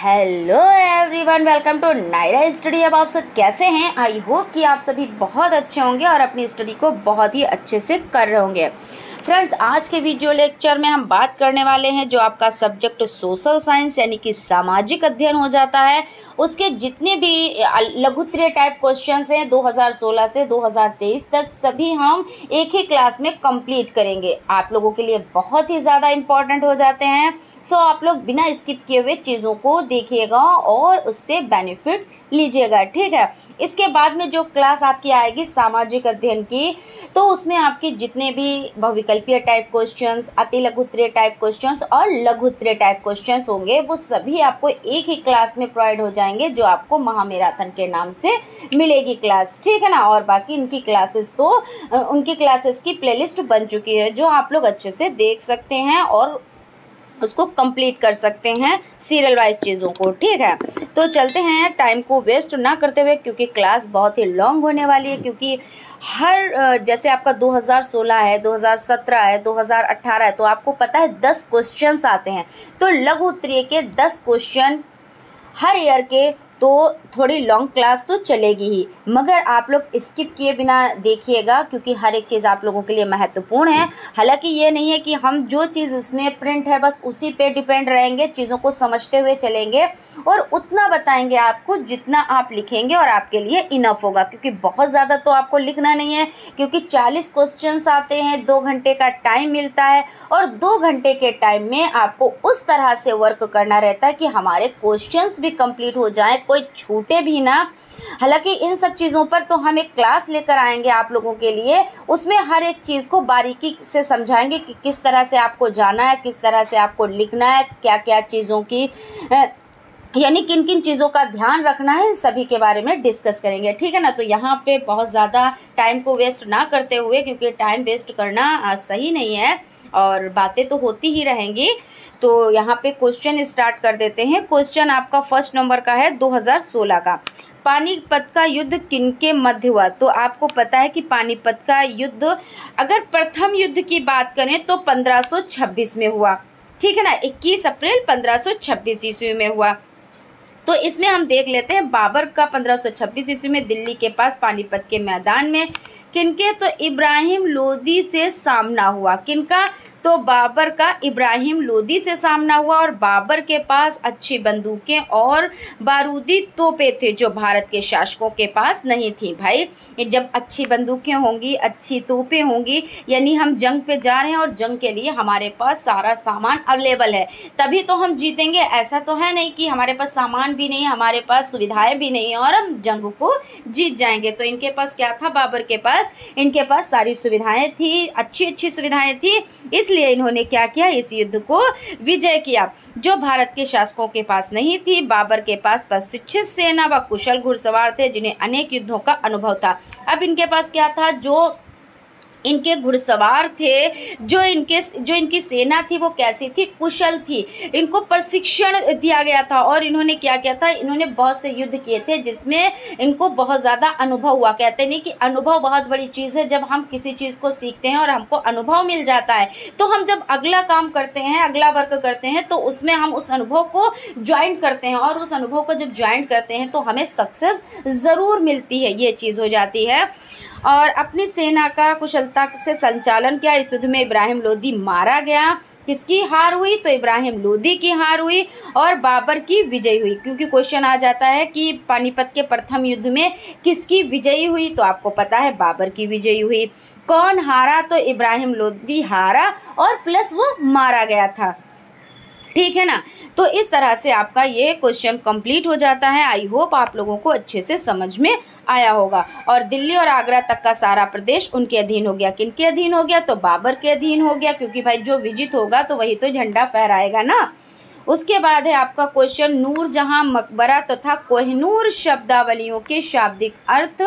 Hello everyone, welcome to Naira study. अब आप सब कैसे हैं? आई होप कि आप सभी बहुत अच्छे होंगे और अपनी स्टडी को बहुत ही अच्छे से कर रहे होंगे। फ्रेंड्स, आज के वीडियो लेक्चर में हम बात करने वाले हैं जो आपका सब्जेक्ट सोशल साइंस यानी कि सामाजिक अध्ययन हो जाता है, उसके जितने भी लघुत्तरीय टाइप क्वेश्चंस हैं 2016 से 2023 तक सभी हम एक ही क्लास में कंप्लीट करेंगे। आप लोगों के लिए बहुत ही ज़्यादा इम्पॉर्टेंट हो जाते हैं। सो आप लोग बिना स्किप किए हुए चीज़ों को देखिएगा और उससे बेनिफिट लीजिएगा, ठीक है। इसके बाद में जो क्लास आपकी आएगी सामाजिक अध्ययन की, तो उसमें आपके जितने भी बहुविकल्पीय टाइप क्वेश्चंस, अति लघुत्तरीय टाइप क्वेश्चंस और लघुत्तरीय टाइप क्वेश्चंस होंगे, वो सभी आपको एक ही क्लास में प्रोवाइड हो जाएंगे जो आपको महामैराथन के नाम से मिलेगी क्लास, ठीक है ना। और बाकी उनकी क्लासेस की प्लेलिस्ट बन चुकी है जो आप लोग अच्छे से देख सकते हैं और उसको कंप्लीट कर सकते हैं सीरियल वाइज चीज़ों को, ठीक है। तो चलते हैं, टाइम को वेस्ट ना करते हुए, क्योंकि क्लास बहुत ही लॉन्ग होने वाली है। क्योंकि हर जैसे आपका 2016 है, 2017 है, 2018 है, तो आपको पता है 10 क्वेश्चंस आते हैं। तो लघु उत्तरीय के 10 क्वेश्चन हर ईयर के, तो थोड़ी लॉन्ग क्लास तो चलेगी ही, मगर आप लोग स्किप किए बिना देखिएगा क्योंकि हर एक चीज़ आप लोगों के लिए महत्वपूर्ण है। हालांकि ये नहीं है कि हम जो चीज़ इसमें प्रिंट है बस उसी पे डिपेंड रहेंगे, चीज़ों को समझते हुए चलेंगे और उतना बताएंगे आपको जितना आप लिखेंगे और आपके लिए इनफ होगा। क्योंकि बहुत ज़्यादा तो आपको लिखना नहीं है, क्योंकि 40 क्वेश्चंस आते हैं, 2 घंटे का टाइम मिलता है और 2 घंटे के टाइम में आपको उस तरह से वर्क करना रहता है कि हमारे क्वेश्चंस भी कंप्लीट हो जाएं, कोई छूटे भी ना। हालांकि इन सब चीज़ों पर तो हम एक क्लास लेकर आएंगे आप लोगों के लिए, उसमें हर एक चीज़ को बारीकी से समझाएंगे कि किस तरह से आपको जाना है, किस तरह से आपको लिखना है, क्या क्या चीज़ों की यानी किन किन चीज़ों का ध्यान रखना है, इन सभी के बारे में डिस्कस करेंगे, ठीक है ना। तो यहाँ पे बहुत ज़्यादा टाइम को वेस्ट ना करते हुए, क्योंकि टाइम वेस्ट करना सही नहीं है और बातें तो होती ही रहेंगी। तो यहाँ पे क्वेश्चन स्टार्ट कर देते हैं। क्वेश्चन आपका फर्स्ट नंबर का है 2016 का। पानीपत का युद्ध किनके मध्य हुआ? तो आपको पता है कि पानीपत का युद्ध अगर प्रथम युद्ध की बात करें तो 1526 में हुआ, ठीक है ना। 21 अप्रैल 1526 ईस्वी में हुआ। तो इसमें हम देख लेते हैं बाबर का 1526 ईस्वी में दिल्ली के पास पानीपत के मैदान में किनके, तो इब्राहिम लोदी से सामना हुआ। किनका? तो बाबर का इब्राहिम लोदी से सामना हुआ और बाबर के पास अच्छी बंदूकें और बारूदी तोपें थे जो भारत के शासकों के पास नहीं थी। भाई, जब अच्छी बंदूकें होंगी, अच्छी तोपें होंगी, यानी हम जंग पे जा रहे हैं और जंग के लिए हमारे पास सारा सामान अवेलेबल है, तभी तो हम जीतेंगे। ऐसा तो है नहीं कि हमारे पास सामान भी नहीं, हमारे पास सुविधाएं भी नहीं और हम जंग को जीत जाएंगे। तो इनके पास क्या था? बाबर के पास, इनके पास सारी सुविधाएं थी, अच्छी अच्छी सुविधाएं थी, इसलिए इन्होंने क्या किया? इस युद्ध को विजय किया जो भारत के शासकों के पास नहीं थी। बाबर के पास प्रशिक्षित सेना व कुशल घुड़सवार थे जिन्हें अनेक युद्धों का अनुभव था। अब इनके पास क्या था? जो इनके घुड़सवार थे, जो इनकी सेना थी वो कैसी थी? कुशल थी। इनको प्रशिक्षण दिया गया था और इन्होंने क्या किया था? इन्होंने बहुत से युद्ध किए थे जिसमें इनको बहुत ज़्यादा अनुभव हुआ। कहते नहीं कि अनुभव बहुत बड़ी चीज़ है। जब हम किसी चीज़ को सीखते हैं और हमको अनुभव मिल जाता है, तो हम जब अगला काम करते हैं, अगला वर्क करते हैं, तो उसमें हम उस अनुभव को ज्वाइन करते हैं और उस अनुभव को जब ज्वाइन करते हैं तो हमें सक्सेस ज़रूर मिलती है, ये चीज़ हो जाती है। और अपनी सेना का कुशलता से संचालन किया। इस युद्ध में इब्राहिम लोदी मारा गया। किसकी हार हुई? तो इब्राहिम लोदी की हार हुई और बाबर की विजय हुई। क्योंकि क्वेश्चन आ जाता है कि पानीपत के प्रथम युद्ध में किसकी विजयी हुई, तो आपको पता है बाबर की विजयी हुई। कौन हारा? तो इब्राहिम लोदी हारा और प्लस वो मारा गया था, ठीक है ना। तो इस तरह से आपका ये क्वेश्चन कंप्लीट हो जाता है। आई होप आप लोगों को अच्छे से समझ में आया होगा। और दिल्ली और आगरा तक का सारा प्रदेश उनके अधीन हो गया। किनके अधीन हो गया? तो बाबर के अधीन हो गया, क्योंकि भाई जो विजित होगा तो वही तो झंडा फहराएगा ना। उसके बाद है आपका क्वेश्चन नूरजहां मकबरा तथा कोहिनूर शब्दावलियों के शाब्दिक अर्थ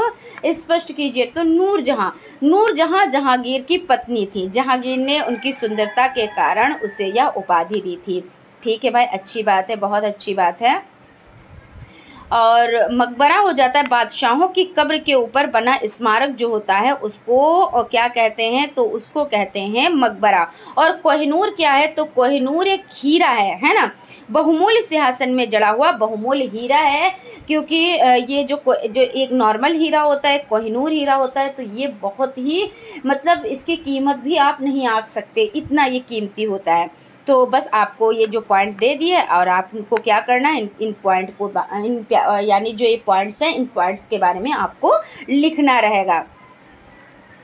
स्पष्ट कीजिए। तो नूरजहां जहांगीर की पत्नी थी। जहांगीर ने उनकी सुंदरता के कारण उसे यह उपाधि दी थी, ठीक है भाई। अच्छी बात है, बहुत अच्छी बात है। और मकबरा हो जाता है बादशाहों की कब्र के ऊपर बना स्मारक जो होता है उसको और क्या कहते हैं, तो उसको कहते हैं मकबरा। और कोहिनूर क्या है, तो कोहिनूर एक हीरा है ना, बहुमूल्य सिंहासन में जड़ा हुआ बहुमूल्य हीरा है। क्योंकि ये जो एक नॉर्मल हीरा होता है, कोहिनूर हीरा होता है, तो ये बहुत ही मतलब इसकी कीमत भी आप नहीं आंक सकते, इतना ये कीमती होता है। तो बस आपको ये जो पॉइंट दे दिए और आपको क्या करना है, इन पॉइंट को यानी जो ये पॉइंट्स हैं इन पॉइंट्स के बारे में आपको लिखना रहेगा,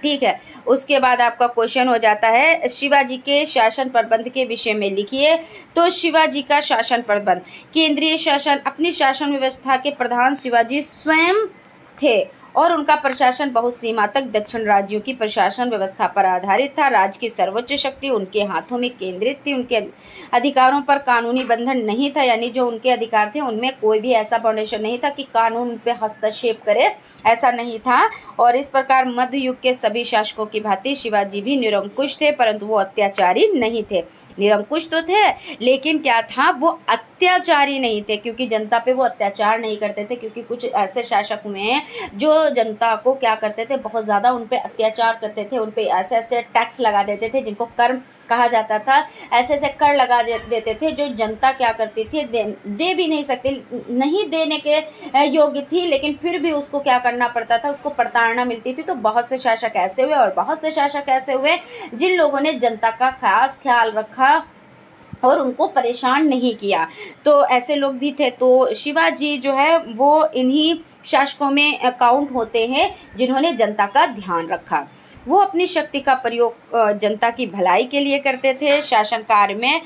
ठीक है। उसके बाद आपका क्वेश्चन हो जाता है शिवाजी के शासन प्रबंध के विषय में लिखिए। तो शिवाजी का शासन प्रबंध, केंद्रीय शासन, अपनी शासन व्यवस्था के प्रधान शिवाजी स्वयं थे और उनका प्रशासन बहुत सीमा तक दक्षिण राज्यों की प्रशासन व्यवस्था पर आधारित था। राज्य की सर्वोच्च शक्ति उनके हाथों में केंद्रित थी। उनके अधिकारों पर कानूनी बंधन नहीं था, यानी जो उनके अधिकार थे उनमें कोई भी ऐसा फाउंडेशन नहीं था कि कानून उन पर हस्तक्षेप करे, ऐसा नहीं था। और इस प्रकार मध्य युग के सभी शासकों की भांति शिवाजी भी निरंकुश थे, परंतु वो अत्याचारी नहीं थे। निरंकुश तो थे लेकिन क्या था, वो अत्याचारी नहीं थे, क्योंकि जनता पे वो अत्याचार नहीं करते थे। क्योंकि कुछ ऐसे शासक हुए हैं जो जनता को क्या करते थे, बहुत ज़्यादा उन पे अत्याचार करते थे, उन पे ऐसे ऐसे टैक्स लगा देते थे जिनको कर कहा जाता था, ऐसे ऐसे कर लगा देते थे जो जनता क्या करती थी, दे भी नहीं सकते, नहीं देने के योग्य थी, लेकिन फिर भी उसको क्या करना पड़ता था, उसको प्रताड़ना मिलती थी। तो बहुत से शासक ऐसे हुए और बहुत से शासक ऐसे हुए जिन लोगों ने जनता का खास ख्याल रखा और उनको परेशान नहीं किया। तो ऐसे लोग भी थे। तो शिवाजी जो है वो इन्हीं शासकों में काउंट होते हैं जिन्होंने जनता का ध्यान रखा। वो अपनी शक्ति का प्रयोग जनता की भलाई के लिए करते थे। शासन कार्य में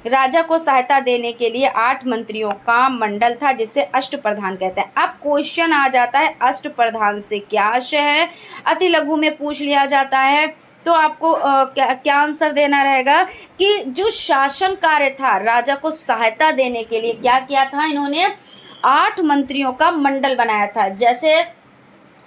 राजा को सहायता देने के लिए 8 मंत्रियों का मंडल था, जिसे अष्टप्रधान कहते हैं। अब क्वेश्चन आ जाता है अष्टप्रधान से क्या आशय है, अति लघु में पूछ लिया जाता है। तो आपको क्या आंसर देना रहेगा कि जो शासन कार्य था, राजा को सहायता देने के लिए क्या किया था, इन्होंने 8 मंत्रियों का मंडल बनाया था। जैसे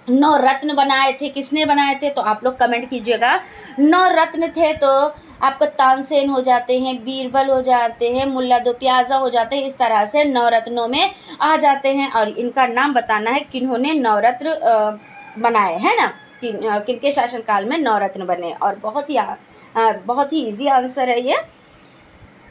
9 रत्न बनाए थे, किसने बनाए थे, तो आप लोग कमेंट कीजिएगा। 9 रत्न थे, तो आपको तानसेन हो जाते हैं, बीरबल हो जाते हैं, मुल्ला दो प्याजा हो जाते हैं, इस तरह से 9 रत्नों में आ जाते हैं। और इनका नाम बताना है किन्होंने 9 रत्न बनाए, है ना, किनके शासनकाल में 9 रत्न बने। और बहुत ही इजी आंसर है ये।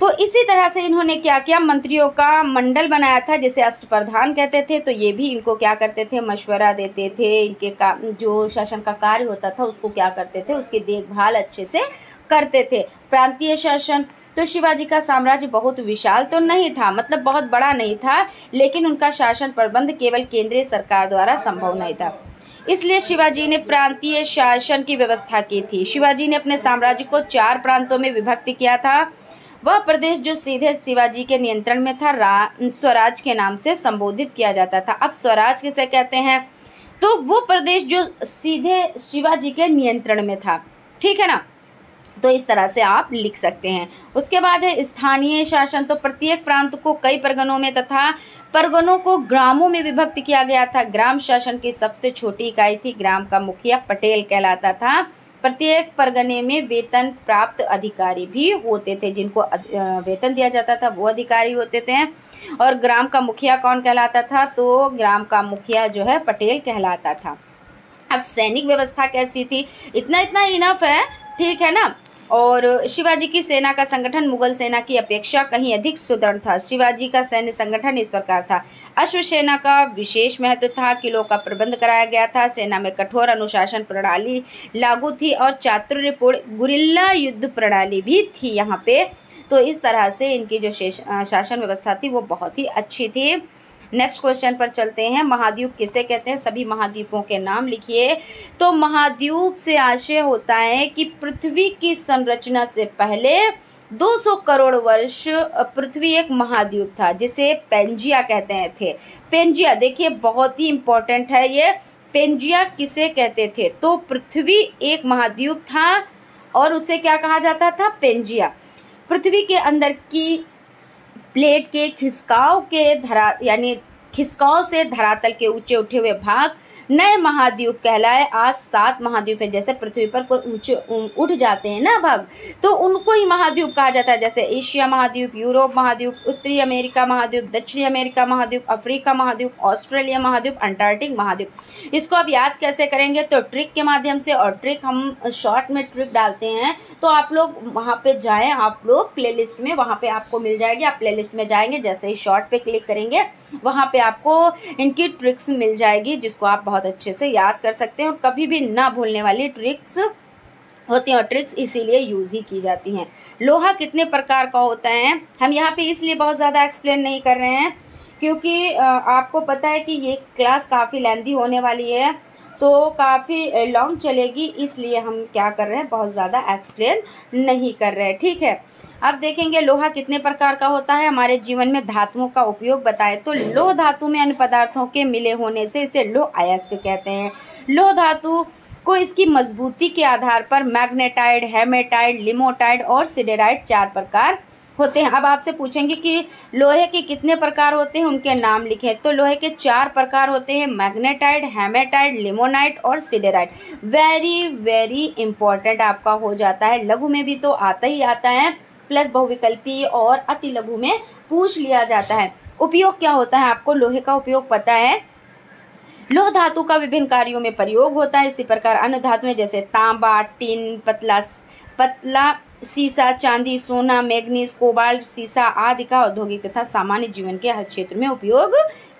तो इसी तरह से इन्होंने क्या किया, मंत्रियों का मंडल बनाया था जिसे अष्टप्रधान कहते थे। तो ये भी इनको क्या करते थे, मशवरा देते थे, इनके जो शासन का कार्य होता था उसको क्या करते थे, उसकी देखभाल अच्छे से करते थे। प्रांतीय शासन, तो शिवाजी का साम्राज्य बहुत विशाल तो नहीं था, मतलब बहुत बड़ा नहीं था, लेकिन उनका शासन प्रबंध केवल केंद्रीय सरकार द्वारा संभव नहीं था, इसलिए शिवाजी ने प्रांतीय शासन की व्यवस्था की थी। शिवाजी ने अपने साम्राज्य को 4 प्रांतों में विभक्त किया था। वह प्रदेश जो सीधे शिवाजी के नियंत्रण में था स्वराज के नाम से संबोधित किया जाता था। अब स्वराज किसे कहते हैं, तो वो प्रदेश जो सीधे शिवाजी के नियंत्रण में था, ठीक है ना। तो इस तरह से आप लिख सकते हैं। उसके बाद है स्थानीय शासन, तो प्रत्येक प्रांत को कई परगनों में तथा परगनों को ग्रामों में विभक्त किया गया था। ग्राम शासन की सबसे छोटी इकाई थी। ग्राम का मुखिया पटेल कहलाता था। प्रत्येक परगने में वेतन प्राप्त अधिकारी भी होते थे, जिनको वेतन दिया जाता था वो अधिकारी होते थे। और ग्राम का मुखिया कौन कहलाता था, तो ग्राम का मुखिया जो है पटेल कहलाता था। अब सैनिक व्यवस्था कैसी थी, इतना इनफ है, ठीक है ना। और शिवाजी की सेना का संगठन मुगल सेना की अपेक्षा कहीं अधिक सुदृढ़ था। शिवाजी का सैन्य संगठन इस प्रकार था। अश्व सेना का विशेष महत्व था। किलों का प्रबंध कराया गया था। सेना में कठोर अनुशासन प्रणाली लागू थी और चातुर्यपूर्ण गुरिल्ला युद्ध प्रणाली भी थी यहाँ पे। तो इस तरह से इनकी जो शासन व्यवस्था थी वो बहुत ही अच्छी थी। नेक्स्ट क्वेश्चन पर चलते हैं। महाद्वीप किसे कहते हैं, सभी महाद्वीपों के नाम लिखिए। तो महाद्वीप से आशय होता है कि पृथ्वी की संरचना से पहले 200 करोड़ वर्ष पृथ्वी एक महाद्वीप था, जिसे पेंजिया कहते थे। पेंजिया देखिए बहुत ही इम्पोर्टेंट है ये। पेंजिया किसे कहते थे, तो पृथ्वी एक महाद्वीप था और उसे क्या कहा जाता था, पेंजिया। पृथ्वी के अंदर की प्लेट के खिसकाव से धरातल के ऊंचे उठे हुए भाग नए महाद्वीप कहलाए। आज 7 महाद्वीप है। जैसे पृथ्वी पर कोई ऊंचे उठ जाते हैं ना भाग, तो उनको ही महाद्वीप कहा जाता है। जैसे एशिया महाद्वीप, यूरोप महाद्वीप, उत्तरी अमेरिका महाद्वीप, दक्षिणी अमेरिका महाद्वीप, अफ्रीका महाद्वीप, ऑस्ट्रेलिया महाद्वीप, अंटार्कटिक महाद्वीप। इसको आप याद कैसे करेंगे? तो ट्रिक के माध्यम से। और ट्रिक हम शॉर्ट में ट्रिक डालते हैं, तो आप लोग वहाँ पे जाएं, आप लोग प्लेलिस्ट में, वहाँ पे आपको मिल जाएगी। आप प्लेलिस्ट में जाएंगे, जैसे ही शॉर्ट पे क्लिक करेंगे वहाँ पे आपको इनकी ट्रिक्स मिल जाएगी, जिसको आप बहुत अच्छे से याद कर सकते हैं और कभी भी ना भूलने वाली ट्रिक्स होती हैं। और ट्रिक्स इसीलिए यूज़ ही की जाती हैं। लोहा कितने प्रकार का होता है, हम यहाँ पे इसलिए बहुत ज़्यादा एक्सप्लेन नहीं कर रहे हैं क्योंकि आपको पता है कि ये क्लास काफ़ी लेंथी होने वाली है, तो काफ़ी लॉन्ग चलेगी, इसलिए हम क्या कर रहे हैं, बहुत ज़्यादा एक्सप्लेन नहीं कर रहे हैं। ठीक है, अब देखेंगे लोहा कितने प्रकार का होता है। हमारे जीवन में धातुओं का उपयोग बताएं तो लोह धातु में अन्य पदार्थों के मिले होने से इसे लोह अयस्क कहते हैं। लोह धातु को इसकी मजबूती के आधार पर मैग्नेटाइड, हेमेटाइड, लिमोटाइड और सिडेराइड 4 प्रकार होते हैं। अब आपसे पूछेंगे कि लोहे के कितने प्रकार होते हैं, उनके नाम लिखें। तो लोहे के 4 प्रकार होते हैं, मैग्नेटाइड, हेमेटाइड, लिमोनाइट और सिडेराइड। वेरी वेरी इंपॉर्टेंट आपका हो जाता है। लघु में भी तो आता ही आता है, प्लस बहुविकल्पी और अति लघु में पूछ लिया जाता है। उपयोग क्या होता है, आपको लोहे का उपयोग पता है। लोह धातु का विभिन्न कार्यों में प्रयोग होता है। इसी प्रकार अन्य धातुएं जैसे तांबा, टिन, पतला सीसा, चांदी, सोना, मैग्नीज, कोबाल्ट, सीसा आदि का औद्योगिक तथा सामान्य जीवन के हर क्षेत्र में उपयोग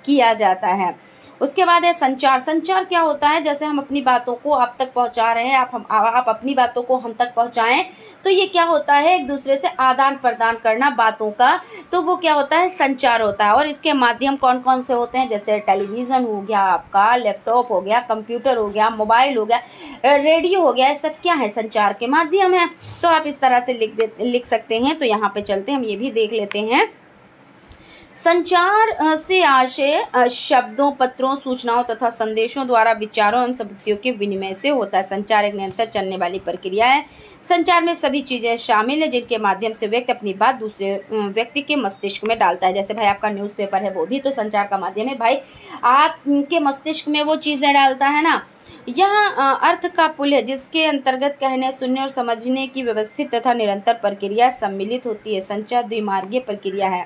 किया जाता है। उसके बाद है संचार। संचार क्या होता है, जैसे हम अपनी बातों को आप तक पहुंचा रहे हैं, आप अपनी बातों को हम तक पहुंचाएं, तो ये क्या होता है, एक दूसरे से आदान प्रदान करना बातों का, तो वो क्या होता है, संचार होता है। और इसके माध्यम कौन कौन से होते हैं, जैसे टेलीविज़न हो गया, आपका लैपटॉप हो गया, कंप्यूटर हो गया, मोबाइल हो गया, रेडियो हो गया, ये सब क्या है, संचार के माध्यम है। तो आप इस तरह से लिख सकते हैं। तो यहाँ पे चलते हम ये भी देख लेते हैं। संचार से आशय शब्दों, पत्रों, सूचनाओं तथा संदेशों द्वारा विचारों एवं शब्दों के विनिमय से होता है। संचार एक निरंतर चलने वाली प्रक्रिया है। संचार में सभी चीज़ें शामिल हैं जिनके माध्यम से व्यक्ति अपनी बात दूसरे व्यक्ति के मस्तिष्क में डालता है। जैसे भाई आपका न्यूज़पेपर है, वो भी तो संचार का माध्यम है। भाई आपके मस्तिष्क में वो चीज़ें डालता है ना। यह अर्थ का पुल है जिसके अंतर्गत कहने, सुनने और समझने की व्यवस्थित तथा निरंतर प्रक्रिया सम्मिलित होती है। संचार द्विमार्गीय प्रक्रिया है।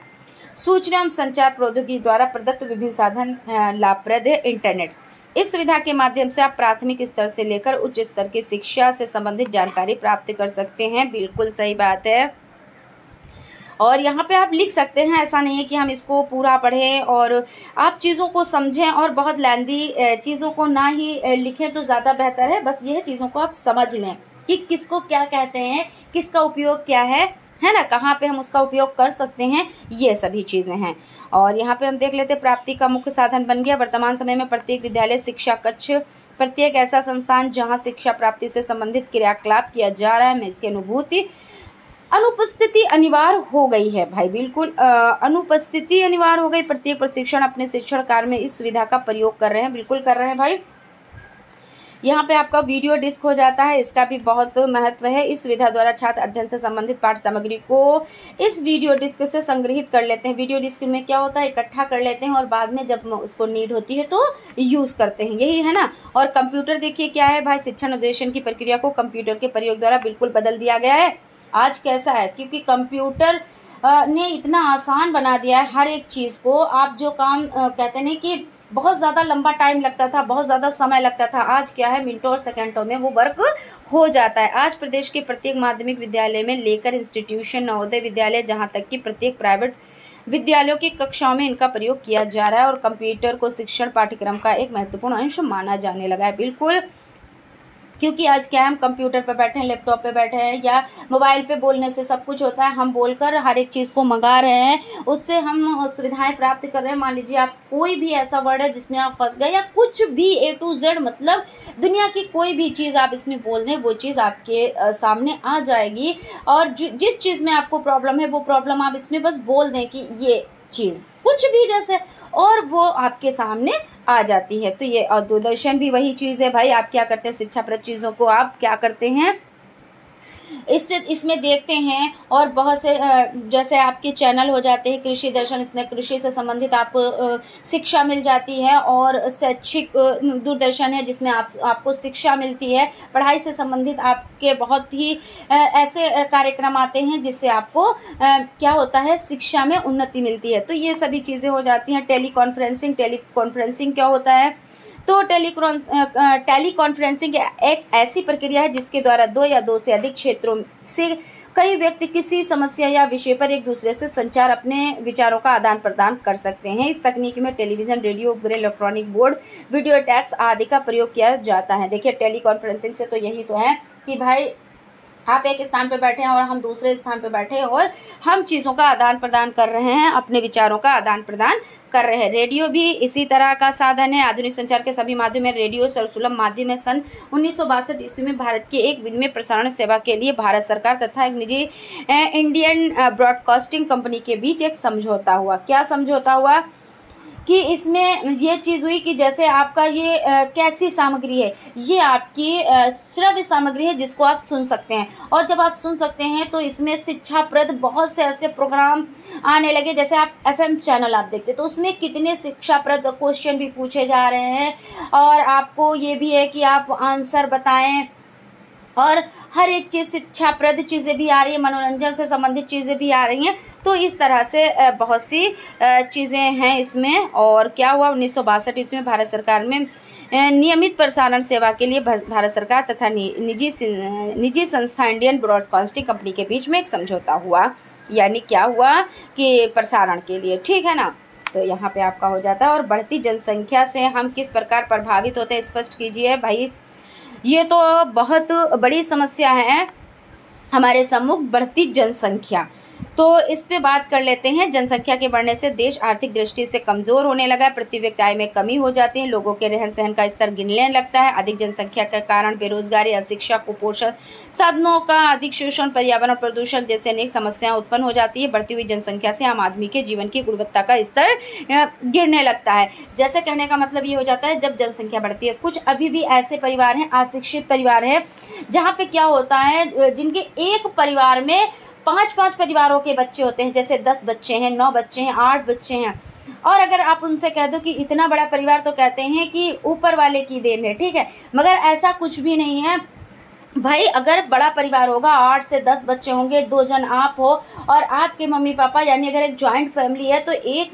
सूचना एवं संचार प्रौद्योगिकी द्वारा प्रदत्त विभिन्न साधन लाभप्रद है। इंटरनेट, इस सुविधा के माध्यम से आप प्राथमिक स्तर से लेकर उच्च स्तर की शिक्षा से संबंधित जानकारी प्राप्त कर सकते हैं। बिल्कुल सही बात है। और यहाँ पे आप लिख सकते हैं, ऐसा नहीं है कि हम इसको पूरा पढ़ें और आप चीज़ों को समझें और बहुत लैंदी चीज़ों को ना ही लिखें तो ज़्यादा बेहतर है। बस यह चीज़ों को आप समझ लें कि किसको क्या कहते हैं, किसका उपयोग क्या है ना, कहाँ पे हम उसका उपयोग कर सकते हैं, ये सभी चीज़ें हैं। और यहाँ पे हम देख लेते हैं, प्राप्ति का मुख्य साधन बन गया। वर्तमान समय में प्रत्येक विद्यालय, शिक्षा कक्ष, प्रत्येक ऐसा संस्थान जहाँ शिक्षा प्राप्ति से संबंधित क्रियाकलाप किया जा रहा है में इसकी अनुपस्थिति अनिवार्य हो गई है। भाई बिल्कुल अनुपस्थिति अनिवार्य हो गई। प्रत्येक प्रशिक्षण अपने शिक्षण कार्य में इस सुविधा का प्रयोग कर रहे हैं, बिल्कुल कर रहे हैं भाई। यहाँ पे आपका वीडियो डिस्क हो जाता है, इसका भी बहुत महत्व है। इस सुविधा द्वारा छात्र अध्ययन से संबंधित पाठ्य सामग्री को इस वीडियो डिस्क से संग्रहित कर लेते हैं। वीडियो डिस्क में क्या होता है, इकट्ठा कर लेते हैं और बाद में जब उसको नीड होती है तो यूज़ करते हैं, यही है ना। और कंप्यूटर देखिए क्या है भाई, शिक्षा निर्देशन की प्रक्रिया को कंप्यूटर के प्रयोग द्वारा बिल्कुल बदल दिया गया है। आज कैसा है, क्योंकि कंप्यूटर ने इतना आसान बना दिया है हर एक चीज़ को। आप जो काम कहते हैं कि बहुत ज़्यादा लंबा टाइम लगता था, बहुत ज़्यादा समय लगता था, आज क्या है, मिनटों और सेकंडों में वो वर्क हो जाता है। आज प्रदेश के प्रत्येक माध्यमिक विद्यालय में लेकर इंस्टीट्यूशन, नवोदय विद्यालय, जहाँ तक कि प्रत्येक प्राइवेट विद्यालयों की कक्षाओं में इनका प्रयोग किया जा रहा है। और कंप्यूटर को शिक्षण पाठ्यक्रम का एक महत्वपूर्ण अंश माना जाने लगा है। बिल्कुल, क्योंकि आज क्या है, हम कंप्यूटर पे बैठे हैं, लैपटॉप पे बैठे हैं या मोबाइल पे बोलने से सब कुछ होता है। हम बोलकर हर एक चीज़ को मंगा रहे हैं, उससे हम सुविधाएं प्राप्त कर रहे हैं। मान लीजिए आप कोई भी ऐसा वर्ड है जिसमें आप फंस गए या कुछ भी A to Z, मतलब दुनिया की कोई भी चीज़ आप इसमें बोल दें, वो चीज़ आपके सामने आ जाएगी। और जिस चीज़ में आपको प्रॉब्लम है वो प्रॉब्लम आप इसमें बस बोल दें कि ये चीज़ कुछ भी जैसे, और वो आपके सामने आ जाती है। तो ये और दूरदर्शन भी वही चीज़ है भाई। आप क्या करते हैं, शिक्षाप्रद चीज़ों को आप क्या करते हैं, इसमें देखते हैं। और बहुत से जैसे आपके चैनल हो जाते हैं कृषि दर्शन, इसमें कृषि से संबंधित आपको शिक्षा मिल जाती है। और शैक्षिक दूरदर्शन है जिसमें आपको शिक्षा मिलती है, पढ़ाई से संबंधित आपके बहुत ही ऐसे कार्यक्रम आते हैं जिससे आपको क्या होता है, शिक्षा में उन्नति मिलती है। तो ये सभी चीज़ें हो जाती हैं। टेलीकॉन्फ्रेंसिंग क्या होता है? तो टेलीकॉन्फ्रेंसिंग एक ऐसी प्रक्रिया है जिसके द्वारा दो या दो से अधिक क्षेत्रों से कई व्यक्ति किसी समस्या या विषय पर एक दूसरे से संचार, अपने विचारों का आदान प्रदान कर सकते हैं। इस तकनीक में टेलीविज़न, रेडियो उपग्रह, इलेक्ट्रॉनिक बोर्ड, वीडियो टैक्स आदि का प्रयोग किया जाता है। देखिए टेलीकॉन्फ्रेंसिंग से तो यही तो है कि भाई आप एक स्थान पर बैठे हैं और हम दूसरे स्थान पर बैठे हैं और हम चीज़ों का आदान प्रदान कर रहे हैं, अपने विचारों का आदान प्रदान कर रहे हैं। रेडियो भी इसी तरह का साधन है। आधुनिक संचार के सभी माध्यम में रेडियो सर्वसुलभ माध्यम है। सन 1962 ईस्वी में भारत की एक विनिमय प्रसारण सेवा के लिए भारत सरकार तथा एक निजी इंडियन ब्रॉडकास्टिंग कंपनी के बीच एक समझौता हुआ। क्या समझौता हुआ? कि इसमें ये चीज़ हुई कि जैसे आपका ये कैसी सामग्री है, ये आपकी श्रव्य सामग्री है जिसको आप सुन सकते हैं। और जब आप सुन सकते हैं तो इसमें शिक्षाप्रद बहुत से ऐसे प्रोग्राम आने लगे। जैसे आप FM चैनल आप देखते तो उसमें कितने शिक्षाप्रद क्वेश्चन भी पूछे जा रहे हैं और आपको ये भी है कि आप आंसर बताएं। और हर एक चीज़ शिक्षाप्रद चीज़ें भी आ रही है, मनोरंजन से संबंधित चीज़ें भी आ रही हैं। तो इस तरह से बहुत सी चीज़ें हैं इसमें। और क्या हुआ, 1962 इसमें भारत सरकार में नियमित प्रसारण सेवा के लिए भारत सरकार तथा निजी संस्था इंडियन ब्रॉडकास्टिंग कंपनी के बीच में एक समझौता हुआ। यानी क्या हुआ कि प्रसारण के लिए, ठीक है ना। तो यहाँ पे आपका हो जाता है। और बढ़ती जनसंख्या से हम किस प्रकार प्रभावित होते हैं, स्पष्ट कीजिए भाई। ये तो बहुत बड़ी समस्या है हमारे सम्मुख, बढ़ती जनसंख्या। तो इस पे बात कर लेते हैं। जनसंख्या के बढ़ने से देश आर्थिक दृष्टि से कमज़ोर होने लगा है। प्रति व्यक्ति आय में कमी हो जाती है। लोगों के रहन सहन का स्तर गिरने लगता है। अधिक जनसंख्या के कारण बेरोजगारी, अशिक्षा, कुपोषण, साधनों का अधिक शोषण, पर्यावरण प्रदूषण जैसे अनेक समस्याएं उत्पन्न हो जाती है। बढ़ती हुई जनसंख्या से आम आदमी के जीवन की गुणवत्ता का स्तर गिरने लगता है। जैसे कहने का मतलब ये हो जाता है, जब जनसंख्या बढ़ती है, कुछ अभी भी ऐसे परिवार हैं, अशिक्षित परिवार हैं, जहाँ पे क्या होता है, जिनके एक परिवार में 5-5 परिवारों के बच्चे होते हैं। जैसे 10 बच्चे हैं, 9 बच्चे हैं, 8 बच्चे हैं। और अगर आप उनसे कह दो कि इतना बड़ा परिवार, तो कहते हैं कि ऊपर वाले की देन है, ठीक है। मगर ऐसा कुछ भी नहीं है भाई। अगर बड़ा परिवार होगा, 8 से 10 बच्चे होंगे, 2 जन आप हो और आपके मम्मी पापा, यानी अगर एक जॉइंट फैमिली है तो एक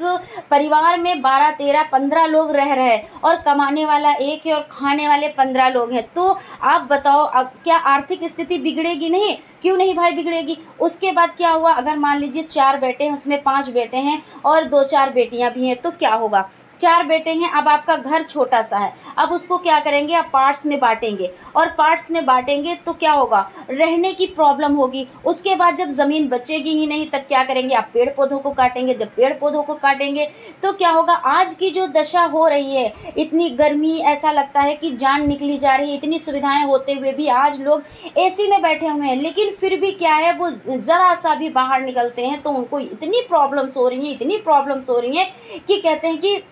परिवार में 12, 13, 15 लोग रह रहे हैं और कमाने वाला एक है और खाने वाले 15 लोग हैं। तो आप बताओ, क्या आर्थिक स्थिति बिगड़ेगी? नहीं। क्यों नहीं भाई बिगड़ेगी। उसके बाद क्या हुआ, अगर मान लीजिए 4 बेटे हैं, उसमें 5 बेटे हैं और 2-4 बेटियां भी हैं, तो क्या होगा, 4 बेटे हैं। अब आपका घर छोटा सा है, अब उसको क्या करेंगे, आप पार्ट्स में बांटेंगे। और पार्ट्स में बांटेंगे तो क्या होगा, रहने की प्रॉब्लम होगी। उसके बाद जब ज़मीन बचेगी ही नहीं, तब क्या करेंगे, आप पेड़ पौधों को काटेंगे। जब पेड़ पौधों को काटेंगे तो क्या होगा, आज की जो दशा हो रही है, इतनी गर्मी, ऐसा लगता है कि जान निकली जा रही है। इतनी सुविधाएं होते हुए भी आज लोग AC में बैठे हुए हैं, लेकिन फिर भी क्या है, वो ज़रा सा भी बाहर निकलते हैं तो उनको इतनी प्रॉब्लम्स हो रही हैं कि कहते हैं कि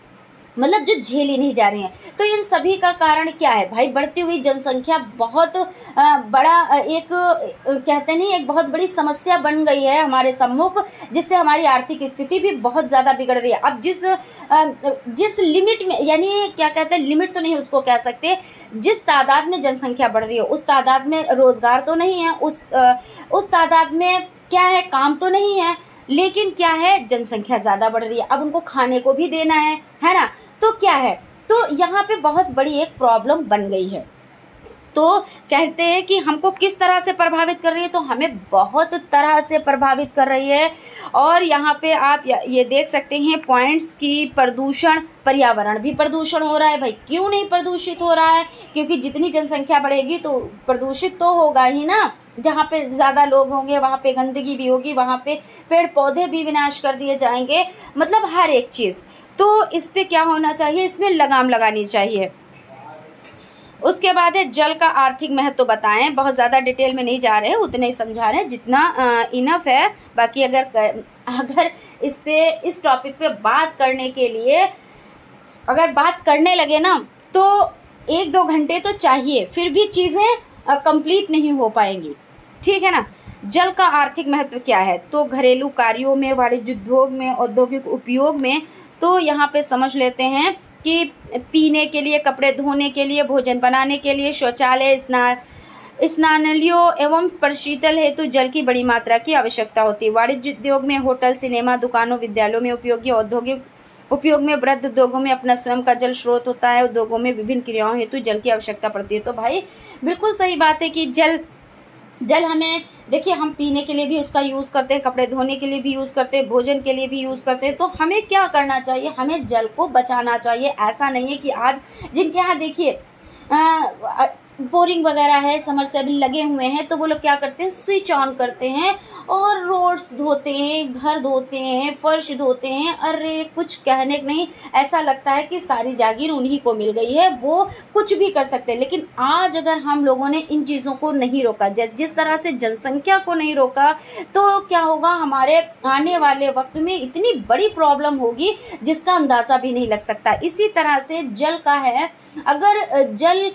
मतलब जो झेली नहीं जा रही हैं। तो इन सभी का कारण क्या है भाई, बढ़ती हुई जनसंख्या बहुत बड़ा एक कहते नहीं, एक बहुत बड़ी समस्या बन गई है हमारे सम्मुख, जिससे हमारी आर्थिक स्थिति भी बहुत ज़्यादा बिगड़ रही है। अब जिस लिमिट में, यानी क्या कहते हैं, लिमिट तो नहीं उसको कह सकते, जिस तादाद में जनसंख्या बढ़ रही है उस तादाद में रोज़गार तो नहीं है, उस तादाद में क्या है, काम तो नहीं है, लेकिन क्या है, जनसंख्या ज़्यादा बढ़ रही है। अब उनको खाने को भी देना है ना। तो क्या है, तो यहाँ पे बहुत बड़ी एक प्रॉब्लम बन गई है। तो कहते हैं कि हमको किस तरह से प्रभावित कर रही है, तो हमें बहुत तरह से प्रभावित कर रही है। और यहाँ पे आप ये देख सकते हैं पॉइंट्स की प्रदूषण, पर्यावरण भी प्रदूषण हो रहा है भाई। क्यों नहीं प्रदूषित हो रहा है, क्योंकि जितनी जनसंख्या बढ़ेगी तो प्रदूषित तो होगा ही ना। जहाँ पे ज़्यादा लोग होंगे वहाँ पे गंदगी भी होगी, वहाँ पे पेड़ पौधे भी विनाश कर दिए जाएंगे, मतलब हर एक चीज़। तो इस पे क्या होना चाहिए, इसमें लगाम लगानी चाहिए। उसके बाद है जल का आर्थिक महत्व तो बताएं। बहुत ज़्यादा डिटेल में नहीं जा रहे हैं, उतने ही समझा रहे हैं जितना इनफ है। बाकी अगर इस टॉपिक पे बात करने के लिए अगर बात करने लगे ना तो 1-2 घंटे तो चाहिए, फिर भी चीज़ें कंप्लीट नहीं हो पाएंगी, ठीक है ना। जल का आर्थिक महत्व क्या है, तो घरेलू कार्यों में, वाणिज्य उद्योग में, औद्योगिक उपयोग में, तो यहाँ पे समझ लेते हैं कि पीने के लिए, कपड़े धोने के लिए, भोजन बनाने के लिए, शौचालय, स्नानालयों एवं प्रशीतल हेतु जल की बड़ी मात्रा की आवश्यकता होती है। वाणिज्य उद्योग में होटल, सिनेमा, दुकानों, विद्यालयों में उपयोगी, औद्योगिक उपयोग में, वृहद उद्योगों में अपना स्वयं का जल स्रोत होता है। उद्योगों में विभिन्न क्रियाओं हेतु जल की आवश्यकता पड़ती है। तो भाई बिल्कुल सही बात है कि जल हमें, देखिए हम पीने के लिए भी उसका यूज़ करते हैं, कपड़े धोने के लिए भी यूज़ करते हैं, भोजन के लिए भी यूज़ करते हैं। तो हमें क्या करना चाहिए, हमें जल को बचाना चाहिए। ऐसा नहीं है कि आज जिनके यहाँ देखिए बोरिंग वगैरह है, समरसेबल लगे हुए हैं, तो वो लोग क्या करते हैं, स्विच ऑन करते हैं और रोड्स धोते हैं, घर धोते हैं, फर्श धोते हैं। अरे कुछ कहने को नहीं, ऐसा लगता है कि सारी जागीर उन्हीं को मिल गई है, वो कुछ भी कर सकते हैं। लेकिन आज अगर हम लोगों ने इन चीज़ों को नहीं रोका, जिस तरह से जनसंख्या को नहीं रोका, तो क्या होगा, हमारे आने वाले वक्त में इतनी बड़ी प्रॉब्लम होगी जिसका अंदाज़ा भी नहीं लग सकता। इसी तरह से जल का है, अगर जल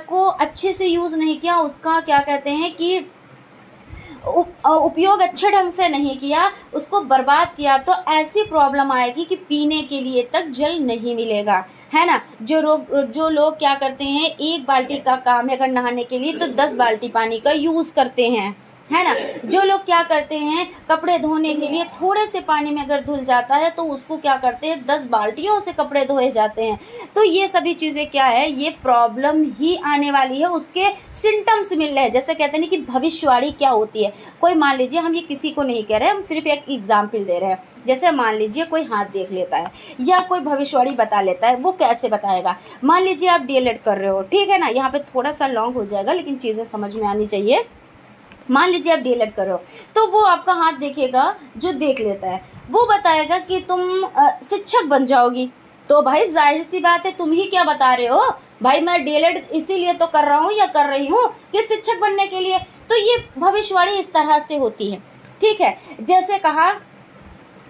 को अच्छे से यूज़ नहीं किया, उसका क्या कहते हैं कि उपयोग अच्छे ढंग से नहीं किया, उसको बर्बाद किया, तो ऐसी प्रॉब्लम आएगी कि पीने के लिए तक जल नहीं मिलेगा, है ना। जो लोग क्या करते हैं, एक बाल्टी का काम है अगर नहाने के लिए, तो 10 बाल्टी पानी का यूज़ करते हैं, है ना। जो लोग क्या करते हैं, कपड़े धोने के लिए थोड़े से पानी में अगर धुल जाता है तो उसको क्या करते हैं, 10 बाल्टियों से कपड़े धोए जाते हैं। तो ये सभी चीज़ें क्या है, ये प्रॉब्लम ही आने वाली है, उसके सिम्टम्स मिल रहे हैं। जैसे कहते हैं कि भविष्यवाणी क्या होती है, कोई मान लीजिए, हम ये किसी को नहीं कह रहे हैं, हम सिर्फ एक एग्जाम्पल दे रहे हैं। जैसे मान लीजिए कोई हाथ देख लेता है या कोई भविष्यवाणी बता लेता है, वो कैसे बताएगा। मान लीजिए आप DL.ED कर रहे हो, ठीक है ना, यहाँ पे थोड़ा सा लॉन्ग हो जाएगा लेकिन चीज़ें समझ में आनी चाहिए। मान लीजिए आप DL.ED करो, तो वो आपका हाथ देखेगा, जो देख लेता है वो बताएगा कि तुम शिक्षक बन जाओगी। तो भाई जाहिर सी बात है, तुम ही क्या बता रहे हो भाई, मैं DL.ED इसीलिए तो कर रहा हूँ या कर रही हूँ कि शिक्षक बनने के लिए। तो ये भविष्यवाणी इस तरह से होती है, ठीक है। जैसे कहा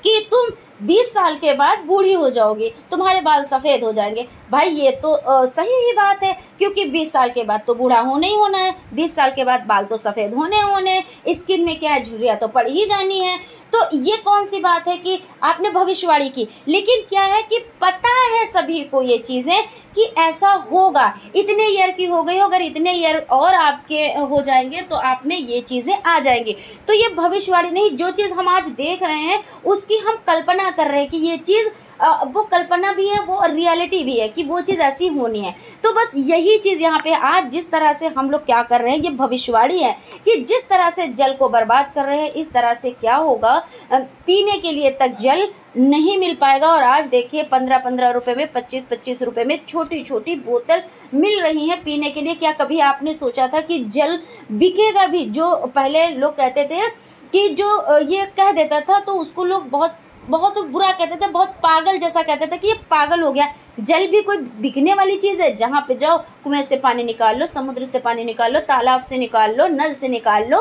कि तुम 20 साल के बाद बूढ़ी हो जाओगी, तुम्हारे बाल सफ़ेद हो जाएंगे। भाई ये तो सही ही बात है, क्योंकि 20 साल के बाद तो बूढ़ा होना ही होना है, 20 साल के बाद बाल तो सफ़ेद होने, स्किन में क्या है, झुर्रियाँ तो पड़ ही जानी है। तो ये कौन सी बात है कि आपने भविष्यवाणी की। लेकिन क्या है कि पता है सभी को ये चीज़ें कि ऐसा होगा, इतने ईयर की हो गई हो, अगर इतने ईयर और आपके हो जाएंगे तो आप में ये चीज़ें आ जाएंगी। तो ये भविष्यवाणी नहीं, जो चीज़ हम आज देख रहे हैं उसकी हम कल्पना कर रहे हैं कि ये चीज़, वो कल्पना भी है, वो रियलिटी भी है कि वो चीज़ ऐसी होनी है। तो बस यही चीज़ यहाँ पे आज जिस तरह से हम लोग क्या कर रहे हैं, ये भविष्यवाणी है कि जिस तरह से जल को बर्बाद कर रहे हैं, इस तरह से क्या होगा, पीने के लिए तक जल नहीं मिल पाएगा। और आज देखिए 15-15 रुपये में, 25-25 रुपये में छोटी छोटी बोतल मिल रही हैं पीने के लिए। क्या कभी आपने सोचा था कि जल बिकेगा भी। जो पहले लोग कहते थे कि जो ये कह देता था तो उसको लोग बहुत बहुत बुरा कहते थे, बहुत पागल जैसा कहते थे कि ये पागल हो गया। जल भी कोई बिकने वाली चीज़ है, जहाँ पे जाओ कुएं से पानी निकाल लो, समुद्र से पानी निकाल लो, तालाब से निकाल लो, नल से निकाल लो,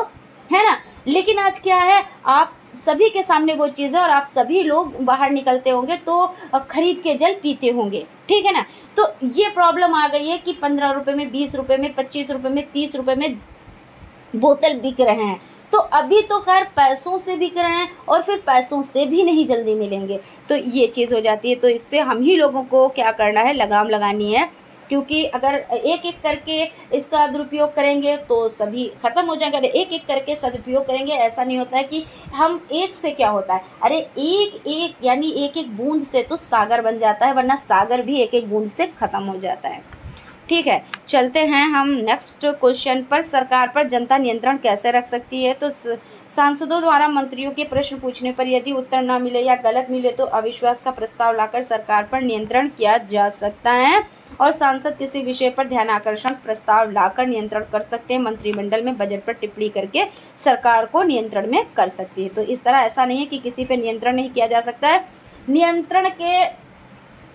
है ना। लेकिन आज क्या है, आप सभी के सामने वो चीज़ है और आप सभी लोग बाहर निकलते होंगे तो खरीद के जल पीते होंगे, ठीक है ना। तो ये प्रॉब्लम आ गई है कि 15 रुपये में, 20 रुपये में, 25 रुपये में, 30 रुपये में बोतल बिक रहे हैं। तो अभी तो खैर पैसों से बिक रहे हैं और फिर पैसों से भी नहीं जल्दी मिलेंगे, तो ये चीज़ हो जाती है। तो इस पर हम ही लोगों को क्या करना है, लगाम लगानी है, क्योंकि अगर एक एक करके इसका दुरुपयोग करेंगे तो सभी ख़त्म हो जाएंगे। अगर एक एक करके सदुपयोग करेंगे, ऐसा नहीं होता है कि हम एक से क्या होता है, अरे एक एक यानी एक एक बूंद से तो सागर बन जाता है, वरना सागर भी एक एक बूंद से ख़त्म हो जाता है, ठीक है। चलते हैं हम नेक्स्ट क्वेश्चन पर। सरकार पर जनता नियंत्रण कैसे रख सकती है। तो सांसदों द्वारा मंत्रियों के प्रश्न पूछने पर यदि उत्तर न मिले या गलत मिले तो अविश्वास का प्रस्ताव लाकर सरकार पर नियंत्रण किया जा सकता है। और सांसद किसी विषय पर ध्यानाकर्षण प्रस्ताव लाकर नियंत्रण कर सकते हैं। मंत्रिमंडल में बजट पर टिप्पणी करके सरकार को नियंत्रण में कर सकती है। तो इस तरह ऐसा नहीं है कि किसी पर नियंत्रण नहीं किया जा सकता है। नियंत्रण के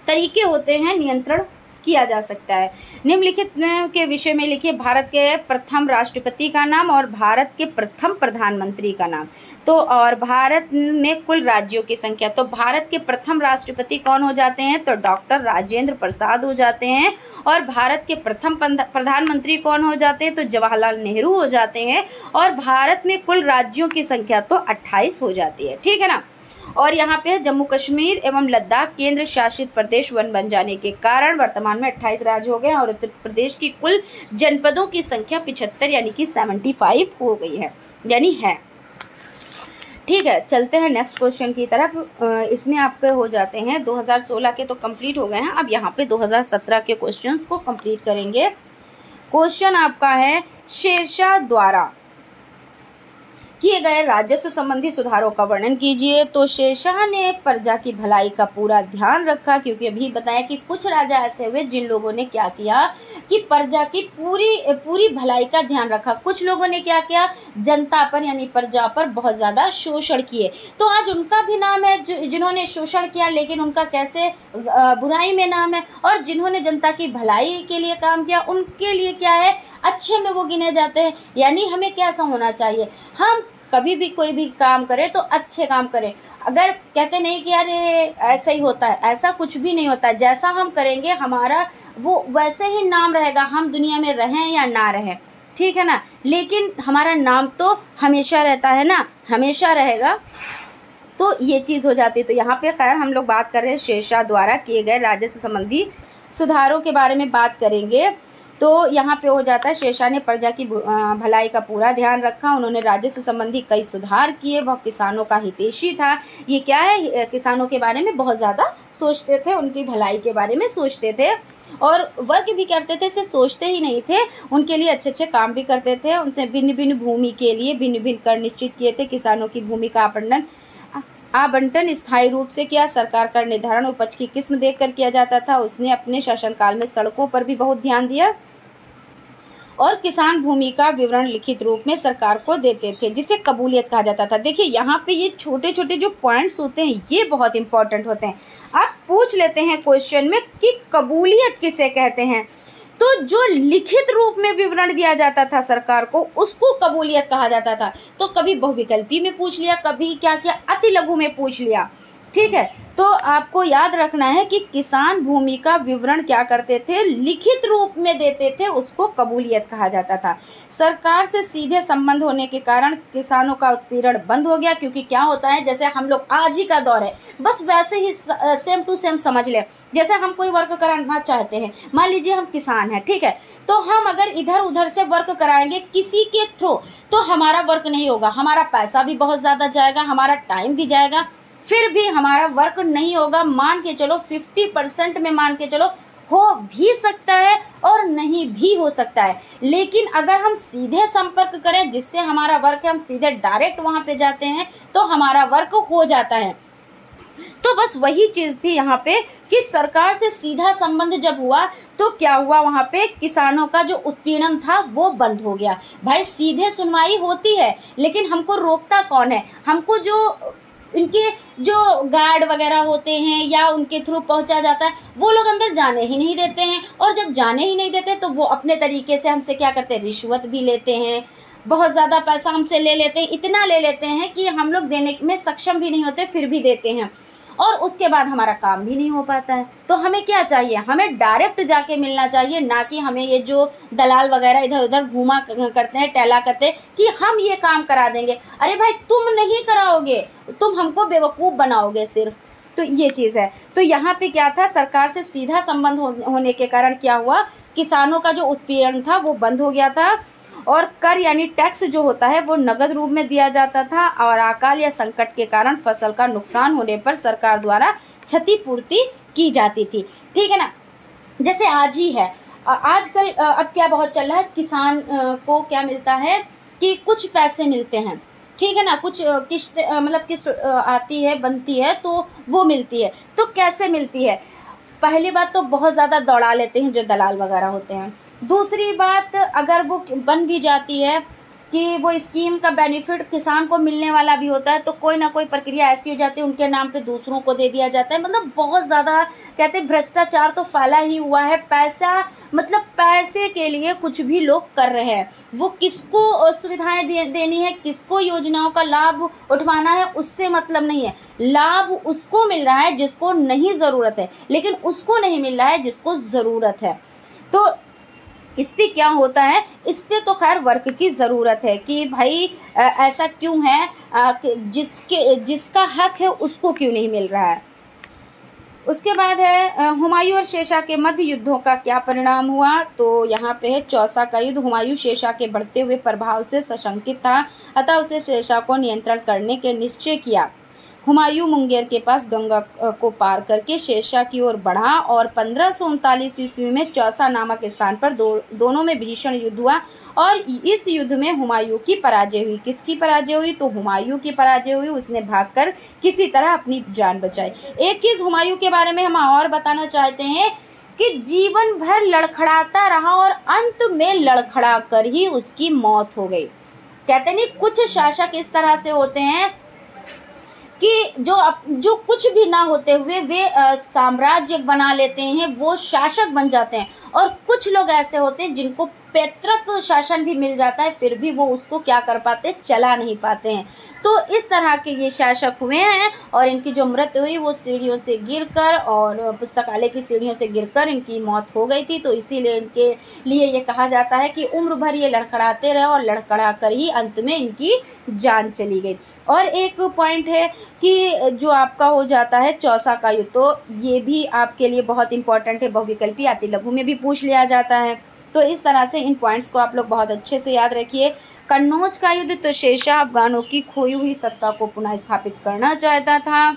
तरीके होते हैं, नियंत्रण किया जा सकता है। निम्नलिखित के विषय में लिखिए भारत के प्रथम राष्ट्रपति का नाम और भारत के प्रथम प्रधानमंत्री का नाम। तो और भारत में कुल राज्यों की संख्या, तो भारत के प्रथम राष्ट्रपति कौन हो जाते हैं, तो डॉक्टर राजेंद्र प्रसाद हो जाते हैं। और भारत के प्रथम प्रधानमंत्री कौन हो जाते हैं, तो जवाहरलाल नेहरू हो जाते हैं। और भारत में कुल राज्यों की संख्या तो 28 हो जाती है, ठीक है ना। और यहाँ पे जम्मू कश्मीर एवं लद्दाख केंद्र शासित प्रदेश बन जाने के कारण वर्तमान में 28 राज्य हो गए और उत्तर प्रदेश की कुल जनपदों की संख्या 75 यानी कि 75 हो गई है, यानी है। ठीक है, चलते हैं नेक्स्ट क्वेश्चन की तरफ। इसमें आपके हो जाते हैं 2016 के तो कंप्लीट हो गए हैं, अब यहाँ पे 2017 के क्वेश्चंस को कंप्लीट करेंगे। क्वेश्चन आपका है शेरशाह द्वारा किए गए राजस्व संबंधी सुधारों का वर्णन कीजिए। तो शेरशाह ने प्रजा की भलाई का पूरा ध्यान रखा, क्योंकि अभी बताया कि कुछ राजा ऐसे हुए जिन लोगों ने क्या किया कि प्रजा की पूरी भलाई का ध्यान रखा। कुछ लोगों ने क्या किया, जनता पर यानी प्रजा पर बहुत ज़्यादा शोषण किए। तो आज उनका भी नाम है जिन्होंने शोषण किया, लेकिन उनका कैसे बुराई में नाम है। और जिन्होंने जनता की भलाई के लिए काम किया उनके लिए क्या है, अच्छे में वो गिने जाते हैं। यानी हमें कैसा होना चाहिए, हम कभी भी कोई भी काम करें तो अच्छे काम करें। अगर कहते नहीं कि यार ऐसा ही होता है, ऐसा कुछ भी नहीं होता है। जैसा हम करेंगे हमारा वो वैसे ही नाम रहेगा, हम दुनिया में रहें या ना रहें, ठीक है ना। लेकिन हमारा नाम तो हमेशा रहता है ना, हमेशा रहेगा। तो ये चीज़ हो जाती है। तो यहाँ पे खैर हम लोग बात कर रहे हैं शेरशाह द्वारा किए गए राजस्व संबंधी सुधारों के बारे में बात करेंगे। तो यहाँ पे हो जाता है शेरशाह ने प्रजा की भलाई का पूरा ध्यान रखा। उन्होंने राजस्व संबंधी कई सुधार किए। वह किसानों का हितैषी था। ये क्या है, किसानों के बारे में बहुत ज़्यादा सोचते थे, उनकी भलाई के बारे में सोचते थे और वर्क भी करते थे। सिर्फ सोचते ही नहीं थे, उनके लिए अच्छे अच्छे काम भी करते थे। उनसे भिन्न भिन्न भूमि के लिए भिन्न भिन्न कर निश्चित किए थे। किसानों की भूमि का आवंटन स्थायी रूप से किया। सरकार का निर्धारण उपज की किस्म देखकर किया जाता था। उसने अपने शासनकाल में सड़कों पर भी बहुत ध्यान दिया और किसान भूमि का विवरण लिखित रूप में सरकार को देते थे, जिसे कबूलियत कहा जाता था। देखिए यहाँ पे ये छोटे छोटे जो पॉइंट्स होते हैं ये बहुत इंपॉर्टेंट होते हैं। आप पूछ लेते हैं क्वेश्चन में कि कबूलियत किसे कहते हैं, तो जो लिखित रूप में विवरण दिया जाता था सरकार को उसको कबूलियत कहा जाता था। तो कभी बहुविकल्पी में पूछ लिया, कभी क्या किया अति लघु में पूछ लिया, ठीक है। तो आपको याद रखना है कि किसान भूमि का विवरण क्या करते थे, लिखित रूप में देते थे, उसको कबूलियत कहा जाता था। सरकार से सीधे संबंध होने के कारण किसानों का उत्पीड़न बंद हो गया। क्योंकि क्या होता है, जैसे हम लोग आज ही का दौर है, बस वैसे ही सेम टू सेम समझ लें। जैसे हम कोई वर्क कराना चाहते हैं, मान लीजिए हम किसान हैं, ठीक है, तो हम अगर इधर उधर से वर्क कराएंगे किसी के थ्रू तो हमारा वर्क नहीं होगा, हमारा पैसा भी बहुत ज़्यादा जाएगा, हमारा टाइम भी जाएगा, फिर भी हमारा वर्क नहीं होगा। मान के चलो 50% में मान के चलो हो भी सकता है और नहीं भी हो सकता है। लेकिन अगर हम सीधे संपर्क करें, जिससे हमारा वर्क है, हम सीधे डायरेक्ट वहाँ पे जाते हैं तो हमारा वर्क हो जाता है। तो बस वही चीज़ थी यहाँ पे कि सरकार से सीधा संबंध जब हुआ तो क्या हुआ, वहाँ पे किसानों का जो उत्पीड़न था वो बंद हो गया। भाई सीधे सुनवाई होती है, लेकिन हमको रोकता कौन है, हमको जो इनके जो गार्ड वगैरह होते हैं या उनके थ्रू पहुंचा जाता है, वो लोग अंदर जाने ही नहीं देते हैं। और जब जाने ही नहीं देते तो वो अपने तरीके से हमसे क्या करते हैं, रिश्वत भी लेते हैं, बहुत ज़्यादा पैसा हमसे ले लेते हैं, इतना ले लेते हैं कि हम लोग देने में सक्षम भी नहीं होते, फिर भी देते हैं और उसके बाद हमारा काम भी नहीं हो पाता है। तो हमें क्या चाहिए, हमें डायरेक्ट जाके मिलना चाहिए, ना कि हमें ये जो दलाल वगैरह इधर उधर घूमा करते हैं, टहला करते हैं कि हम ये काम करा देंगे। अरे भाई तुम नहीं कराओगे, तुम हमको बेवकूफ़ बनाओगे सिर्फ। तो ये चीज़ है। तो यहाँ पे क्या था, सरकार से सीधा संबंध होने के कारण क्या हुआ, किसानों का जो उत्पीड़न था वो बंद हो गया था और कर यानी टैक्स जो होता है वो नगद रूप में दिया जाता था। और अकाल या संकट के कारण फसल का नुकसान होने पर सरकार द्वारा क्षतिपूर्ति की जाती थी, ठीक है ना। जैसे आज ही है, आजकल अब क्या बहुत चल रहा है, किसान को क्या मिलता है कि कुछ पैसे मिलते हैं, ठीक है ना, कुछ किस्त मतलब किस्त आती है, बनती है तो वो मिलती है। तो कैसे मिलती है, पहली बात तो बहुत ज़्यादा दौड़ा लेते हैं जो दलाल वगैरह होते हैं। दूसरी बात, अगर वो बन भी जाती है कि वो स्कीम का बेनिफिट किसान को मिलने वाला भी होता है, तो कोई ना कोई प्रक्रिया ऐसी हो जाती है उनके नाम पे दूसरों को दे दिया जाता है। मतलब बहुत ज़्यादा कहते हैं भ्रष्टाचार तो फैला ही हुआ है। पैसा मतलब पैसे के लिए कुछ भी लोग कर रहे हैं। वो किसको सुविधाएं देनी है, किसको योजनाओं का लाभ उठवाना है, उससे मतलब नहीं है। लाभ उसको मिल रहा है जिसको नहीं ज़रूरत है, लेकिन उसको नहीं मिल रहा है जिसको ज़रूरत है। तो इस पे क्या होता है, इस पे तो खैर वर्क की ज़रूरत है कि भाई ऐसा क्यों है, जिसका हक है उसको क्यों नहीं मिल रहा है। उसके बाद है हुमायूं और शेरशाह के मध्य युद्धों का क्या परिणाम हुआ। तो यहाँ पे है चौसा का युद्ध। हुमायूं शेरशाह के बढ़ते हुए प्रभाव से सशंकित था, अतः उसे शेरशाह को नियंत्रण करने के निश्चय किया। हुमायूं मुंगेर के पास गंगा को पार करके शेरशाह की ओर बढ़ा और 1539 ईस्वी में चौसा नामक स्थान पर दोनों में भीषण युद्ध हुआ और इस युद्ध में हुमायूं की पराजय हुई। किसकी पराजय हुई? तो हुमायूं की पराजय हुई। उसने भागकर किसी तरह अपनी जान बचाई। एक चीज़ हुमायूं के बारे में हम और बताना चाहते हैं कि जीवन भर लड़खड़ाता रहा और अंत में लड़खड़ा कर ही उसकी मौत हो गई। कहते नहीं, कुछ शासक इस तरह से होते हैं कि जो कुछ भी ना होते हुए वे साम्राज्य बना लेते हैं, वो शासक बन जाते हैं। और कुछ लोग ऐसे होते हैं जिनको पैतृक शासन भी मिल जाता है, फिर भी वो उसको क्या कर पाते, चला नहीं पाते हैं। तो इस तरह के ये शासक हुए हैं और इनकी जो मृत्यु हुई वो सीढ़ियों से गिरकर और पुस्तकालय की सीढ़ियों से गिरकर इनकी मौत हो गई थी। तो इसीलिए इनके लिए ये कहा जाता है कि उम्र भर ये लड़खड़ाते रहे और लड़खड़ा कर ही अंत में इनकी जान चली गई। और एक पॉइंट है कि जो आपका हो जाता है चौसा का युद्ध, तो ये भी आपके लिए बहुत इंपॉर्टेंट है, बहुविकल्पी आती लघु में भी पूछ लिया जाता है। तो इस तरह से इन पॉइंट्स को आप लोग बहुत अच्छे से याद रखिए। कन्नौज का युद्ध, तो शेरशाह अफगानों की खोई हुई सत्ता को पुनः स्थापित करना चाहता था।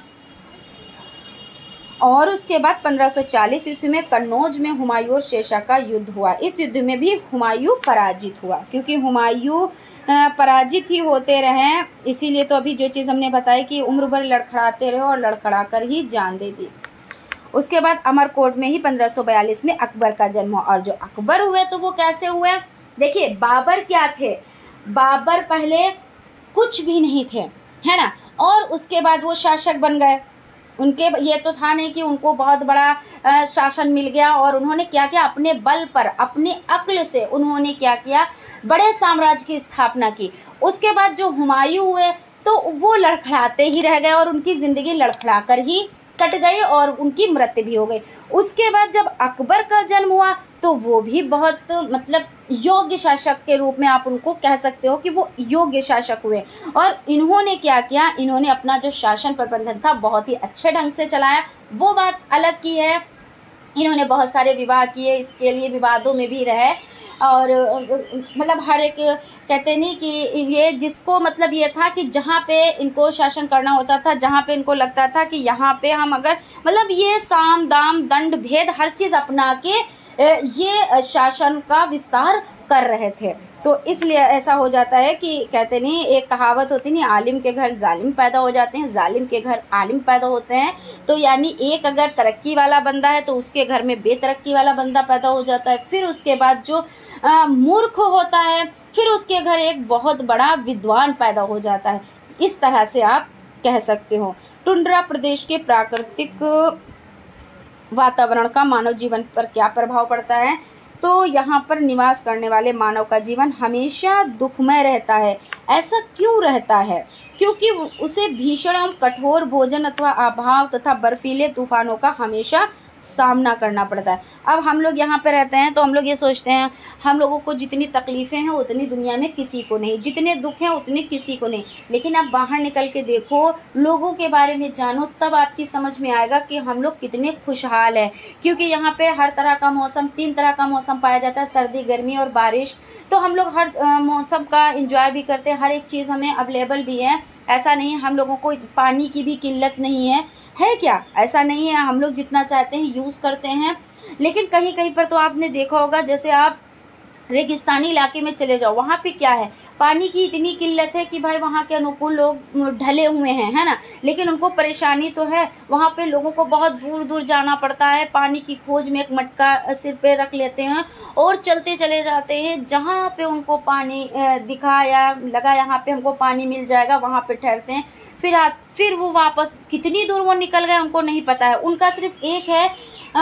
और उसके बाद 1540 ईस्वी में कन्नौज में हुमायूं और शेरशाह का युद्ध हुआ। इस युद्ध में भी हुमायूं पराजित हुआ, क्योंकि हुमायूं पराजित ही होते रहे। इसीलिए तो अभी जो चीज़ हमने बताई कि उम्र भर लड़खड़ाते रहे और लड़खड़ा कर ही जान दे दी। उसके बाद अमरकोट में ही 1542 में अकबर का जन्म हुआ। और जो अकबर हुए तो वो कैसे हुए? देखिए, बाबर क्या थे? बाबर पहले कुछ भी नहीं थे, है ना, और उसके बाद वो शासक बन गए। उनके ये तो था नहीं कि उनको बहुत बड़ा शासन मिल गया और उन्होंने क्या किया, अपने बल पर, अपने अक्ल से उन्होंने क्या किया, बड़े साम्राज्य की स्थापना की। उसके बाद जो हुमायूं हुए तो वो लड़खड़ाते ही रह गए और उनकी ज़िंदगी लड़खड़ा कर ही कट गई और उनकी मृत्यु भी हो गई। उसके बाद जब अकबर का जन्म हुआ तो वो भी बहुत मतलब योग्य शासक के रूप में आप उनको कह सकते हो कि वो योग्य शासक हुए। और इन्होंने क्या किया, इन्होंने अपना जो शासन प्रबंधन था बहुत ही अच्छे ढंग से चलाया, वो बात अलग की है। इन्होंने बहुत सारे विवाह किए, इसके लिए विवादों में भी रहे और मतलब हर एक कहते नहीं कि ये जिसको मतलब ये था कि जहाँ पे इनको शासन करना होता था, जहाँ पे इनको लगता था कि यहाँ पे हम अगर मतलब ये साम दाम दंड भेद हर चीज़ अपना के ये शासन का विस्तार कर रहे थे। तो इसलिए ऐसा हो जाता है कि कहते नहीं, एक कहावत होती नहीं, आलिम के घर जालिम पैदा हो जाते हैं, जालिम के घर आलिम पैदा होते हैं। तो यानी एक अगर तरक्की वाला बंदा है तो उसके घर में बेतरक्की वाला बंदा पैदा हो जाता है। फिर उसके बाद जो मूर्ख होता है फिर उसके घर एक बहुत बड़ा विद्वान पैदा हो जाता है। इस तरह से आप कह सकते हो। टुंड्रा प्रदेश के प्राकृतिक वातावरण का मानव जीवन पर क्या प्रभाव पड़ता है? तो यहाँ पर निवास करने वाले मानव का जीवन हमेशा दुखमय रहता है। ऐसा क्यों रहता है? क्योंकि उसे भीषण एवं कठोर भोजन अथवा अभाव तथा बर्फीले तूफानों का हमेशा सामना करना पड़ता है। अब हम लोग यहाँ पे रहते हैं तो हम लोग ये सोचते हैं हम लोगों को जितनी तकलीफ़ें हैं उतनी दुनिया में किसी को नहीं, जितने दुख हैं उतने किसी को नहीं। लेकिन आप बाहर निकल के देखो, लोगों के बारे में जानो, तब आपकी समझ में आएगा कि हम लोग कितने खुशहाल हैं। क्योंकि यहाँ पे हर तरह का मौसम, 3 तरह का मौसम पाया जाता है, सर्दी, गर्मी और बारिश। तो हम लोग हर मौसम का एंजॉय भी करते हैं, हर एक चीज़ हमें अवेलेबल भी है। ऐसा नहीं है हम लोगों को पानी की भी किल्लत नहीं है क्या? ऐसा नहीं है, हम लोग जितना चाहते हैं यूज़ करते हैं। लेकिन कहीं कहीं पर तो आपने देखा होगा, जैसे आप रेगिस्तानी इलाके में चले जाओ, वहाँ पे क्या है, पानी की इतनी किल्लत है कि भाई वहाँ के अनुकूल लोग ढले हुए हैं, है ना, लेकिन उनको परेशानी तो है। वहाँ पे लोगों को बहुत दूर दूर जाना पड़ता है, पानी की खोज में एक मटका सिर पे रख लेते हैं और चलते चले जाते हैं। जहाँ पे उनको पानी दिखा या लगा यहाँ पे हमको पानी मिल जाएगा, वहाँ पे ठहरते हैं। फिर वो वापस कितनी दूर वो निकल गए उनको नहीं पता है। उनका सिर्फ एक है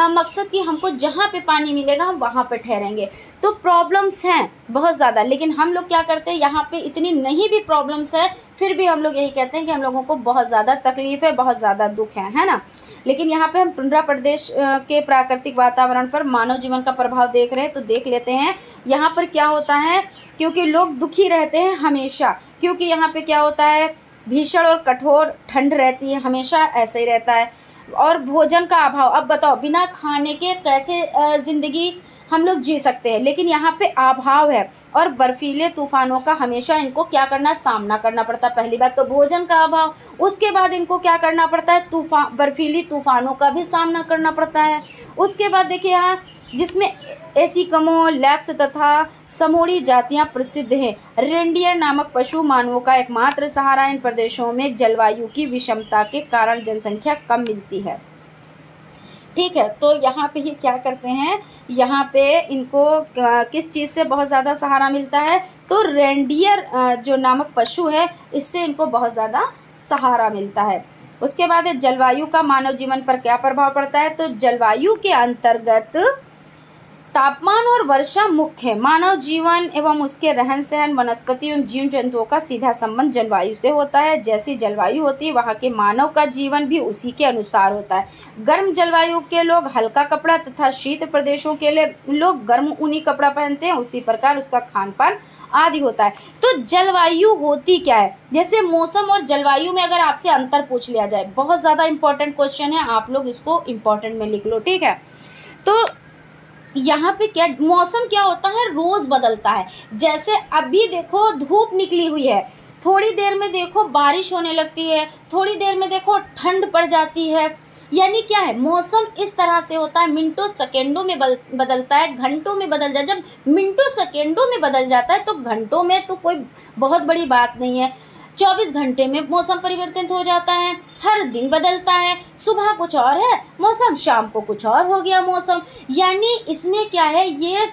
मकसद कि हमको जहाँ पे पानी मिलेगा हम वहाँ पे ठहरेंगे। तो प्रॉब्लम्स हैं बहुत ज़्यादा, लेकिन हम लोग क्या करते हैं, यहाँ पे इतनी नहीं भी प्रॉब्लम्स है फिर भी हम लोग यही कहते हैं कि हम लोगों को बहुत ज़्यादा तकलीफ़ है, बहुत ज़्यादा दुख है ना। लेकिन यहाँ पे हम टुंड्रा प्रदेश के प्राकृतिक वातावरण पर मानव जीवन का प्रभाव देख रहे हैं, तो देख लेते हैं यहाँ पर क्या होता है। क्योंकि लोग दुखी रहते हैं हमेशा, क्योंकि यहाँ पे क्या होता है, भीषण और कठोर ठंड रहती है, हमेशा ऐसे ही रहता है। और भोजन का अभाव, अब बताओ बिना खाने के कैसे ज़िंदगी हम लोग जी सकते हैं, लेकिन यहाँ पे अभाव है। और बर्फीले तूफ़ानों का हमेशा इनको क्या करना, सामना करना पड़ता है। पहली बात तो भोजन का अभाव, उसके बाद इनको क्या करना पड़ता है, बर्फीली तूफ़ानों का भी सामना करना पड़ता है। उसके बाद देखिए यहाँ जिसमें एस्किमो, लैप्स तथा समोरी जातियाँ प्रसिद्ध हैं। रेंडियर नामक पशु मानवों का एकमात्र सहारा। इन प्रदेशों में जलवायु की विषमता के कारण जनसंख्या कम मिलती है। ठीक है, तो यहाँ पे ये क्या करते हैं, यहाँ पे इनको किस चीज़ से बहुत ज़्यादा सहारा मिलता है, तो रेंडियर जो नामक पशु है इससे इनको बहुत ज़्यादा सहारा मिलता है। उसके बाद जलवायु का मानव जीवन पर क्या प्रभाव पड़ता है, तो जलवायु के अंतर्गत तापमान और वर्षा मुख्य है। मानव जीवन एवं उसके रहन सहन, वनस्पति एवं जीव जंतुओं का सीधा संबंध जलवायु से होता है। जैसी जलवायु होती है वहाँ के मानव का जीवन भी उसी के अनुसार होता है। गर्म जलवायु के लोग हल्का कपड़ा तथा शीत प्रदेशों के लिए लोग गर्म ऊनी कपड़ा पहनते हैं। उसी प्रकार उसका खान पान आदि होता है। तो जलवायु होती क्या है, जैसे मौसम और जलवायु में अगर आपसे अंतर पूछ लिया जाए, बहुत ज़्यादा इंपॉर्टेंट क्वेश्चन है, आप लोग इसको इम्पॉर्टेंट में लिख लो, ठीक है। तो यहाँ पे क्या मौसम क्या होता है, रोज़ बदलता है। जैसे अभी देखो धूप निकली हुई है, थोड़ी देर में देखो बारिश होने लगती है, थोड़ी देर में देखो ठंड पड़ जाती है। यानी क्या है, मौसम इस तरह से होता है, मिनटों सेकेंडों में बदलता है, घंटों में बदल जाए। जब मिनटों सेकेंडों में बदल जाता है तो घंटों में तो कोई बहुत बड़ी बात नहीं है। 24 घंटे में मौसम परिवर्तन हो जाता है, हर दिन बदलता है। सुबह कुछ और है मौसम, शाम को कुछ और हो गया मौसम। यानी इसमें क्या है, ये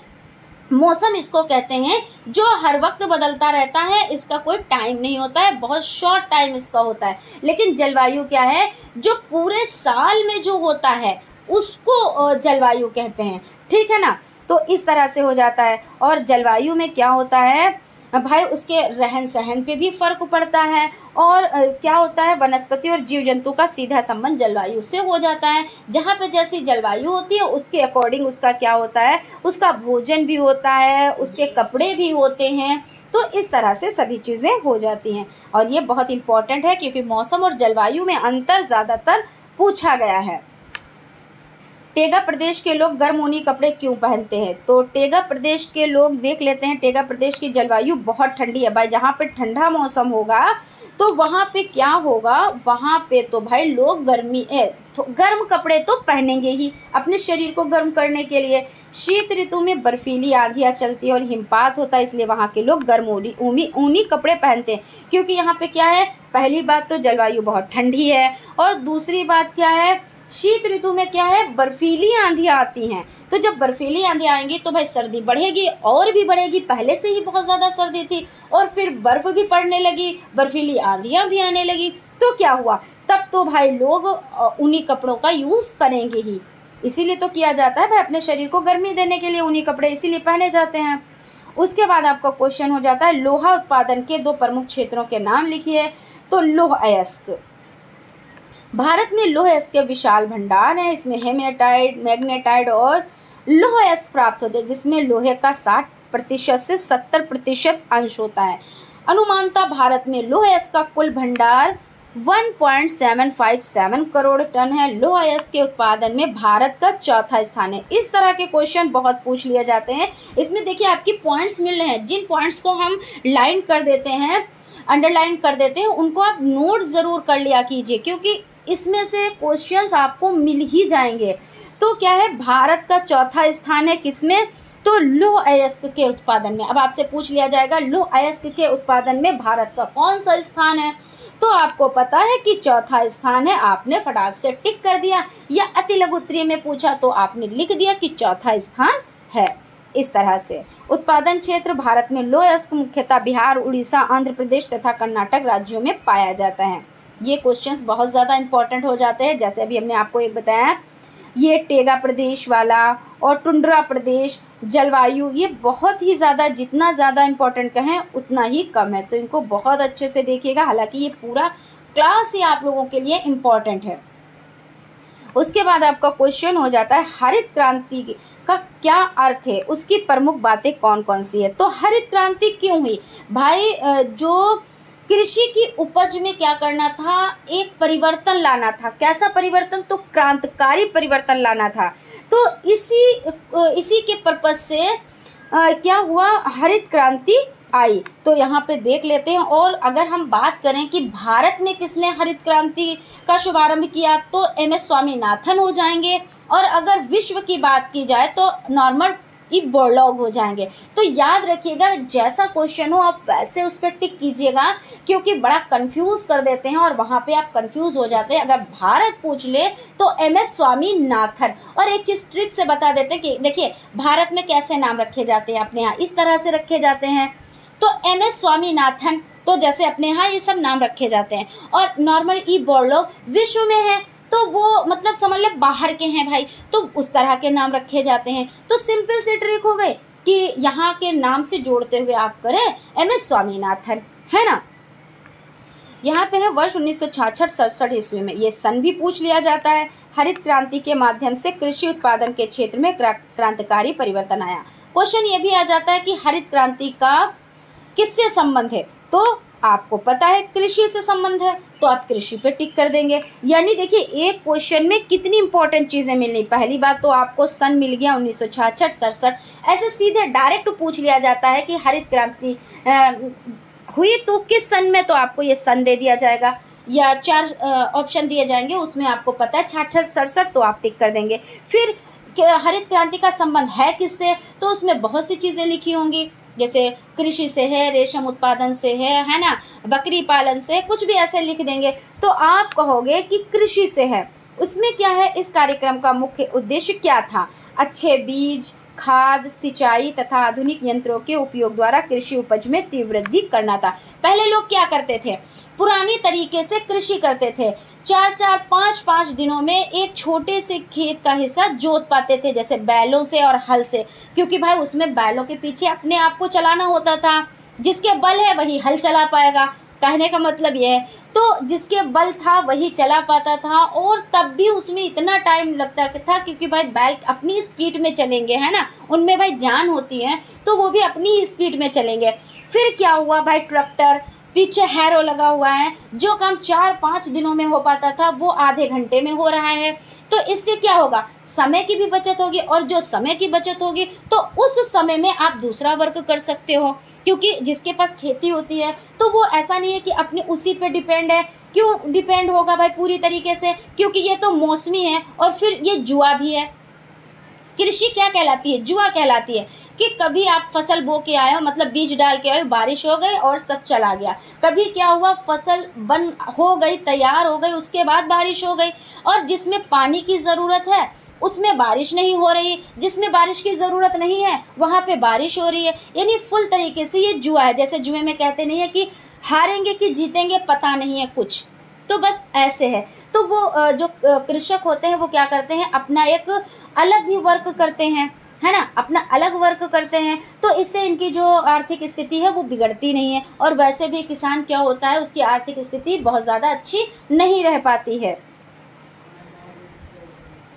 मौसम इसको कहते हैं जो हर वक्त बदलता रहता है, इसका कोई टाइम नहीं होता है, बहुत शॉर्ट टाइम इसका होता है। लेकिन जलवायु क्या है, जो पूरे साल में जो होता है उसको जलवायु कहते हैं, ठीक है ना। तो इस तरह से हो जाता है। और जलवायु में क्या होता है भाई, उसके रहन सहन पे भी फ़र्क पड़ता है। और क्या होता है, वनस्पति और जीव जंतु का सीधा संबंध जलवायु से हो जाता है। जहाँ पे जैसी जलवायु होती है उसके अकॉर्डिंग उसका क्या होता है, उसका भोजन भी होता है, उसके कपड़े भी होते हैं। तो इस तरह से सभी चीज़ें हो जाती हैं। और ये बहुत इम्पॉर्टेंट है क्योंकि मौसम और जलवायु में अंतर ज़्यादातर पूछा गया है। टेगा प्रदेश के लोग गर्म ऊनी कपड़े क्यों पहनते हैं, तो टेगा प्रदेश के लोग देख लेते हैं। टेगा प्रदेश की जलवायु बहुत ठंडी है भाई, जहाँ पे ठंडा मौसम होगा तो वहाँ पे क्या होगा, वहाँ पे तो भाई लोग गर्म कपड़े तो पहनेंगे ही अपने शरीर को गर्म करने के लिए। शीत ऋतु में बर्फीली आंधियाँ चलती है और हिमपात होता है, इसलिए वहाँ के लोग गर्म ऊनी कपड़े पहनते हैं। क्योंकि यहाँ पे क्या है, पहली बात तो जलवायु बहुत ठंडी है, और दूसरी बात क्या है, शीत ऋतु में क्या है, बर्फीली आंधियाँ आती हैं। तो जब बर्फीली आंधियाँ आएंगी तो भाई सर्दी बढ़ेगी और भी बढ़ेगी। पहले से ही बहुत ज़्यादा सर्दी थी और फिर बर्फ़ भी पड़ने लगी, बर्फीली आंधियाँ भी आने लगी। तो क्या हुआ, तब तो भाई लोग ऊनी कपड़ों का यूज़ करेंगे ही। इसीलिए तो किया जाता है भाई, अपने शरीर को गर्मी देने के लिए ऊनी कपड़े इसीलिए पहने जाते हैं। उसके बाद आपका क्वेश्चन हो जाता है, लोहा उत्पादन के 2 प्रमुख क्षेत्रों के नाम लिखिए। तो लौह अयस्क, भारत में लौह अयस्क के विशाल भंडार है। इसमें हेमेटाइट, मैग्नेटाइट और लौह अयस्क प्राप्त होते हैं, जिसमें लोहे का 60% से 70% अंश होता है। अनुमानतः भारत में लौह अयस्क का कुल भंडार 1.757 करोड़ टन है। लौह अयस्क के उत्पादन में भारत का 4था स्थान है। इस तरह के क्वेश्चन बहुत पूछ लिए जाते हैं। इसमें देखिए आपकी पॉइंट्स मिल रहे हैं, जिन पॉइंट्स को हम लाइन कर देते हैं, अंडरलाइन कर देते हैं, उनको आप नोट ज़रूर कर लिया कीजिए, क्योंकि इसमें से क्वेश्चंस आपको मिल ही जाएंगे। तो क्या है, भारत का 4था स्थान है किसमें, तो लौह अयस्क के उत्पादन में, अब आपसे पूछ लिया जाएगा लौह अयस्क के उत्पादन में भारत का कौन सा स्थान है, तो आपको पता है कि चौथा स्थान है, आपने फटाक से टिक कर दिया। या अति लघु उत्तरीय में पूछा तो आपने लिख दिया कि चौथा स्थान है। इस तरह से उत्पादन क्षेत्र भारत में लौह अयस्क मुख्यतः बिहार, उड़ीसा, आंध्र प्रदेश तथा कर्नाटक राज्यों में पाया जाता है। ये क्वेश्चंस बहुत ज़्यादा इंपॉर्टेंट हो जाते हैं। जैसे अभी हमने आपको एक बताया, ये टेगा प्रदेश वाला और टुंड्रा प्रदेश, जलवायु, ये बहुत ही ज़्यादा, जितना ज़्यादा इम्पोर्टेंट कहें उतना ही कम है, तो इनको बहुत अच्छे से देखिएगा। हालांकि ये पूरा क्लास ही आप लोगों के लिए इम्पॉर्टेंट है। उसके बाद आपका क्वेश्चन हो जाता है हरित क्रांति का क्या अर्थ है, उसकी प्रमुख बातें कौन कौन सी है। तो हरित क्रांति क्यों हुई भाई, जो कृषि की उपज में क्या करना था, एक परिवर्तन लाना था। कैसा परिवर्तन, तो क्रांतिकारी परिवर्तन लाना था। तो इसी के पर्पज से क्या हुआ, हरित क्रांति आई। तो यहाँ पे देख लेते हैं। और अगर हम बात करें कि भारत में किसने हरित क्रांति का शुभारंभ किया, तो MS स्वामीनाथन हो जाएंगे। और अगर विश्व की बात की जाए तो नॉर्मन बोरलॉग हो जाएंगे। तो याद रखिएगा, जैसा क्वेश्चन हो आप वैसे उस पर टिक कीजिएगा, क्योंकि बड़ा कंफ्यूज कर देते हैं और वहाँ पे आप कंफ्यूज हो जाते हैं। अगर भारत पूछ ले तो MS स्वामीनाथन। और एक चीज़ ट्रिक से बता देते हैं कि देखिए भारत में कैसे नाम रखे जाते हैं, अपने यहाँ इस तरह से रखे जाते हैं। तो MS स्वामीनाथन, तो जैसे अपने यहाँ ये सब नाम रखे जाते हैं। और नॉर्मन बोरलॉग विश्व में है, तो वो मतलब समझ ले बाहर के हैं भाई, तो उस तरह के नाम रखे जाते हैं। तो सिंपल सी ट्रिक हो गई कि यहाँ के नाम से जोड़ते हुए आप करें MS स्वामीनाथन, है ना। यहाँ पे है वर्ष 1966-67 ईस्वी में, ये सन भी पूछ लिया जाता है। हरित क्रांति के माध्यम से कृषि उत्पादन के क्षेत्र में क्रांतिकारी परिवर्तन आया। क्वेश्चन ये भी आ जाता है कि हरित क्रांति का किससे संबंध है, तो आपको पता है कृषि से संबंध है, तो आप कृषि पे टिक कर देंगे। यानी देखिए एक क्वेश्चन में कितनी इंपॉर्टेंट चीज़ें मिलनी। पहली बात तो आपको सन मिल गया 1966-67, ऐसे सीधे डायरेक्ट पूछ लिया जाता है कि हरित क्रांति हुई तो किस सन में, तो आपको ये सन दे दिया जाएगा या 4 ऑप्शन दिए जाएंगे, उसमें आपको पता है 66-67, तो आप टिक कर देंगे। फिर हरित क्रांति का संबंध है किससे, तो उसमें बहुत सी चीज़ें लिखी होंगी, जैसे कृषि से है, रेशम उत्पादन से है ना, बकरी पालन से, कुछ भी ऐसे लिख देंगे तो आप कहोगे कि कृषि से है। उसमें क्या है, इस कार्यक्रम का मुख्य उद्देश्य क्या था, अच्छे बीज, खाद, सिंचाई तथा आधुनिक यंत्रों के उपयोग द्वारा कृषि उपज में तीव्र वृद्धि करना था। पहले लोग क्या करते थे, पुरानी तरीके से कृषि करते थे, 4-4, 5-5 दिनों में एक छोटे से खेत का हिस्सा जोत पाते थे, जैसे बैलों से और हल से, क्योंकि भाई उसमें बैलों के पीछे अपने आप को चलाना होता था। जिसके बल है वही हल चला पाएगा, कहने का मतलब यह है। तो जिसके बल था वही चला पाता था, और तब भी उसमें इतना टाइम लगता था क्योंकि भाई बैल अपनी स्पीड में चलेंगे, है ना, उनमें भाई जान होती है, तो वो भी अपनी ही स्पीड में चलेंगे। फिर क्या हुआ भाई, ट्रैक्टर, पीछे हैरो लगा हुआ है, जो काम 4-5 दिनों में हो पाता था वो आधे घंटे में हो रहा है। तो इससे क्या होगा, समय की भी बचत होगी, और जो समय की बचत होगी तो उस समय में आप दूसरा वर्क कर सकते हो, क्योंकि जिसके पास खेती होती है तो वो ऐसा नहीं है कि अपने उसी पे डिपेंड है। क्यों डिपेंड होगा भाई पूरी तरीके से, क्योंकि ये तो मौसमी है और फिर ये जुआ भी है। कृषि क्या कहलाती है, जुआ कहलाती है कि कभी आप फसल बो के आए हो, मतलब बीज डाल के आए हो, बारिश हो गई और सब चला गया। कभी क्या हुआ, फसल बन हो गई, तैयार हो गई, उसके बाद बारिश हो गई, और जिसमें पानी की ज़रूरत है उसमें बारिश नहीं हो रही, जिसमें बारिश की ज़रूरत नहीं है वहाँ पे बारिश हो रही है। यानी फुल तरीके से ये जुआ है। जैसे जुए में कहते नहीं है कि हारेंगे कि जीतेंगे पता नहीं है कुछ, तो बस ऐसे है। तो वो जो कृषक होते हैं वो क्या करते हैं, अपना एक अलग भी वर्क करते हैं, है ना, अपना अलग वर्क करते हैं, तो इससे इनकी जो आर्थिक स्थिति है वो बिगड़ती नहीं है। और वैसे भी किसान क्या होता है, उसकी आर्थिक स्थिति बहुत ज़्यादा अच्छी नहीं रह पाती है।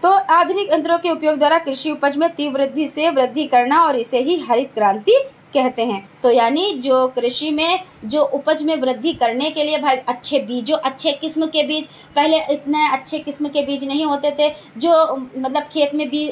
तो आधुनिक यंत्रों के उपयोग द्वारा कृषि उपज में तीव्र वृद्धि से वृद्धि करना, और इसे ही हरित क्रांति कहते हैं। तो यानी जो कृषि में जो उपज में वृद्धि करने के लिए भाई अच्छे बीजों, अच्छे किस्म के बीज, पहले इतने अच्छे किस्म के बीज नहीं होते थे, जो मतलब खेत में भी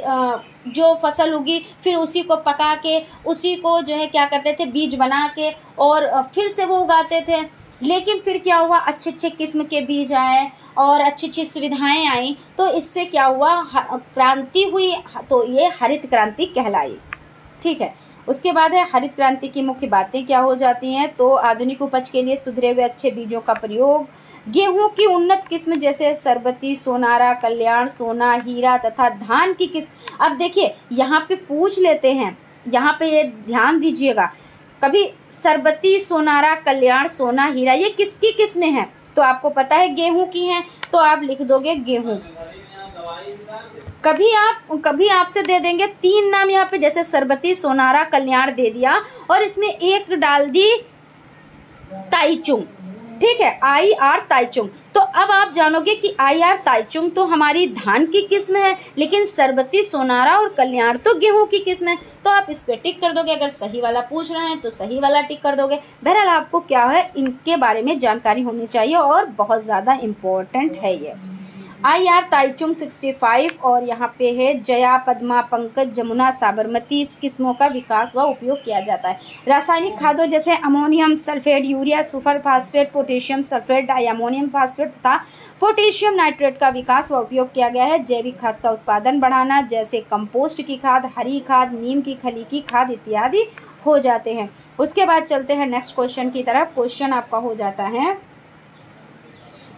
जो फसल उगी फिर उसी को पका के उसी को जो है क्या करते थे, बीज बना के और फिर से वो उगाते थे। लेकिन फिर क्या हुआ, अच्छे अच्छे किस्म के बीज आए और अच्छी अच्छी सुविधाएं आई, तो इससे क्या हुआ, क्रांति हुई, तो ये हरित क्रांति कहलाई। ठीक है। उसके बाद है हरित क्रांति की मुख्य बातें क्या हो जाती हैं, तो आधुनिक उपज के लिए सुधरे हुए अच्छे बीजों का प्रयोग, गेहूं की उन्नत किस्म जैसे सरबती, सोनारा, कल्याण, सोना, हीरा तथा धान की किस्म। अब देखिए यहाँ पे पूछ लेते हैं, यहाँ पे ये ध्यान दीजिएगा, कभी सरबती, सोनारा, कल्याण, सोना, हीरा ये किसकी किस्में हैं, तो आपको पता है गेहूं की हैं, तो आप लिख दोगे गेहूं। कभी आपसे दे देंगे 3 नाम यहाँ पे, जैसे सरबती, सोनारा, कल्याण दे दिया और इसमें एक डाल दी ताइचुंग, ठीक है, IR ताइचुंग। तो अब आप जानोगे कि IR ताइचुंग तो हमारी धान की किस्म है, लेकिन सरबती, सोनारा और कल्याण तो गेहूं की किस्म है। तो आप इस पे टिक कर दोगे, अगर सही वाला पूछ रहे हैं तो सही वाला टिक कर दोगे। बहरहाल आपको क्या है, इनके बारे में जानकारी होनी चाहिए और बहुत ज़्यादा इम्पोर्टेंट है ये। IR ताइचुंग 65 और यहाँ पे है जया, पद्मा, पंकज, जमुना, साबरमती, इस किस्मों का विकास व उपयोग किया जाता है। रासायनिक खादों जैसे ammonium sulphate, urea, super phosphate, potassium sulphate, diammonium phosphate तथा पोटेशियम नाइट्रेट का विकास व उपयोग किया गया है। जैविक खाद का उत्पादन बढ़ाना जैसे कंपोस्ट की खाद, हरी खाद, नीम की खली की खाद इत्यादि हो जाते हैं। उसके बाद चलते हैं नेक्स्ट क्वेश्चन की तरफ। क्वेश्चन आपका हो जाता है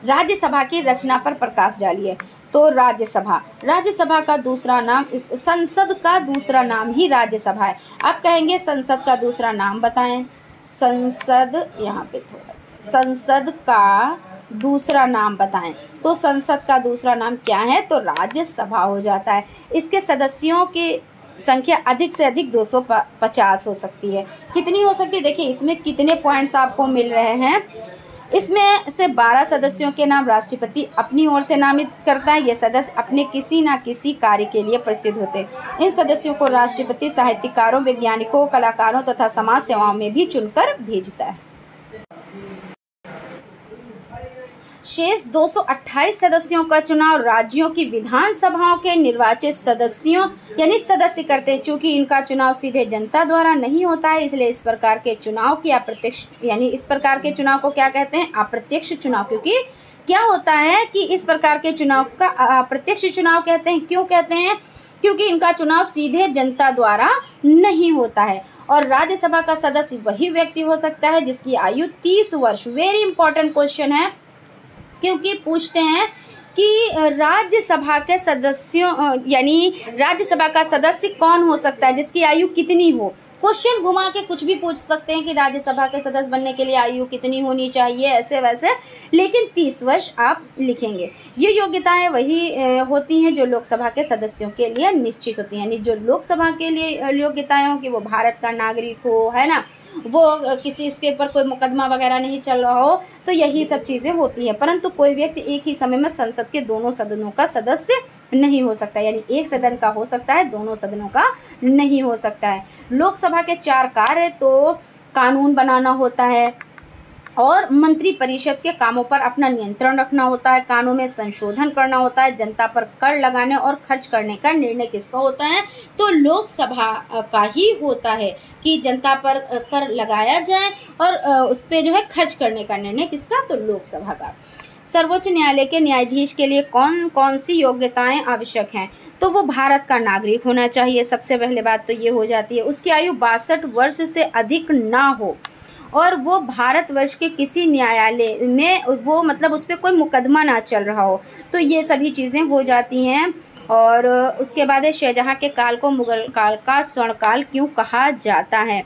राज्यसभा की रचना पर प्रकाश डालिए। तो राज्यसभा का दूसरा नाम, इस संसद का दूसरा नाम ही राज्यसभा है। आप कहेंगे संसद का दूसरा नाम बताएं। संसद, यहाँ पे थोड़ा सा, संसद का दूसरा नाम बताएं। तो संसद का दूसरा नाम क्या है, तो राज्यसभा हो जाता है। इसके सदस्यों की संख्या अधिक से अधिक 250 हो सकती है। कितनी हो सकती है, देखिए इसमें कितने पॉइंट्स आपको मिल रहे हैं। इसमें से 12 सदस्यों के नाम राष्ट्रपति अपनी ओर से नामित करता है। ये सदस्य अपने किसी न किसी कार्य के लिए प्रसिद्ध होते हैं। इन सदस्यों को राष्ट्रपति साहित्यकारों, वैज्ञानिकों, कलाकारों तथा समाज सेवाओं में भी चुनकर भेजता है। शेष 228 सदस्यों का चुनाव राज्यों की विधानसभाओं के निर्वाचित सदस्यों यानी सदस्य करते हैं। चूंकि इनका चुनाव सीधे जनता द्वारा नहीं होता है, इसलिए इस प्रकार के चुनाव की अप्रत्यक्ष, यानी इस प्रकार के चुनाव को क्या कहते हैं, अप्रत्यक्ष चुनाव। क्योंकि क्या होता है कि इस प्रकार के चुनाव का अप्रत्यक्ष चुनाव कहते हैं। क्यों कहते हैं, क्योंकि इनका चुनाव सीधे जनता द्वारा नहीं होता है। और राज्यसभा का सदस्य वही व्यक्ति हो सकता है जिसकी आयु 30 वर्ष। वेरी इंपॉर्टेंट क्वेश्चन है, क्योंकि पूछते हैं कि राज्यसभा के सदस्यों यानी राज्यसभा का सदस्य कौन हो सकता है जिसकी आयु कितनी हो। क्वेश्चन घुमा के कुछ भी पूछ सकते हैं कि राज्यसभा के सदस्य बनने के लिए आयु कितनी होनी चाहिए, ऐसे वैसे, लेकिन 30 वर्ष आप लिखेंगे। ये योग्यताएं वही होती हैं जो लोकसभा के सदस्यों के लिए निश्चित होती हैं। यानी जो लोकसभा के लिए योग्यताएं हो कि वो भारत का नागरिक हो, है ना, वो किसी उसके ऊपर कोई मुकदमा वगैरह नहीं चल रहा हो, तो यही सब चीज़ें होती हैं। परंतु कोई व्यक्ति एक ही समय में संसद के दोनों सदनों का सदस्य नहीं हो सकता, यानी एक सदन का हो सकता है, दोनों सदनों का नहीं हो सकता है। लोकसभा के 4 कार्य, तो कानून बनाना होता है और मंत्री परिषद के कामों पर अपना नियंत्रण रखना होता है, कानून में संशोधन करना होता है, जनता पर कर लगाने और खर्च करने का निर्णय किसका होता है, तो लोकसभा का ही होता है कि जनता पर कर लगाया जाए और उस पर जो है खर्च करने का निर्णय किसका, तो लोकसभा का। सर्वोच्च न्यायालय के न्यायाधीश के लिए कौन कौन सी योग्यताएं आवश्यक हैं, तो वो भारत का नागरिक होना चाहिए। सबसे पहले बात तो ये हो जाती है। उसकी आयु 62 वर्ष से अधिक ना हो और वो भारतवर्ष के किसी न्यायालय में वो मतलब उस पर कोई मुकदमा ना चल रहा हो, तो ये सभी चीज़ें हो जाती हैं। और उसके बाद शाहजहाँ के काल को मुगल काल का स्वर्णकाल क्यों कहा जाता है,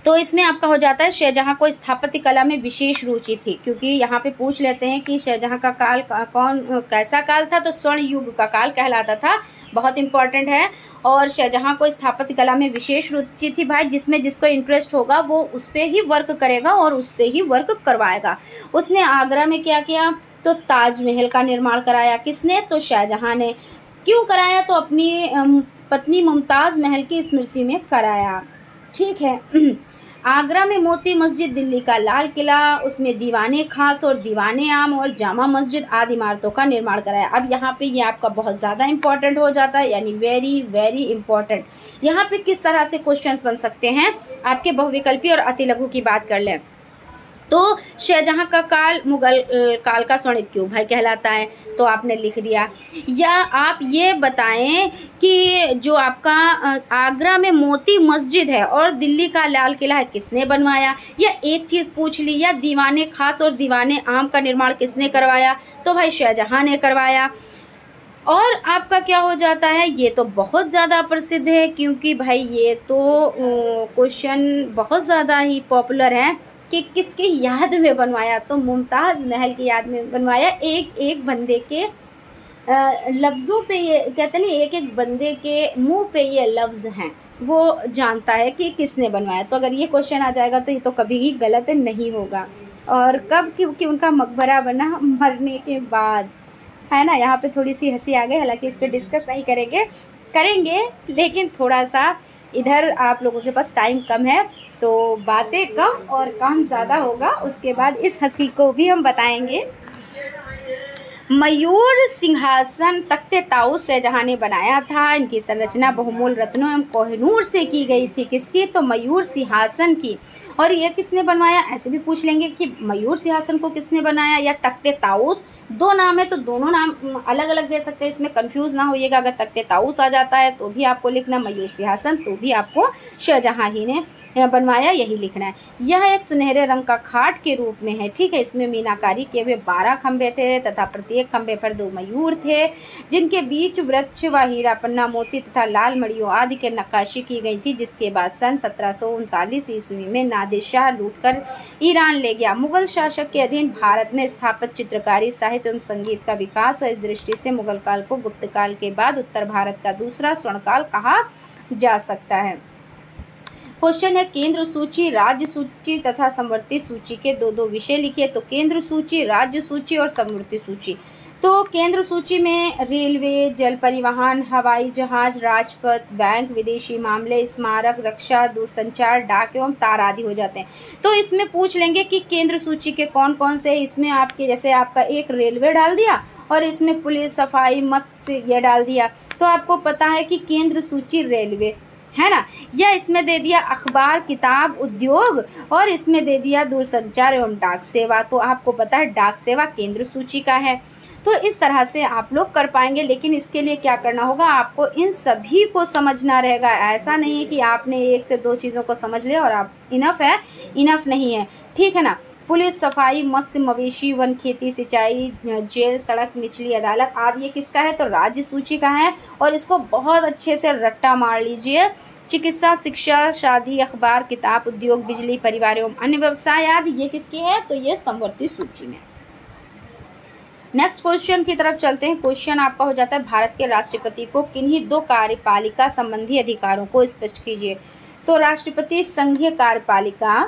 तो इसमें आपका हो जाता है शाहजहाँ को स्थापत्य कला में विशेष रुचि थी। क्योंकि यहाँ पे पूछ लेते हैं कि शाहजहाँ का काल कैसा काल था, तो स्वर्ण युग का काल कहलाता था, बहुत इंपॉर्टेंट है। और शाहजहाँ को स्थापत्य कला में विशेष रुचि थी भाई, जिसमें जिसको इंटरेस्ट होगा वो उस पर ही वर्क करेगा और उस पर ही वर्क करवाएगा। उसने आगरा में क्या किया, तो ताजमहल का निर्माण कराया। किसने, तो शाहजहाँ ने। क्यों कराया, तो अपनी पत्नी मुमताज़ महल की स्मृति में कराया, ठीक है। आगरा में मोती मस्जिद, दिल्ली का लाल किला, उसमें दीवाने खास और दीवाने आम और जामा मस्जिद आदि इमारतों का निर्माण कराया। अब यहाँ पे ये आपका बहुत ज़्यादा इंपॉर्टेंट हो जाता है, यानी वेरी वेरी इंपॉर्टेंट। यहाँ पे किस तरह से क्वेश्चंस बन सकते हैं, आपके बहुविकल्पी और अतिलघु की बात कर लें। तो शाहजहाँ का काल मुगल काल का स्वर्णिम क्यों भाई कहलाता है, तो आपने लिख दिया। या आप ये बताएं कि जो आपका आगरा में मोती मस्जिद है और दिल्ली का लाल किला है किसने बनवाया, या एक चीज़ पूछ ली, या दीवाने खास और दीवाने आम का निर्माण किसने करवाया, तो भाई शाहजहाँ ने करवाया। और आपका क्या हो जाता है, ये तो बहुत ज़्यादा प्रसिद्ध है क्योंकि भाई ये तो क्वेश्चन बहुत ज़्यादा ही पॉपुलर है कि किसकी याद में बनवाया, तो मुमताज़ महल की याद में बनवाया। एक एक बंदे के लफ्ज़ों पे ये कहते नहीं, एक एक बंदे के मुंह पे ये लफ्ज़ हैं, वो जानता है कि किसने बनवाया। तो अगर ये क्वेश्चन आ जाएगा तो ये तो कभी ही गलत नहीं होगा। और कब, क्योंकि उनका मकबरा बना मरने के बाद, है ना। यहाँ पे थोड़ी सी हंसी आ गई, हालांकि इस पर डिस्कस नहीं करेंगे लेकिन थोड़ा सा इधर आप लोगों के पास टाइम कम है तो बातें कम और काम ज़्यादा होगा। उसके बाद इस हंसी को भी हम बताएंगे। मयूर सिंहासन तख्ते ताऊस शाहजहाँ ने बनाया था। इनकी संरचना बहुमूल्य रत्नों एवं कोहिनूर से की गई थी। किसकी, तो मयूर सिंहासन की। और ये किसने बनवाया, ऐसे भी पूछ लेंगे कि मयूर सिंहासन को किसने बनाया या तख्ते ताऊस। दो नाम है तो दोनों नाम अलग अलग दे सकते हैं, इसमें कंफ्यूज ना होइएगा। अगर तख्ते ताऊस आ जाता है तो भी आपको लिखना मयूर सिंहासन, तो भी आपको शाहजहाँ ही ने बनवाया यही लिखना है। यह एक सुनहरे रंग का खाट के रूप में है, ठीक है। इसमें मीनाकारी किए हुए 12 खंभे थे तथा प्रत्येक खंभे पर 2 मयूर थे, जिनके बीच वृक्ष व हीरा पन्ना मोती तथा लाल मड़ियों आदि के नक्काशी की गई थी। जिसके बाद सन 1739 ईस्वी में नादिर शाह लूटकर ईरान ले गया। मुगल शासक के अधीन भारत में स्थापित चित्रकारी, साहित्य एवं संगीत का विकास हुआ। इस दृष्टि से मुगल काल को गुप्त काल के बाद उत्तर भारत का दूसरा स्वर्णकाल कहा जा सकता है। क्वेश्चन है, केंद्र सूची, राज्य सूची तथा समवर्ती सूची के दो विषय लिखिए। तो केंद्र सूची, राज्य सूची और समवर्ती सूची। तो केंद्र सूची में रेलवे, जल परिवहन, हवाई जहाज, राजपथ, बैंक, विदेशी मामले, स्मारक, रक्षा, दूरसंचार, डाक एवं तार आदि हो जाते हैं। तो इसमें पूछ लेंगे कि केंद्र सूची के कौन कौन से, इसमें आपके जैसे आपका एक रेलवे डाल दिया और इसमें पुलिस, सफाई, मत्स्य ये डाल दिया, तो आपको पता है कि केंद्र सूची रेलवे है ना। या इसमें दे दिया अखबार, किताब, उद्योग, और इसमें दे दिया दूरसंचार एवं डाक सेवा, तो आपको पता है डाक सेवा केंद्र सूची का है। तो इस तरह से आप लोग कर पाएंगे, लेकिन इसके लिए क्या करना होगा, आपको इन सभी को समझना रहेगा। ऐसा नहीं है कि आपने 1 से 2 चीज़ों को समझ लिया और आप इनफ है, इनफ नहीं है, ठीक है ना। पुलिस, सफाई, मत्स्य, मवेशी, वन, खेती, सिंचाई, जेल, सड़क, निचली अदालत आदि ये किसका है, तो राज्य सूची का है। और इसको बहुत अच्छे से रट्टा मार लीजिए। चिकित्सा, शिक्षा, शादी, अखबार, किताब, उद्योग, बिजली, परिवार एवं अन्य व्यवसाय आदि ये किसकी है, तो ये समवर्ती सूची में। नेक्स्ट क्वेश्चन की तरफ चलते हैं। क्वेश्चन आपका हो जाता है, भारत के राष्ट्रपति को किन्हीं 2 कार्यपालिका संबंधी अधिकारों को स्पष्ट कीजिए। तो राष्ट्रपति संघीय कार्यपालिका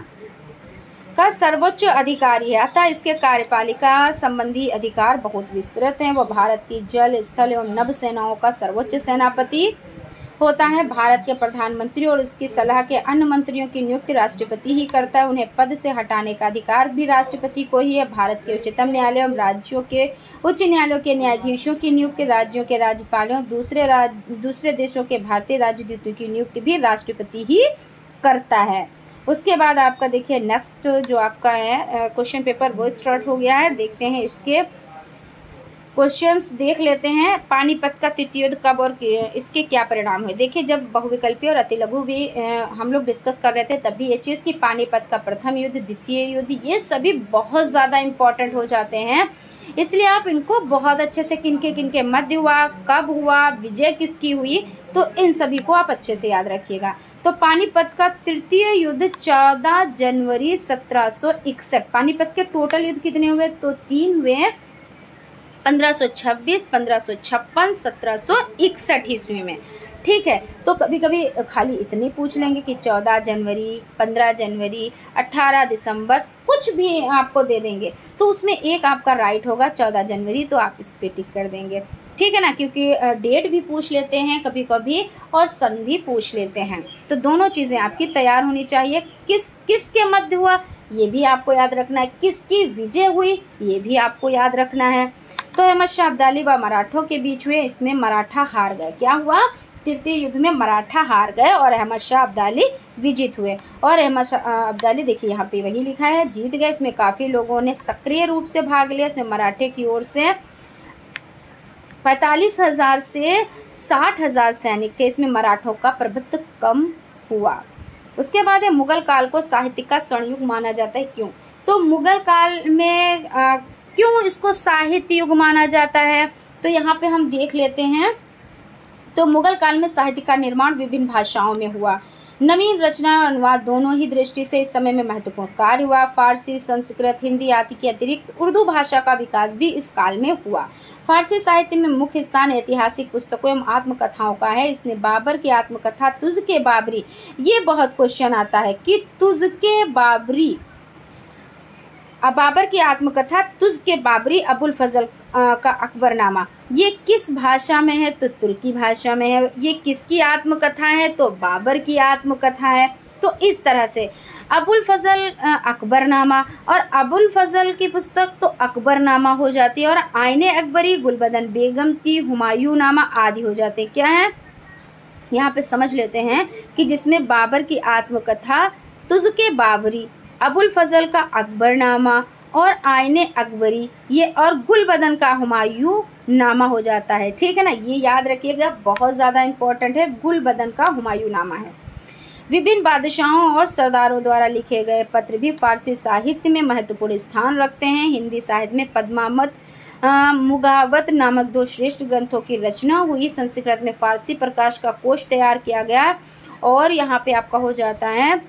का सर्वोच्च अधिकारी है, अतः इसके कार्यपालिका संबंधी अधिकार बहुत विस्तृत हैं। वह भारत की जल, स्थल एवं नभ सेनाओं का सर्वोच्च सेनापति होता है। भारत के प्रधानमंत्री और उसकी सलाह के अन्य मंत्रियों की नियुक्ति राष्ट्रपति ही करता है। उन्हें पद से हटाने का अधिकार भी राष्ट्रपति को ही है। भारत के उच्चतम न्यायालय एवं राज्यों के उच्च न्यायालयों के न्यायाधीशों की नियुक्ति, राज्यों के राज्यपालों, दूसरे देशों के भारतीय राजदूतों की नियुक्ति भी राष्ट्रपति ही करता है। उसके बाद आपका देखिए नेक्स्ट जो आपका है क्वेश्चन पेपर वो स्टार्ट हो गया है। देखते हैं इसके क्वेश्चंस, देख लेते हैं। पानीपत का तृतीय युद्ध कब और इसके क्या परिणाम हुए। देखिए जब बहुविकल्पी और अतिलघु भी हम लोग डिस्कस कर रहे थे तब भी ये चीज़ कि पानीपत का प्रथम युद्ध, द्वितीय युद्ध, ये सभी बहुत ज़्यादा इम्पॉर्टेंट हो जाते हैं। इसलिए आप इनको बहुत अच्छे से किनके मध्य हुआ, कब हुआ, विजय किसकी हुई, तो इन सभी को आप अच्छे से याद रखिएगा। तो पानीपत का तृतीय युद्ध 14 जनवरी 1761। पानीपत के टोटल युद्ध कितने हुए, तो 3 हुए, 1526, 1556, 1761 ईस्वी में, ठीक है। तो कभी कभी खाली इतने पूछ लेंगे कि 14 जनवरी, 15 जनवरी, 18 दिसंबर, कुछ भी आपको दे देंगे तो उसमें एक आपका राइट होगा 14 जनवरी, तो आप इस पे टिक कर देंगे, ठीक है ना। क्योंकि डेट भी पूछ लेते हैं कभी कभी और सन भी पूछ लेते हैं, तो दोनों चीज़ें आपकी तैयार होनी चाहिए। किसके मध्य हुआ ये भी आपको याद रखना है, किसकी विजय हुई ये भी आपको याद रखना है। तो तो अहमद शाह अब्दाली व मराठों के बीच हुए, इसमें मराठा हार गए। क्या हुआ? तृतीय युद्ध में मराठा हार गए और अहमद शाह अब्दाली विजित हुए। और अहमद शाह अब्दाली देखिए यहाँ पे वही लिखा है, जीत गए। इसमें काफ़ी लोगों ने सक्रिय रूप से भाग लिया। इसमें मराठे की ओर से 45,000 से 60,000 सैनिक थे। इसमें मराठों का प्रभुत्व कम हुआ। उसके बाद है मुगल काल को साहित्य का स्वर्ण युग माना जाता है। क्यों? तो मुगल काल में क्यों इसको साहित्य युग माना जाता है, तो यहाँ पे हम देख लेते हैं। तो मुगल काल में साहित्य का निर्माण विभिन्न भाषाओं में हुआ। नवीन रचना और अनुवाद दोनों ही दृष्टि से इस समय में महत्वपूर्ण कार्य हुआ। फारसी, संस्कृत, हिंदी आदि के अतिरिक्त उर्दू भाषा का विकास भी इस काल में हुआ। फारसी साहित्य में मुख्य स्थान ऐतिहासिक पुस्तकों एवं आत्मकथाओं का है। इसमें बाबर की आत्मकथा तुज़-ए बाबरी, ये बहुत क्वेश्चन आता है कि तुज़-ए बाबरी, बाबर की आत्मकथा तुज़-ए बाबरी, अबुल फजल का अकबरनामा, ये किस भाषा में है? तो तुर्की भाषा में है। ये किसकी आत्मकथा है? तो बाबर की आत्मकथा है। तो इस तरह से अबुल फजल अकबरनामा, और अबुल फजल की पुस्तक तो अकबरनामा हो जाती है, और आईने अकबरी गुलबदन बेगम की हुमायूंनामा आदि हो जाते हैं। क्या है? यहाँ पे समझ लेते हैं कि जिसमें बाबर की आत्मकथा तुज़-ए बाबरी, अबुल फजल का अकबरनामा और आईने अकबरी, ये और गुलबदन का हुमायूंनामा हो जाता है। ठीक है ना, ये याद रखिएगा, बहुत ज़्यादा इम्पोर्टेंट है। गुलबदन का हुमायूंनामा है। विभिन्न बादशाहों और सरदारों द्वारा लिखे गए पत्र भी फारसी साहित्य में महत्वपूर्ण स्थान रखते हैं। हिंदी साहित्य में पद्मावत, मुगावत नामक 2 श्रेष्ठ ग्रंथों की रचना हुई। संस्कृत में फारसी प्रकाश का कोश तैयार किया गया। और यहाँ पे आपका हो जाता है,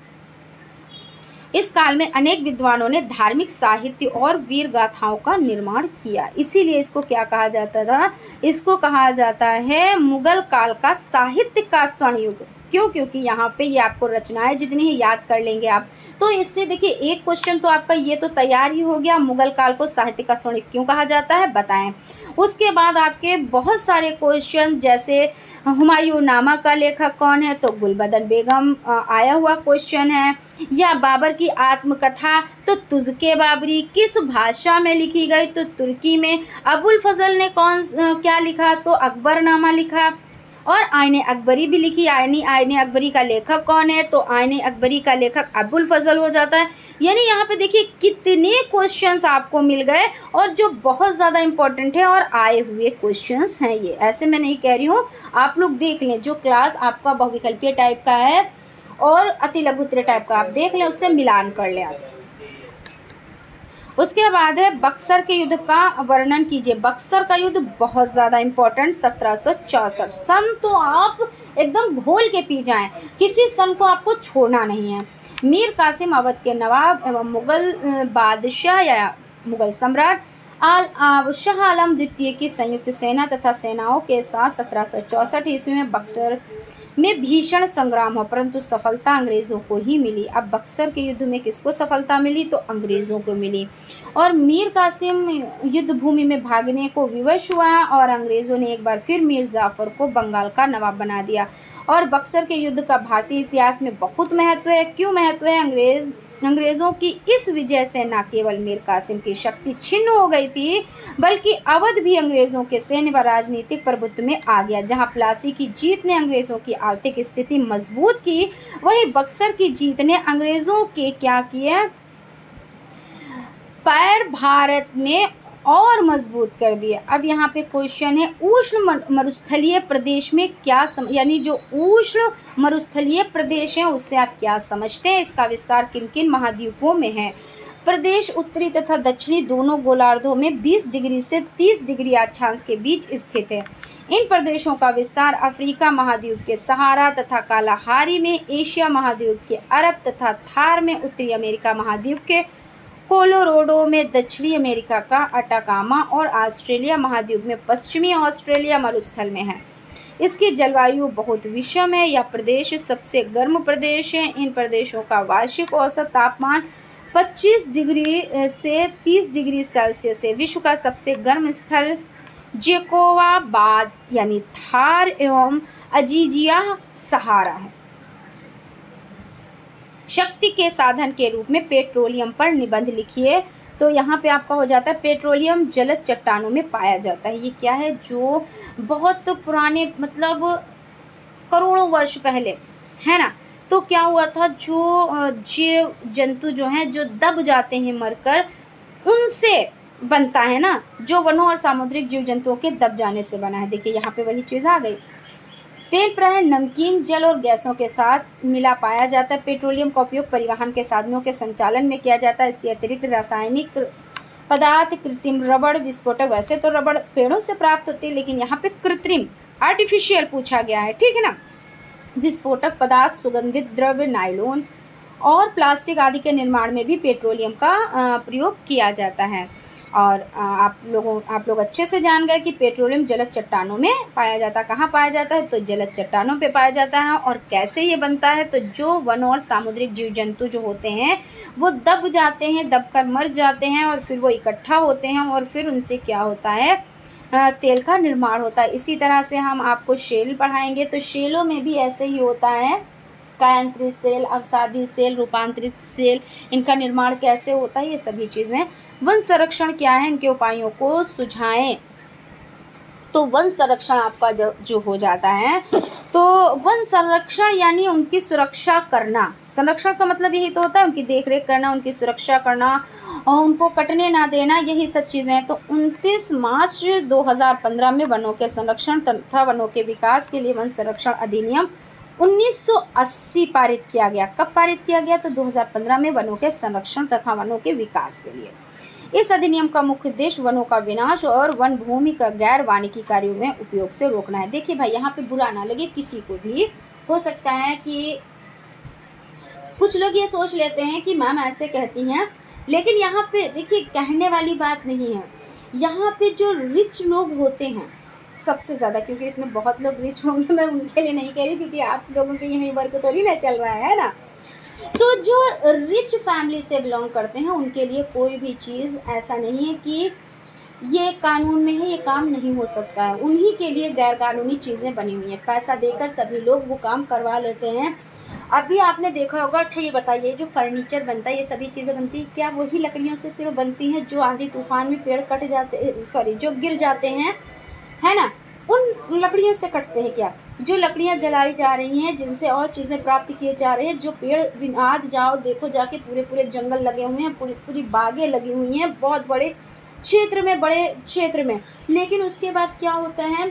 इस काल में अनेक विद्वानों ने धार्मिक साहित्य और वीर गाथाओं का निर्माण किया। इसीलिए इसको क्या कहा जाता था? इसको कहा जाता है मुगल काल का साहित्य का स्वर्ण युग। क्यों? क्योंकि यहाँ पे ये आपको रचनाएं जितनी है याद कर लेंगे आप, तो इससे देखिए एक क्वेश्चन तो आपका ये तो तैयार ही हो गया। मुगल काल को साहित्य का स्वर्ण युग क्यों कहा जाता है, बताएं। उसके बाद आपके बहुत सारे क्वेश्चन, जैसे हुमायूंनामा का लेखक कौन है? तो गुलबदन बेगम आया हुआ क्वेश्चन है। या बाबर की आत्मकथा तो तुज़-ए बाबरी किस भाषा में लिखी गई? तो तुर्की में। अबुल फजल ने क्या लिखा? तो अकबरनामा लिखा। और आईने अकबरी भी लिखी। आईने अकबरी का लेखक कौन है? तो आईने अकबरी का लेखक अबुल फजल हो जाता है। यानी यहाँ पे देखिए कितने क्वेश्चंस आपको मिल गए, और जो बहुत ज़्यादा इम्पोर्टेंट है और आए हुए क्वेश्चंस हैं ये। ऐसे मैं नहीं कह रही हूँ, आप लोग देख लें। जो क्लास आपका बहुविकल्पीय टाइप का है और अति लघु उत्तरीय टाइप का, आप देख लें, उससे मिलान कर लें आप। उसके बाद है बक्सर के युद्ध का वर्णन कीजिए। बक्सर का युद्ध बहुत ज़्यादा इम्पोर्टेंट, 1764 सन तो आप एकदम घोल के पी जाएं, किसी सन को आपको छोड़ना नहीं है। मीर कासिम अवध के नवाब एवं मुगल बादशाह या मुगल सम्राट शाह आलम द्वितीय की संयुक्त सेना तथा सेनाओं के साथ 1764 ईस्वी में बक्सर में भीषण संग्राम हो, परंतु सफलता अंग्रेज़ों को ही मिली। अब बक्सर के युद्ध में किसको सफलता मिली? तो अंग्रेज़ों को मिली। और मीर कासिम युद्ध भूमि में भागने को विवश हुआ और अंग्रेज़ों ने एक बार फिर मीर जाफ़र को बंगाल का नवाब बना दिया। और बक्सर के युद्ध का भारतीय इतिहास में बहुत महत्व है। क्यों महत्व है? अंग्रेज़ों की इस विजय से न केवल मीर कासिम की शक्ति छिन्न हो गई थी, बल्कि अवध भी अंग्रेज़ों के सैन्य व राजनीतिक प्रभुत्व में आ गया। जहां प्लासी की जीत ने अंग्रेज़ों की आर्थिक स्थिति मजबूत की, वहीं बक्सर की जीत ने अंग्रेज़ों के क्या किए? पैर भारत में और मजबूत कर दिए। अब यहाँ पे क्वेश्चन है, उष्ण मरुस्थलीय प्रदेश में क्या यानी जो उष्ण मरुस्थलीय प्रदेश है उससे आप क्या समझते हैं? इसका विस्तार किन किन महाद्वीपों में है? प्रदेश उत्तरी तथा दक्षिणी दोनों गोलार्धों में 20 डिग्री से 30 डिग्री अक्षांश के बीच स्थित है। इन प्रदेशों का विस्तार अफ्रीका महाद्वीप के सहारा तथा कालाहारी में, एशिया महाद्वीप के अरब तथा थार में, उत्तरी अमेरिका महाद्वीप के कोलोराडो में, दक्षिणी अमेरिका का अटाकामा और ऑस्ट्रेलिया महाद्वीप में पश्चिमी ऑस्ट्रेलिया मरुस्थल में है। इसकी जलवायु बहुत विषम है। यह प्रदेश सबसे गर्म प्रदेश है। इन प्रदेशों का वार्षिक औसत तापमान 25 डिग्री से 30 डिग्री सेल्सियस है। विश्व का सबसे गर्म स्थल जैकोबाबाद यानी थार एवं अजीजिया सहारा है। शक्ति के साधन के रूप में पेट्रोलियम पर निबंध लिखिए। तो यहाँ पे आपका हो जाता है पेट्रोलियम जलद चट्टानों में पाया जाता है। ये क्या है, जो बहुत पुराने मतलब करोड़ों वर्ष पहले, है ना, तो क्या हुआ था, जो जीव जंतु जो हैं जो दब जाते हैं मरकर, उनसे बनता है ना, जो वनों और सामुद्रिक जीव जंतुओं के दब जाने से बना है। देखिए यहाँ पे वही चीज़ आ गई। तेल प्रायः नमकीन जल और गैसों के साथ मिला पाया जाता है। पेट्रोलियम का उपयोग परिवहन के साधनों के संचालन में किया जाता है। इसके अतिरिक्त रासायनिक पदार्थ, कृत्रिम रबड़, विस्फोटक, वैसे तो रबड़ पेड़ों से प्राप्त होती है, लेकिन यहाँ पे कृत्रिम आर्टिफिशियल पूछा गया है, ठीक है ना, विस्फोटक पदार्थ, सुगंधित द्रव्य, नायलॉन और प्लास्टिक आदि के निर्माण में भी पेट्रोलियम का प्रयोग किया जाता है। और आप लोग अच्छे से जान गए कि पेट्रोलियम जलद चट्टानों में पाया जाता है। कहाँ पाया जाता है, तो जलद चट्टानों पे पाया जाता है। और कैसे ये बनता है, तो जो वन और सामुद्रिक जीव जंतु जो होते हैं वो दब जाते हैं, दब कर मर जाते हैं, और फिर वो इकट्ठा होते हैं, और फिर उनसे क्या होता है, तेल का निर्माण होता है। इसी तरह से हम आपको शेल पढ़ाएंगे, तो शेलों में भी ऐसे ही होता है, कायांतरित सेल, अवसादी सेल, रूपांतरित सेल, इनका निर्माण कैसे होता है, ये सभी चीज़ें। वन संरक्षण क्या है, इनके उपायों को सुझाएं। तो वन संरक्षण आपका जो हो जाता है, तो वन संरक्षण यानी उनकी सुरक्षा करना। संरक्षण का मतलब यही तो होता है, उनकी देखरेख करना, उनकी सुरक्षा करना, और उनको कटने ना देना, यही सब चीज़ें हैं। तो 29 मार्च 2015 में वनों के संरक्षण तथा वनों के विकास के लिए वन संरक्षण अधिनियम 1980 पारित किया गया। कब पारित किया गया, तो 2015 में वनों के संरक्षण तथा वनों के विकास के लिए। इस अधिनियम का मुख्य उद्देश्य वनों का विनाश और वन भूमि का गैर वानिकी कार्यों में उपयोग से रोकना है। देखिए भाई, यहाँ पे बुरा ना लगे किसी को भी, हो सकता है कि कुछ लोग ये सोच लेते हैं कि मैम ऐसे कहती हैं, लेकिन यहाँ पे देखिए कहने वाली बात नहीं है। यहाँ पे जो रिच लोग होते हैं सबसे ज़्यादा, क्योंकि इसमें बहुत लोग रिच होंगे, मैं उनके लिए नहीं कह रही, क्योंकि आप लोगों के यहीं वर्क तो नहीं ना चल रहा है ना। तो जो रिच फैमिली से बिलोंग करते हैं उनके लिए कोई भी चीज़ ऐसा नहीं है कि ये कानून में है, ये काम नहीं हो सकता है। उन्हीं के लिए गैर कानूनी चीज़ें बनी हुई हैं, पैसा देकर सभी लोग वो काम करवा लेते हैं। अभी आपने देखा होगा, अच्छा ये बताइए, जो फर्नीचर बनता है, ये सभी चीज़ें बनती हैं, क्या वही लकड़ियों से सिर्फ बनती हैं जो आंधी तूफान में पेड़ कट जाते, सॉरी जो गिर जाते हैं, है ना, उन लकड़ियों से कटते हैं क्या? जो लकड़ियां जलाई जा रही हैं, जिनसे और चीज़ें प्राप्त किए जा रहे हैं, जो पेड़ आज जाओ देखो जाके पूरे जंगल लगे हुए हैं, पूरी बागें लगी हुई हैं बहुत बड़े क्षेत्र में, लेकिन उसके बाद क्या होता है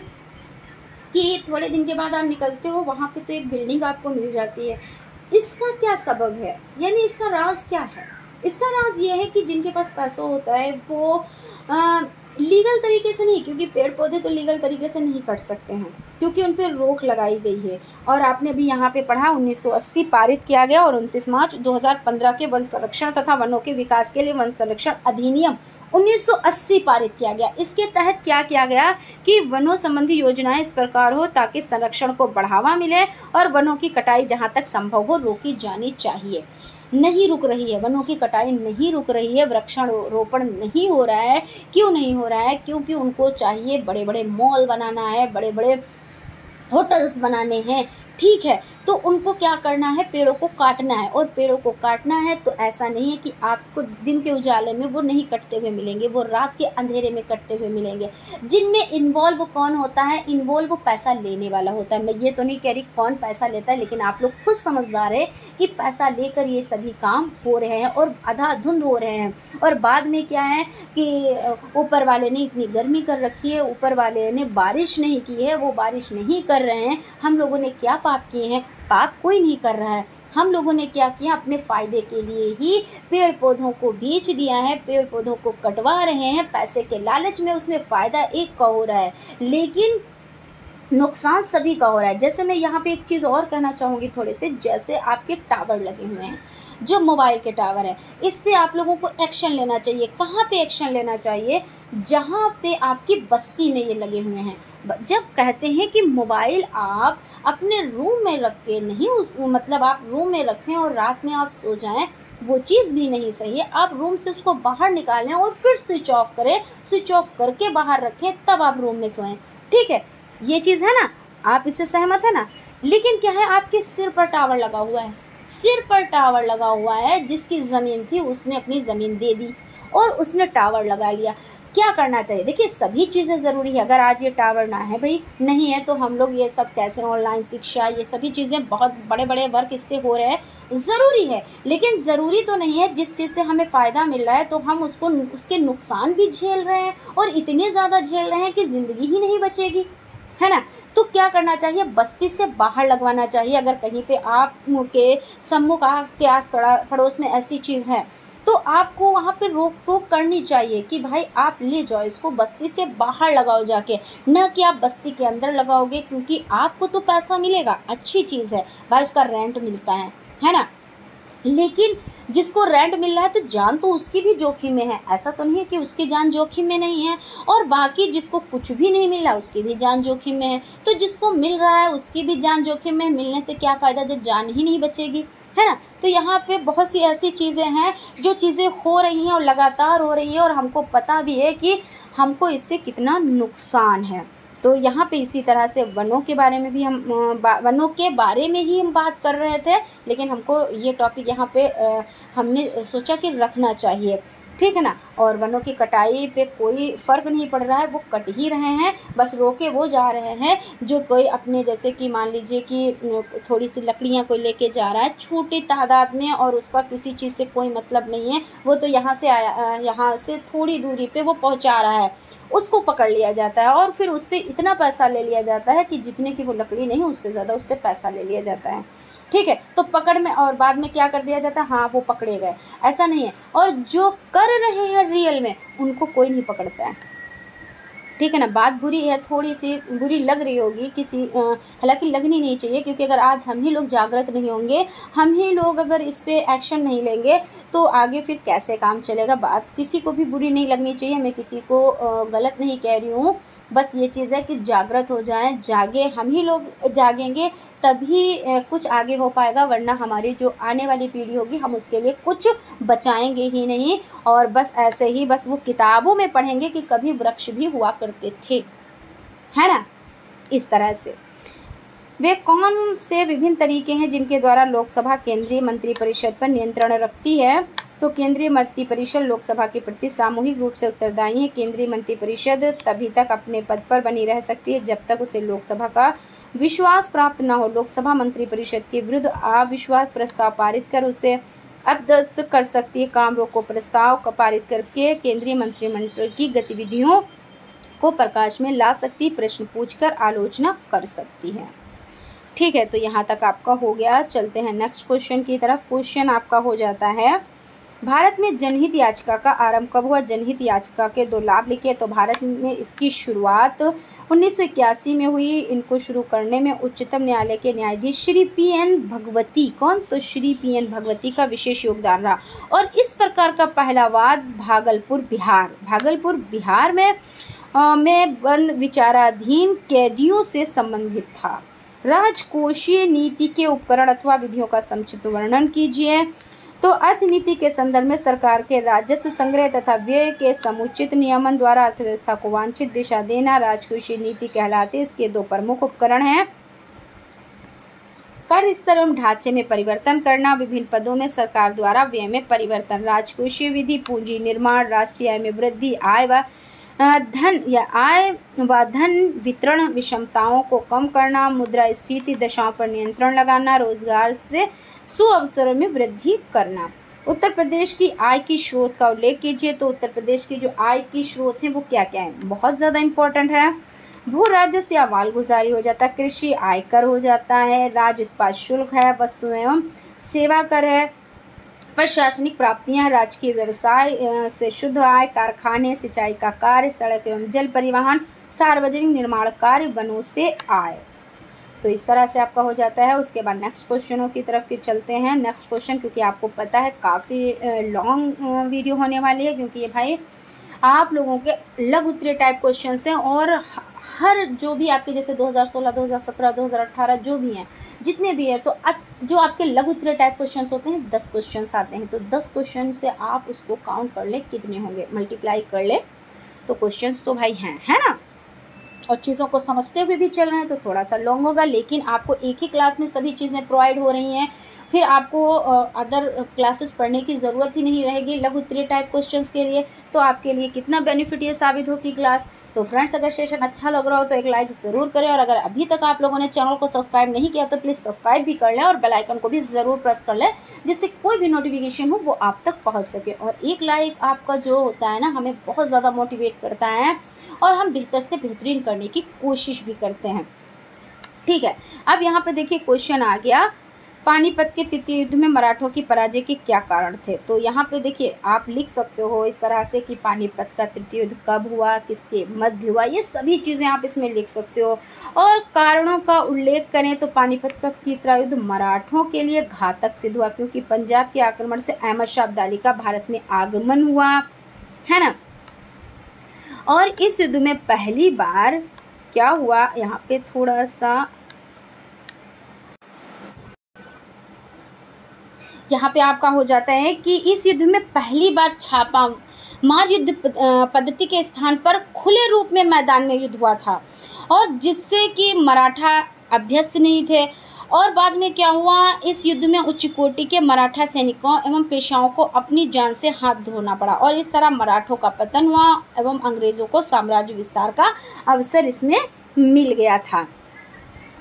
कि थोड़े दिन के बाद आप निकलते हो, वहाँ पे तो एक बिल्डिंग आपको मिल जाती है। इसका क्या सबब है, यानी इसका राज क्या है? इसका राज ये है कि जिनके पास पैसा होता है वो लीगल तरीके से नहीं, क्योंकि पेड़ पौधे तो लीगल तरीके से नहीं कट सकते हैं, क्योंकि उन पर रोक लगाई गई है। और आपने अभी यहाँ पे पढ़ा 1980 पारित किया गया, और 29 मार्च 2015 के वन संरक्षण तथा वनों के विकास के लिए वन संरक्षण अधिनियम 1980 पारित किया गया। इसके तहत क्या किया गया कि वनों संबंधी योजनाएं इस प्रकार हो ताकि संरक्षण को बढ़ावा मिले और वनों की कटाई जहाँ तक संभव हो रोकी जानी चाहिए। नहीं रुक रही है, वनों की कटाई नहीं रुक रही है, वृक्षारोपण नहीं हो रहा है। क्यों नहीं हो रहा है? क्योंकि उनको चाहिए बड़े बड़े मॉल बनाना है, बड़े बड़े होटल्स बनाने हैं, ठीक है, तो उनको क्या करना है, पेड़ों को काटना है। और पेड़ों को काटना है तो ऐसा नहीं है कि आपको दिन के उजाले में वो नहीं कटते हुए मिलेंगे, वो रात के अंधेरे में कटते हुए मिलेंगे। जिनमें इन्वॉल्व कौन होता है? इन्वॉल्व पैसा लेने वाला होता है। मैं ये तो नहीं कह रही कौन पैसा लेता है, लेकिन आप लोग खुद समझदार है कि पैसा लेकर ये सभी काम हो रहे हैं और अंधाधुंध हो रहे हैं। और बाद में क्या है कि ऊपर वाले ने इतनी गर्मी कर रखी है, ऊपर वाले ने बारिश नहीं की है, वो बारिश नहीं कर रहे हैं। हम लोगों ने क्या पाप किए हैं? पाप कोई नहीं कर रहा है। हम लोगों ने क्या किया? अपने फ़ायदे के लिए ही पेड़ पौधों को बेच दिया है, पेड़ पौधों को कटवा रहे हैं पैसे के लालच में। उसमें फ़ायदा एक का हो रहा है, लेकिन नुकसान सभी का हो रहा है। जैसे मैं यहाँ पे एक चीज़ और कहना चाहूँगी थोड़े से, जैसे आपके टावर लगे हुए हैं, जो मोबाइल के टावर है, इस पे आप लोगों को एक्शन लेना चाहिए। कहाँ पे एक्शन लेना चाहिए? जहाँ पे आपकी बस्ती में ये लगे हुए हैं। जब कहते हैं कि मोबाइल आप अपने रूम में रख के नहीं, मतलब आप रूम में रखें और रात में आप सो जाएं, वो चीज़ भी नहीं सही है। आप रूम से उसको बाहर निकालें और फिर स्विच ऑफ करें, स्विच ऑफ करके बाहर रखें, तब आप रूम में सोएं, ठीक है? ये चीज़ है ना, आप इससे सहमत है ना? लेकिन क्या है, आपके सिर पर टावर लगा हुआ है, सिर पर टावर लगा हुआ है, जिसकी ज़मीन थी उसने अपनी ज़मीन दे दी, और उसने टावर लगा लिया। क्या करना चाहिए? देखिए सभी चीज़ें ज़रूरी है। अगर आज ये टावर ना है भाई, नहीं है, तो हम लोग ये सब कैसे, ऑनलाइन शिक्षा, ये सभी चीज़ें, बहुत बड़े बड़े वर्क इससे हो रहे हैं, ज़रूरी है। लेकिन ज़रूरी तो नहीं है जिस चीज़ से हमें फ़ायदा मिल रहा है तो हम उसको, उसके नुकसान भी झेल रहे हैं, और इतने ज़्यादा झेल रहे हैं कि ज़िंदगी ही नहीं बचेगी, है ना। तो क्या करना चाहिए? बस्ती से बाहर लगवाना चाहिए। अगर कहीं पे आप के सम्मुख, आपके आस पड़ोस में ऐसी चीज़ है तो आपको वहाँ पे रोक टोक करनी चाहिए कि भाई आप ले जाओ इसको, बस्ती से बाहर लगाओ जाके, न कि आप बस्ती के अंदर लगाओगे, क्योंकि आपको तो पैसा मिलेगा, अच्छी चीज़ है भाई, उसका रेंट मिलता है ना। लेकिन जिसको रेंट मिल रहा है तो जान तो उसकी भी जोखिम में है, ऐसा तो नहीं है कि उसकी जान जोखिम में नहीं है, और बाकी जिसको कुछ भी नहीं मिल रहा उसकी भी जान जोखिम में है। तो जिसको मिल रहा है उसकी भी जान जोखिम में, मिलने से क्या फ़ायदा जब जान ही नहीं बचेगी, है ना। तो यहाँ पे बहुत सी ऐसी चीज़ें हैं जो चीज़ें हो रही हैं और लगातार हो रही हैं, और हमको पता भी है कि हमको इससे कितना नुकसान है। तो यहाँ पे इसी तरह से वनों के बारे में भी हम वनों के बारे में ही हम बात कर रहे थे, लेकिन हमको ये टॉपिक यहाँ पे हमने सोचा कि रखना चाहिए, ठीक है ना। और वनों की कटाई पे कोई फ़र्क नहीं पड़ रहा है, वो कट ही रहे हैं, बस रोके वो जा रहे हैं जो कोई अपने, जैसे कि मान लीजिए कि थोड़ी सी लकड़ियाँ कोई लेके जा रहा है छोटी तादाद में, और उसका किसी चीज़ से कोई मतलब नहीं है, वो तो यहाँ से आया, यहाँ से थोड़ी दूरी पे वो पहुँचा रहा है, उसको पकड़ लिया जाता है, और फिर उससे इतना पैसा ले लिया जाता है कि जितने की वो लकड़ी नहीं, उससे ज़्यादा उससे पैसा ले लिया जाता है, ठीक है। तो पकड़ में, और बाद में क्या कर दिया जाता है, हाँ वो पकड़े गए, ऐसा नहीं है। और जो कर रहे हैं रियल में उनको कोई नहीं पकड़ता है, ठीक है ना। बात बुरी है, थोड़ी सी बुरी लग रही होगी किसी, हालांकि लगनी नहीं चाहिए, क्योंकि अगर आज हम ही लोग जागृत नहीं होंगे, हम ही लोग अगर इस पे एक्शन नहीं लेंगे तो आगे फिर कैसे काम चलेगा। बात किसी को भी बुरी नहीं लगनी चाहिए, मैं किसी को गलत नहीं कह रही हूँ, बस ये चीज़ है कि जागृत हो जाएं, जागे, हम ही लोग जागेंगे तभी कुछ आगे हो पाएगा, वरना हमारी जो आने वाली पीढ़ी होगी हम उसके लिए कुछ बचाएंगे ही नहीं। और बस ऐसे ही, बस वो किताबों में पढ़ेंगे कि कभी वृक्ष भी हुआ करते थे, है ना, इस तरह से। वे कौन से विभिन्न तरीके हैं जिनके द्वारा लोकसभा केंद्रीय मंत्रिपरिषद पर नियंत्रण रखती है? तो केंद्रीय मंत्रिपरिषद लोकसभा के प्रति सामूहिक रूप से उत्तरदायी है। केंद्रीय मंत्रिपरिषद तभी तक अपने पद पर बनी रह सकती है जब तक उसे लोकसभा का विश्वास प्राप्त न हो। लोकसभा मंत्रिपरिषद के विरुद्ध अविश्वास प्रस्ताव पारित कर उसे अपदस्थ कर सकती है। काम रोको प्रस्ताव पारित करके केंद्रीय मंत्रिमंडल की गतिविधियों को प्रकाश में ला सकती, प्रश्न पूछकर आलोचना कर सकती है, ठीक है। तो यहाँ तक आपका हो गया। चलते हैं नेक्स्ट क्वेश्चन की तरफ। क्वेश्चन आपका हो जाता है, भारत में जनहित याचिका का आरंभ कब हुआ? जनहित याचिका के 2 लाभ लिखे। तो भारत में इसकी शुरुआत 1981 में हुई। इनको शुरू करने में उच्चतम न्यायालय के न्यायाधीश श्री पी.एन. भगवती, कौन? तो श्री पी.एन. भगवती का विशेष योगदान रहा। और इस प्रकार का पहला वाद भागलपुर बिहार में बंद विचाराधीन कैदियों से संबंधित था। राजकोषीय नीति के उपकरण अथवा विधियों का संक्षिप्त वर्णन कीजिए। तो अर्थनीति के संदर्भ में सरकार के राजस्व संग्रह तथा व्यय के समुचित नियमन द्वारा अर्थव्यवस्था को वांछित दिशा देना राजकोषीय नीति कहलाते। इसके 2 प्रमुख उपकरण हैं, कर स्तर एवं ढांचे में परिवर्तन करना, विभिन्न पदों में सरकार द्वारा व्यय में परिवर्तन। राजकोषीय विधि पूंजी निर्माण, राष्ट्रीय आय में वृद्धि, आय व धन वितरण विषमताओं को कम करना, मुद्रास्फीति दशाओं पर नियंत्रण लगाना, रोजगार से सुअवसरों में वृद्धि करना। उत्तर प्रदेश की आय की स्रोत का उल्लेख कीजिए। तो उत्तर प्रदेश की जो आय की स्रोत हैं वो क्या क्या है? बहुत ज़्यादा इम्पोर्टेंट है। भू राजस्व या मालगुजारी हो जाता है, कृषि आयकर हो जाता है, राज्य उत्पाद शुल्क है, वस्तु एवं सेवा कर है, प्रशासनिक प्राप्तियां, राजकीय व्यवसाय से शुद्ध आय, कारखाने, सिंचाई का कार्य, सड़क एवं जल परिवहन, सार्वजनिक निर्माण कार्य, वनों से आय। तो इस तरह से आपका हो जाता है। उसके बाद नेक्स्ट क्वेश्चनों की तरफ के चलते हैं। नेक्स्ट क्वेश्चन, क्योंकि आपको पता है काफ़ी लॉन्ग वीडियो होने वाली है, क्योंकि ये भाई आप लोगों के लघु उत्तरीय टाइप क्वेश्चंस हैं, और हर जो भी आपके जैसे 2016, 2017, 2018 जो भी हैं, जितने भी हैं, तो जो आपके लघु उत्तरीय टाइप क्वेश्चंस होते हैं 10 क्वेश्चंस आते हैं। तो 10 क्वेश्चन से आप उसको काउंट कर ले कितने होंगे, मल्टीप्लाई कर ले, तो क्वेश्चंस तो भाई हैं, है ना। और चीज़ों को समझते हुए भी चल रहे हैं तो थोड़ा सा लॉन्ग होगा, लेकिन आपको एक ही क्लास में सभी चीज़ें प्रोवाइड हो रही हैं। फिर आपको अदर क्लासेस पढ़ने की ज़रूरत ही नहीं रहेगी लघु उत्तरीय टाइप क्वेश्चंस के लिए। तो आपके लिए कितना बेनिफिट ये साबित होगी क्लास। तो फ्रेंड्स, अगर सेशन अच्छा लग रहा हो तो एक लाइक ज़रूर करें, और अगर अभी तक आप लोगों ने चैनल को सब्सक्राइब नहीं किया तो प्लीज़ सब्सक्राइब भी कर लें और बेल आइकन को भी ज़रूर प्रेस कर लें, जिससे कोई भी नोटिफिकेशन हो वो आप तक पहुँच सके। और एक लाइक आपका जो होता है ना, हमें बहुत ज़्यादा मोटिवेट करता है और हम बेहतर से बेहतरीन करने की कोशिश भी करते हैं। ठीक है, अब यहाँ पे देखिए क्वेश्चन आ गया, पानीपत के तृतीय युद्ध में मराठों की पराजय के क्या कारण थे। तो यहाँ पे देखिए आप लिख सकते हो इस तरह से कि पानीपत का तृतीय युद्ध कब हुआ, किसके मध्य हुआ, ये सभी चीज़ें आप इसमें लिख सकते हो। और कारणों का उल्लेख करें तो पानीपत का तीसरा युद्ध मराठों के लिए घातक सिद्ध हुआ, क्योंकि पंजाब के आक्रमण से अहमद शाह अब्दाली का भारत में आगमन हुआ, है ना। और इस युद्ध में पहली बार क्या हुआ, यहाँ पे थोड़ा सा यहाँ पे आपका हो जाता है कि इस युद्ध में पहली बार छापा मार युद्ध पद्धति के स्थान पर खुले रूप में मैदान में युद्ध हुआ था, और जिससे कि मराठा अभ्यस्त नहीं थे। और बाद में क्या हुआ, इस युद्ध में उच्च कोटि के मराठा सैनिकों एवं पेशवाओं को अपनी जान से हाथ धोना पड़ा, और इस तरह मराठों का पतन हुआ एवं अंग्रेज़ों को साम्राज्य विस्तार का अवसर इसमें मिल गया था।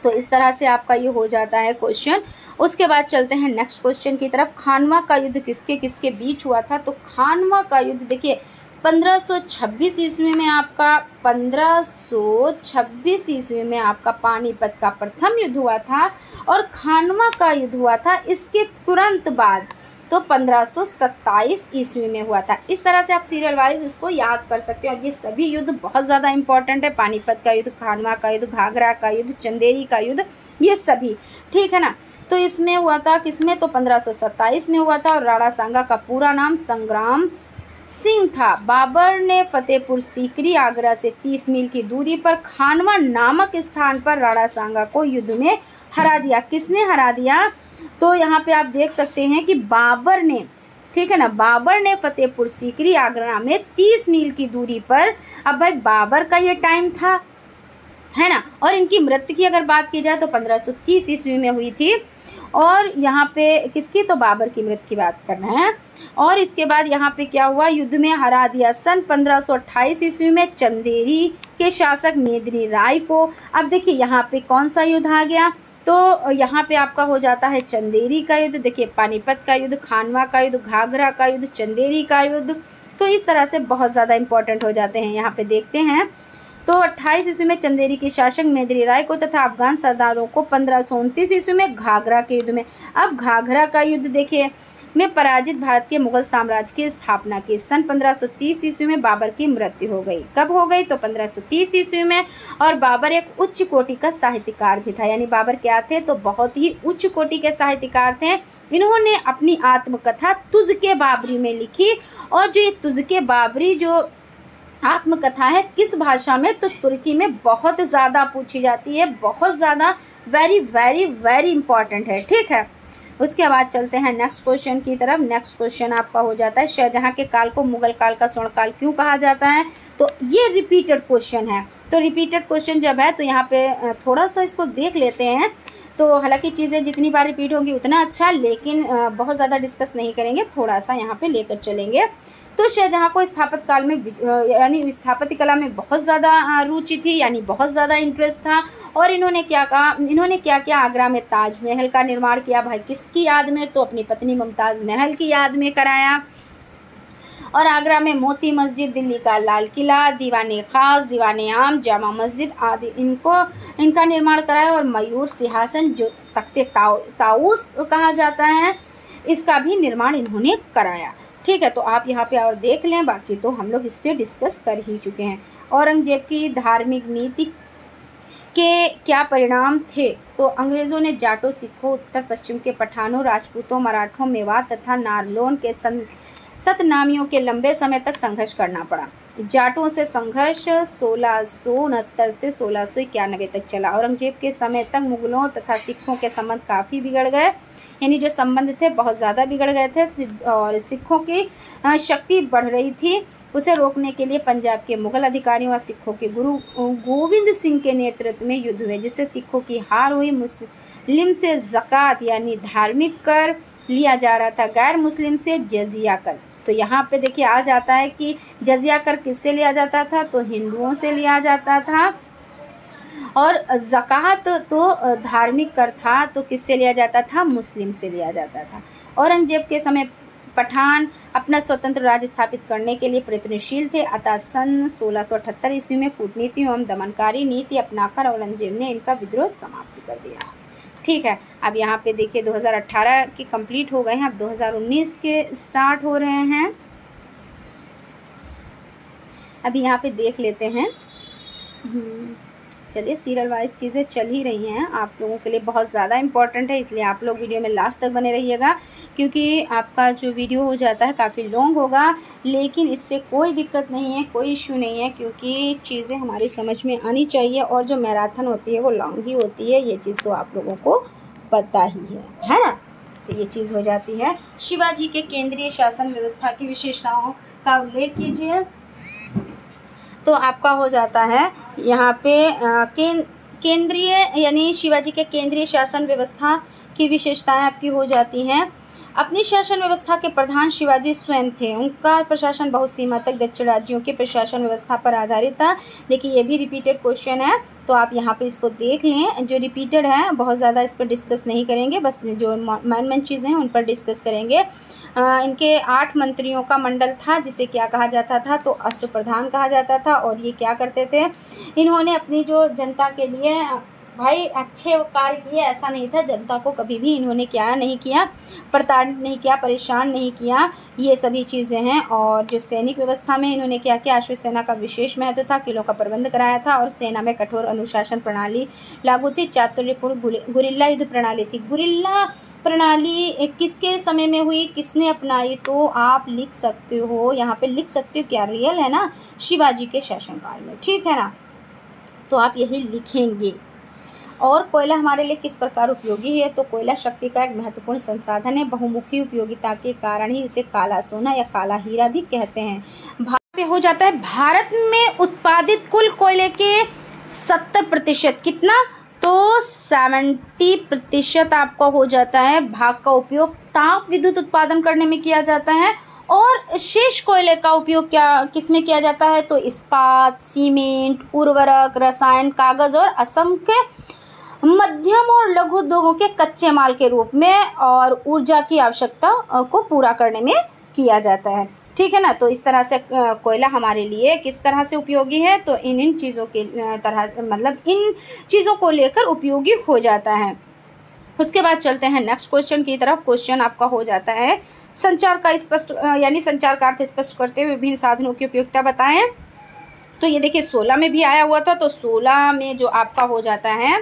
तो इस तरह से आपका ये हो जाता है क्वेश्चन। उसके बाद चलते हैं नेक्स्ट क्वेश्चन की तरफ। खानवा का युद्ध किसके किसके बीच हुआ था। तो खानवा का युद्ध देखिए 1526 ईस्वी में आपका 1526 ईस्वी में आपका पानीपत का प्रथम युद्ध हुआ था, और खानवा का युद्ध हुआ था इसके तुरंत बाद, तो 1527 ईस्वी में हुआ था। इस तरह से आप सीरियल वाइज इसको याद कर सकते हो। और ये सभी युद्ध बहुत ज़्यादा इंपॉर्टेंट है, पानीपत का युद्ध, खानवा का युद्ध, घाघरा का युद्ध, चंदेरी का युद्ध, ये सभी, ठीक है ना। तो इसमें हुआ था किसमें, तो 1527 में हुआ था, और राणा सांगा का पूरा नाम संग्राम सिंह था। बाबर ने फतेहपुर सीकरी आगरा से 30 मील की दूरी पर खानवा नामक स्थान पर राणा सांगा को युद्ध में हरा दिया। किसने हरा दिया, तो यहाँ पे आप देख सकते हैं कि बाबर ने, ठीक है ना, बाबर ने फतेहपुर सीकरी आगरा में 30 मील की दूरी पर, अब भाई बाबर का ये टाइम था, है ना। और इनकी मृत्यु की अगर बात की जाए तो 1530 ईस्वी में हुई थी, और यहाँ पे किसकी, तो बाबर की मृत्यु की बात कर रहे हैं। और इसके बाद यहाँ पे क्या हुआ, युद्ध में हरा दिया सन 1528 ईस्वी में चंदेरी के शासक मेदिनी राय को। अब देखिए यहाँ पे कौन सा युद्ध आ गया, तो यहाँ पे आपका हो जाता है चंदेरी का युद्ध। देखिए पानीपत का युद्ध, खानवा का युद्ध, घाघरा का युद्ध, चंदेरी का युद्ध, तो इस तरह से बहुत ज़्यादा इंपॉर्टेंट हो जाते हैं। यहाँ पे देखते हैं तो 28 ईस्वी में चंदेरी के शासक मेदिनी राय को तथा अफगान सरदारों को 1529 ईस्वी में घाघरा के युद्ध में। अब घाघरा का युद्ध देखिए में पराजित भारत के मुगल साम्राज्य की स्थापना की। सन 1530 ईस्वी में बाबर की मृत्यु हो गई। कब हो गई, तो 1530 ईस्वी में। और बाबर एक उच्च कोटि का साहित्यकार भी था, यानी बाबर क्या थे, तो बहुत ही उच्च कोटि के साहित्यकार थे। इन्होंने अपनी आत्मकथा तुज़-ए बाबरी में लिखी, और जो ये तुज़-ए बाबरी जो आत्मकथा है किस भाषा में, तो तुर्की में बहुत ज़्यादा पूछी जाती है, बहुत ज़्यादा वेरी वेरी वेरी इंपॉर्टेंट है, ठीक है। उसके बाद चलते हैं नेक्स्ट क्वेश्चन की तरफ। नेक्स्ट क्वेश्चन आपका हो जाता है, शाहजहाँ के काल को मुगल काल का स्वर्ण काल क्यों कहा जाता है। तो ये रिपीटेड क्वेश्चन है, तो रिपीटेड क्वेश्चन जब है तो यहाँ पे थोड़ा सा इसको देख लेते हैं। तो हालांकि चीज़ें जितनी बार रिपीट होंगी उतना अच्छा, लेकिन बहुत ज़्यादा डिस्कस नहीं करेंगे, थोड़ा सा यहाँ पे लेकर चलेंगे। तो शाहजहाँ को स्थापत्य काल में यानी स्थापत्य कला में बहुत ज़्यादा रुचि थी, यानी बहुत ज़्यादा इंटरेस्ट था। और इन्होंने क्या कहा, इन्होंने क्या किया, आगरा में ताजमहल का निर्माण किया। भाई किसकी याद में, तो अपनी पत्नी मुमताज़ महल की याद में कराया। और आगरा में मोती मस्जिद, दिल्ली का लाल किला, दीवाने ख़ास, दीवाने आम, जामा मस्जिद आदि इनका निर्माण कराया। और मयूर सिंहासन जो तख्ते ताऊस कहा जाता है, इसका भी निर्माण इन्होंने कराया, ठीक है। तो आप यहाँ पे और देख लें, बाकी तो हम लोग इस पर डिस्कस कर ही चुके हैं। औरंगजेब की धार्मिक नीति के क्या परिणाम थे, तो अंग्रेज़ों ने जाटों, सिखों, उत्तर पश्चिम के पठानों, राजपूतों, मराठों, मेवात तथा नारलोन के सतनामियों के लंबे समय तक संघर्ष करना पड़ा। जाटों से संघर्ष 1669 से 1691 तक चला। औरंगजेब के समय तक मुगलों तथा सिखों के संबंध काफ़ी बिगड़ गए, यानी जो संबंध थे बहुत ज़्यादा बिगड़ गए थे, और सिखों की शक्ति बढ़ रही थी। उसे रोकने के लिए पंजाब के मुगल अधिकारियों और सिखों के गुरु गोविंद सिंह के नेतृत्व में युद्ध हुए, जिससे सिखों की हार हुई। लिम से ज़कात यानी धार्मिक कर लिया जा रहा था, गैर मुस्लिम से जजिया कर। तो यहाँ पे देखिए आ जाता है कि जजिया कर किससे लिया जाता था, तो हिंदुओं से लिया जाता था, और ज़कात तो धार्मिक कर था, तो किससे लिया जाता था, मुस्लिम से लिया जाता था। औरंगजेब के समय पठान अपना स्वतंत्र राज्य स्थापित करने के लिए प्रयत्नशील थे, अतः सन 1678 ईस्वी में कूटनीति एवं दमनकारी नीति अपनाकर औरंगजेब ने इनका विद्रोह समाप्त कर दिया। ठीक है, अब यहाँ पे देखिए 2018 के कंप्लीट हो गए हैं, अब 2019 के स्टार्ट हो रहे हैं। अभी यहाँ पे देख लेते हैं। चलिए, सीरियल वाइज चीज़ें चल ही रही हैं, आप लोगों के लिए बहुत ज़्यादा इम्पॉर्टेंट है, इसलिए आप लोग वीडियो में लास्ट तक बने रहिएगा, क्योंकि आपका जो वीडियो हो जाता है काफ़ी लॉन्ग होगा, लेकिन इससे कोई दिक्कत नहीं है, कोई इशू नहीं है, क्योंकि चीज़ें हमारी समझ में आनी चाहिए, और जो मैराथन होती है वो लॉन्ग ही होती है, ये चीज़ तो आप लोगों को पता ही है ना। तो ये चीज़ हो जाती है। शिवाजी के केंद्रीय शासन व्यवस्था की विशेषताओं का उल्लेख कीजिए। तो आपका हो जाता है यहाँ पे केंद्रीय यानी शिवाजी के केंद्रीय शासन व्यवस्था की विशेषताएं आपकी हो जाती हैं। अपनी शासन व्यवस्था के प्रधान शिवाजी स्वयं थे, उनका प्रशासन बहुत सीमा तक दक्षिण राज्यों के प्रशासन व्यवस्था पर आधारित था। देखिए ये भी रिपीटेड क्वेश्चन है, तो आप यहाँ पे इसको देख लें, जो रिपीटेड है बहुत ज़्यादा इस पर डिस्कस नहीं करेंगे, बस जो मेन चीज़ें हैं उन पर डिस्कस करेंगे। इनके 8 मंत्रियों का मंडल था, जिसे क्या कहा जाता था, तो अष्टप्रधान कहा जाता था। और ये क्या करते थे, इन्होंने अपनी जो जनता के लिए भाई अच्छे कार्य किए, ऐसा नहीं था, जनता को कभी भी इन्होंने क्या नहीं किया, प्रताड़ित नहीं किया, परेशान नहीं किया, ये सभी चीज़ें हैं। और जो सैनिक व्यवस्था में इन्होंने क्या किया, अश्व सेना का विशेष महत्व था, किलों का प्रबंध कराया था, और सेना में कठोर अनुशासन प्रणाली लागू थी, चातुर्यपूर्ण गुरिल्ला युद्ध प्रणाली थी। गुरिल्ला प्रणाली किसके समय में हुई, किसने अपनाई, तो आप लिख सकते हो, यहाँ पे लिख सकते हो, क्या रियल है ना, शिवाजी के शासनकाल में, ठीक है ना, तो आप यही लिखेंगे। और कोयला हमारे लिए किस प्रकार उपयोगी है, तो कोयला शक्ति का एक महत्वपूर्ण संसाधन है, बहुमुखी उपयोगिता के कारण ही इसे काला सोना या काला हीरा भी कहते हैं। भारत पे हो जाता है, भारत में उत्पादित कुल कोयले के 70% कितना, तो 70% आपका हो जाता है भाग का उपयोग ताप विद्युत उत्पादन करने में किया जाता है, और शेष कोयले का उपयोग क्या किसमें किया जाता है, तो इस्पात, सीमेंट, उर्वरक, रसायन, कागज और असंख्य मध्यम और लघु उद्योगों के कच्चे माल के रूप में और ऊर्जा की आवश्यकता को पूरा करने में किया जाता है। ठीक है ना, तो इस तरह से कोयला हमारे लिए किस तरह से उपयोगी है, तो इन चीज़ों के तरह मतलब इन चीज़ों को लेकर उपयोगी हो जाता है। उसके बाद चलते हैं नेक्स्ट क्वेश्चन की तरफ। क्वेश्चन आपका हो जाता है, संचार का स्पष्ट यानी संचार का अर्थ स्पष्ट करते हुए विभिन्न साधनों की उपयोगिता बताएं। तो ये देखिए 16 में भी आया हुआ था, तो 16 में जो आपका हो जाता है,